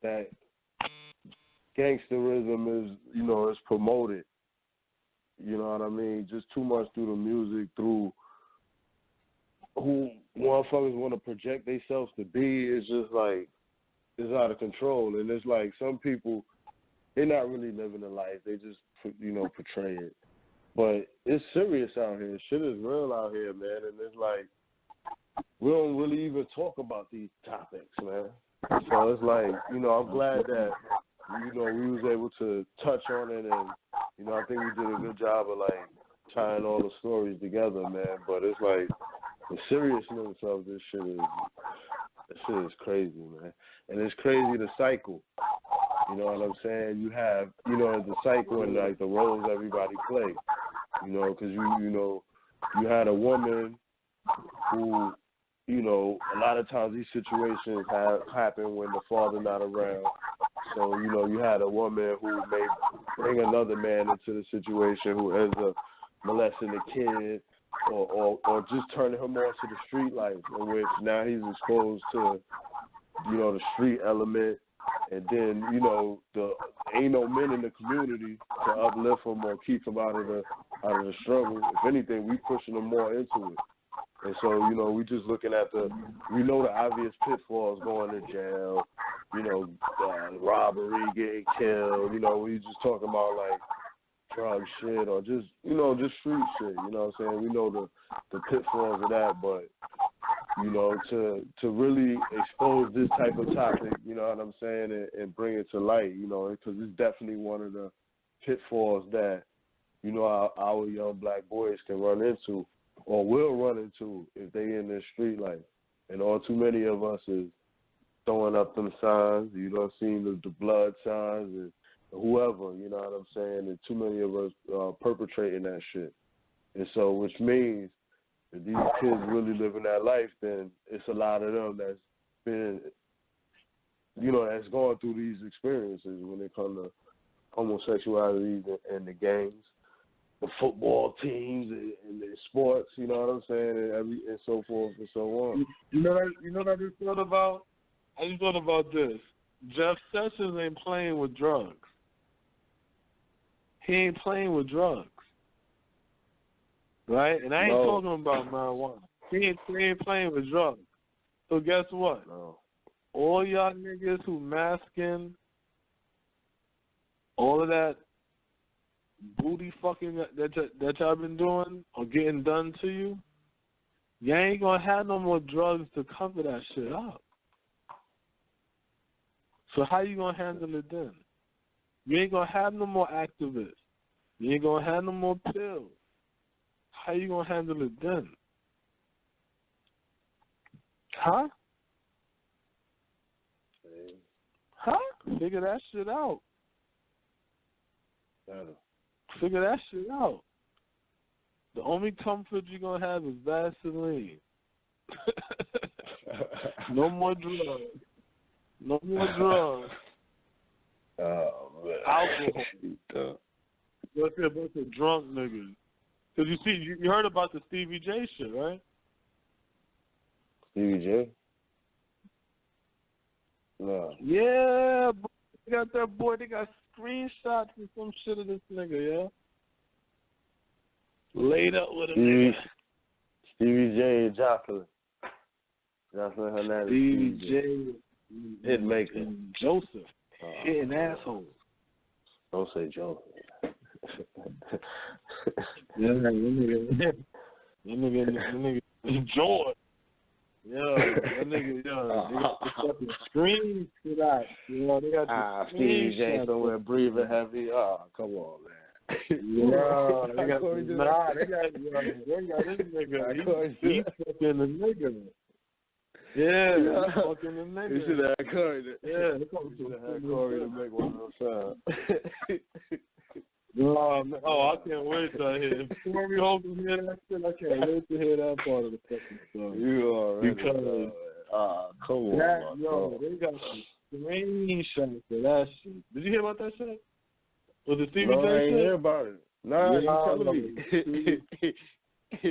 Speaker 3: that gangsterism is, you know, is promoted. You know what I mean? Just too much through the music, through who motherfuckers want to project themselves to be. Is just like, it's out of control. And it's like some people, they're not really living the life. They just, you know, portray it. But it's serious out here. Shit is real out here, man. And it's like, we don't really even talk about these topics, man. So it's like, you know, I'm glad that, you know, we was able to touch on it, and, you know, I think we did a good job of, like, tying all the stories together, man. But it's like, the seriousness of this shit is crazy, man. And it's crazy the cycle. You know what I'm saying? You have, you know, the cycle and, like, the roles everybody plays. You know, because, you know, you had a woman who, you know, a lot of times these situations happen when the father not around. So, you know, you had a woman who may bring another man into the situation who ends up molesting the kid or just turning him on to the street life, in which now he's exposed to, you know, the street element. And then, you know, ain't no men in the community to uplift him or keep him out of the struggle. If anything, we pushing him more into it. And so, you know, we just looking at we know the obvious pitfalls, going to jail, you know, robbery, getting killed, you know, we just talking about, like, drug shit or just, you know, just street shit, you know what I'm saying? We know the pitfalls of that, but, you know, to really expose this type of topic, you know what I'm saying, and bring it to light, you know, because it's definitely one of the pitfalls that, you know, our young black boys can run into or will run into if they in this street life. And all too many of us is throwing up them signs, you know, seeing the blood signs and whoever, you know what I'm saying, and too many of us perpetrating that shit. And so, which means if these kids really living that life, then it's a lot of them that's been, you know, that's going through these experiences when it comes to homosexuality and the gangs, the football teams and the sports, you know what I'm saying, and so forth and so on.
Speaker 2: You know what I just thought about? I just thought about this. Jeff Sessions ain't playing with drugs. He ain't playing with drugs. Right? And I ain't talking about marijuana. He ain't playing with drugs. So guess what?
Speaker 3: No.
Speaker 2: All y'all niggas who masking, all of that booty fucking that y'all been doing or getting done to you, you ain't gonna have no more drugs to cover that shit up. So how you gonna handle it then? You ain't gonna have no more activists. You ain't gonna have no more pills. How you gonna handle it then? Huh? Huh? Figure that shit out. Figure that shit out. The only comfort you're going to have is Vaseline. No more drugs. No more drugs.
Speaker 3: Oh, man.
Speaker 2: Alcohol. What's a bunch of drunk niggas? Because you see, you heard about the Stevie J shit, right?
Speaker 3: Stevie J? No.
Speaker 2: Yeah, they got that boy. They got screenshots and some shit of this nigga, yeah. Laid up with a nigga.
Speaker 3: Stevie J and Jocelyn. Jocelyn Hernandez.
Speaker 2: Stevie J.
Speaker 3: Hitmaker.
Speaker 2: And Joseph. Hitting assholes.
Speaker 3: Don't say Joseph.
Speaker 2: Yeah, that nigga George. Yo, that nigga, they got the fucking screen shit out. You know, they got the
Speaker 3: Stevie J somewhere breathing heavy. Oh, come on, man.
Speaker 2: Yeah, they got this nigga. He's fucking the nigga. Yeah, he's fucking the nigga.
Speaker 3: You should have had Corey.
Speaker 2: Yeah,
Speaker 3: you should have had Corey to make one of those sounds.
Speaker 2: I can't wait to hear. Before we hold to hear that shit, I can't wait to hear that part of the fucking story.
Speaker 3: You already
Speaker 2: because
Speaker 3: come on,
Speaker 2: they got some screenshots of that shit. Did you hear about that shit? Was it Stevie J?
Speaker 3: I ain't
Speaker 2: shit?
Speaker 3: hear about it. Nah, you telling me.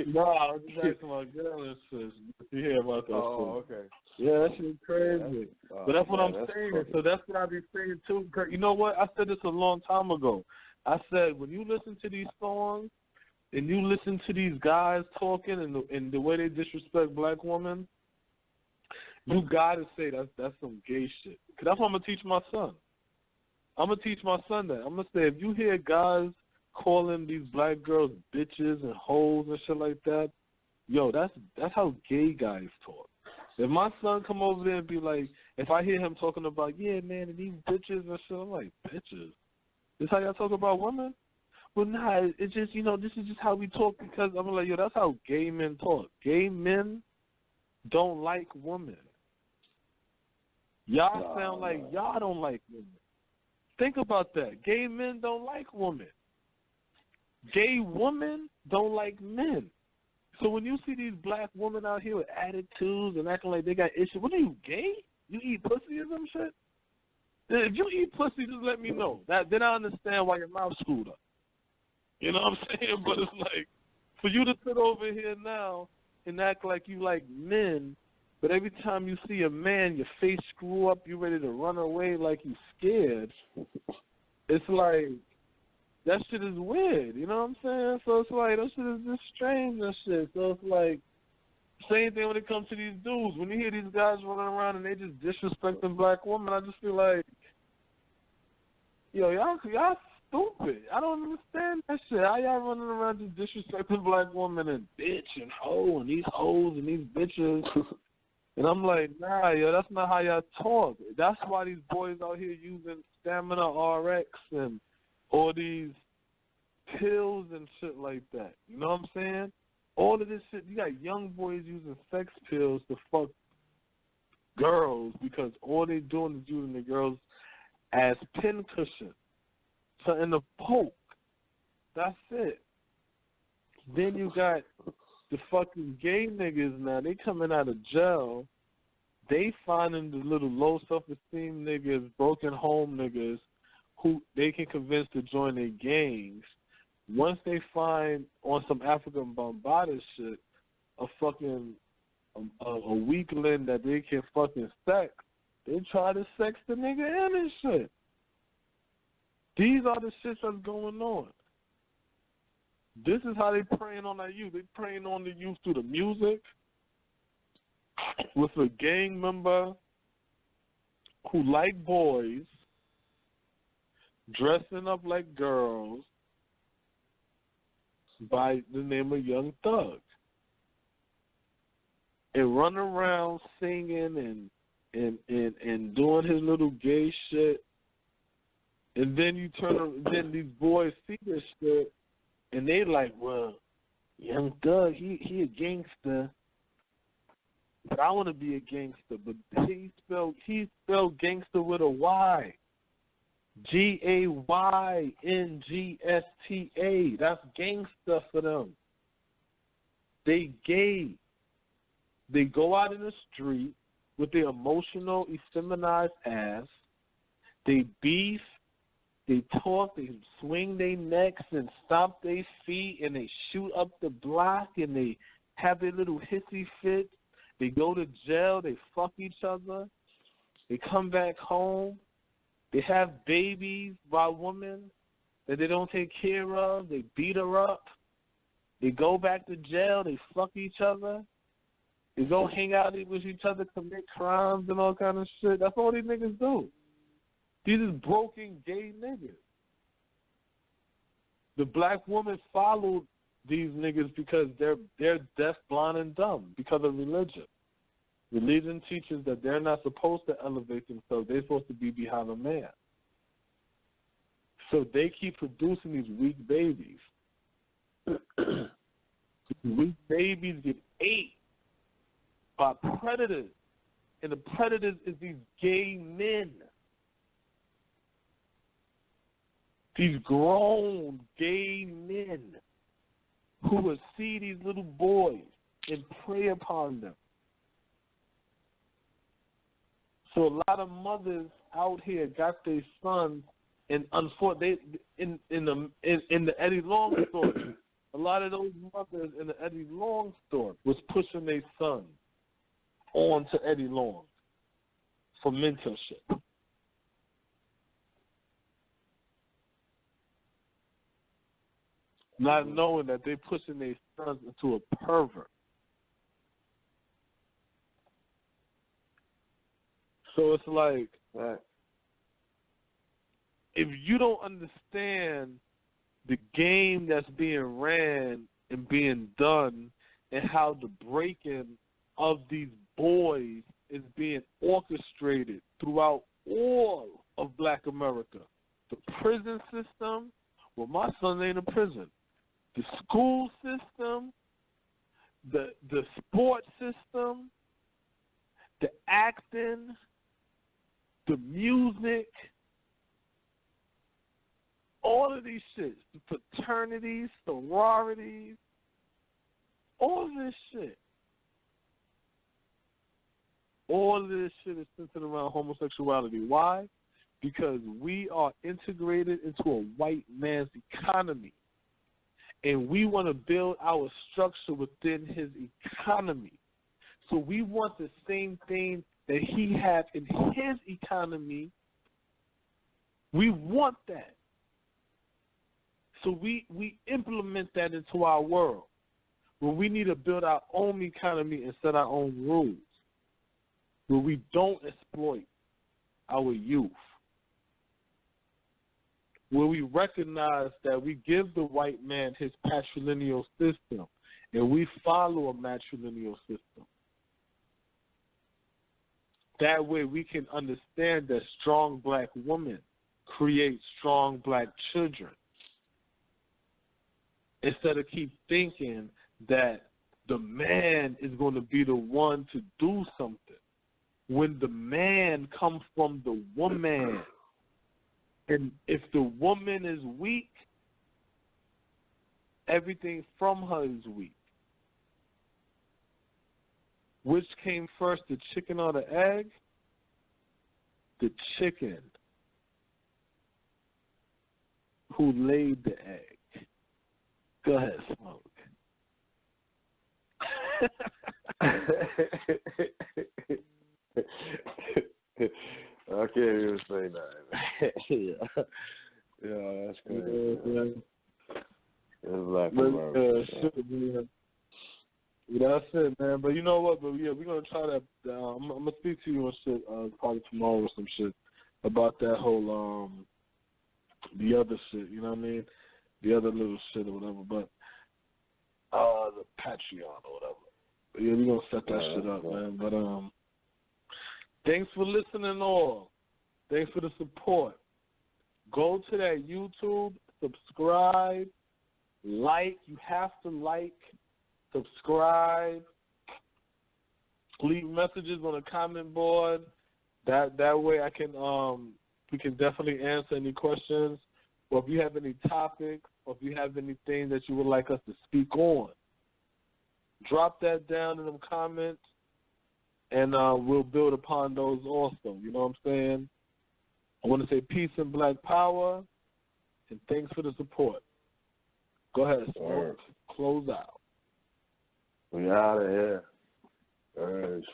Speaker 2: No, I was just asking my girl and shit. You hear about that shit?
Speaker 3: Oh, okay.
Speaker 2: Yeah, that shit's crazy. But that's what I'm saying. Funny. So that's what I be saying too. You know what? I said this a long time ago. I said when you listen to these songs and you listen to these guys talking and the way they disrespect black women, you gotta say that's some gay shit. Cause that's what I'm gonna teach my son. I'm gonna teach my son that. I'm gonna say if you hear guys calling these black girls bitches and hoes and shit like that, yo, that's how gay guys talk. If my son come over there and be like, if I hear him talking about, yeah, man, and these bitches and shit, I'm like, bitches? This how y'all talk about women? Well, nah, it's just, this is just how we talk because I'm like, yo, that's how gay men talk. Gay men don't like women. Y'all sound like y'all don't like women. Think about that. Gay men don't like women. Gay women don't like men. So when you see these black women out here with attitudes and acting like they got issues, what are you, gay? You eat pussy or some shit? If you eat pussy, just let me know. Then I understand why your mouth screwed up. You know what I'm saying? But it's like, for you to sit over here now and act like you like men, but every time you see a man, your face screw up, you ready to run away like you scared. It's like, that shit is weird, you know what I'm saying? So it's like, that shit is just strange and shit. So it's like, same thing when it comes to these dudes. When you hear these guys running around and they just disrespecting black women, I just feel like, yo, y'all stupid. I don't understand that shit. How y'all running around just disrespecting black women and bitch and hoe and these hoes and these bitches? And I'm like, nah, yo, that's not how y'all talk. That's why these boys out here using Stamina RX and all these pills and shit like that. You know what I'm saying? All of this shit, you got young boys using sex pills to fuck girls because all they doing is using the girls as pin cushions. Something to poke. That's it. Then you got the fucking gay niggas now. They coming out of jail. They finding the little low self-esteem niggas, broken home niggas who they can convince to join their gangs. Once they find on some African Bombada shit a fucking a weakling that they can fucking sex, they try to sex the nigga in and shit. These are the shits that's going on. This is how they preying on our youth. They preying on the youth through the music with a gang member who like boys, dressing up like girls, by the name of Young Thug, and run around singing and doing his little gay shit, and then then these boys see this shit, and they like, well, Young Thug, he a gangster, but I want to be a gangster, but he spelled gangster with a Y. Gayngsta. That's gangsta for them. They gay. They go out in the street with their emotional, effeminized ass. They beef. They talk. They swing their necks and stomp their feet, and they shoot up the block, and they have their little hissy fits. They go to jail. They fuck each other. They come back home. They have babies by women that they don't take care of. They beat her up. They go back to jail. They fuck each other. They go hang out with each other, commit crimes and all kind of shit. That's all these niggas do. These is broken gay niggas. The black woman followed these niggas because they're deaf, blind, and dumb because of religion. Religion teaches that they're not supposed to elevate themselves. They're supposed to be behind a man. So they keep producing these weak babies. Weak babies get ate by predators. And the predators is these gay men. These grown gay men who will see these little boys and prey upon them. So a lot of mothers out here got their sons, and unfortunately, in the Eddie Long story, a lot of those mothers in the Eddie Long story was pushing their sons on to Eddie Long for mentorship. Not knowing that they're pushing their sons into a pervert. So it's like, if you don't understand the game that's being ran and being done and how the breaking of these boys is being orchestrated throughout all of Black America, the prison system, well, my son ain't in prison. The school system, the sports system, the acting, the music, all of these shit, the fraternities, sororities, all of this shit. All of this shit is centered around homosexuality. Why? Because we are integrated into a white man's economy. And we want to build our structure within his economy. So we want the same thing that he had in his economy. We want that. So we implement that into our world. Where we need to build our own economy and set our own rules. Where we don't exploit our youth. Where we recognize that we give the white man his patrilineal system and we follow a matrilineal system. That way we can understand that strong black women create strong black children. Instead of keep thinking that the man is going to be the one to do something. When the man comes from the woman, and if the woman is weak, everything from her is weak. Which came first, the chicken or the egg? The chicken who laid the egg. Go ahead, Smoke.
Speaker 3: I can't even say that. Yeah, that's crazy. It's Black America.
Speaker 2: That's it, man. But you know what? But yeah, we're gonna try that. I'm gonna speak to you on shit probably tomorrow or some shit about that whole the other shit. You know what I mean? The other little shit or whatever. But the Patreon or whatever. But yeah, we're gonna set that shit up, man. But thanks for listening all. Thanks for the support. Go to that YouTube, subscribe, like. You have to like, subscribe, leave messages on the comment board. That way I can we can definitely answer any questions. Or if you have any topics or if you have anything that you would like us to speak on, drop that down in the comments. And we'll build upon those also. You know what I'm saying? I want to say peace and black power, and thanks for the support. Go ahead, Smoke. Close out.
Speaker 3: We out of here. All right.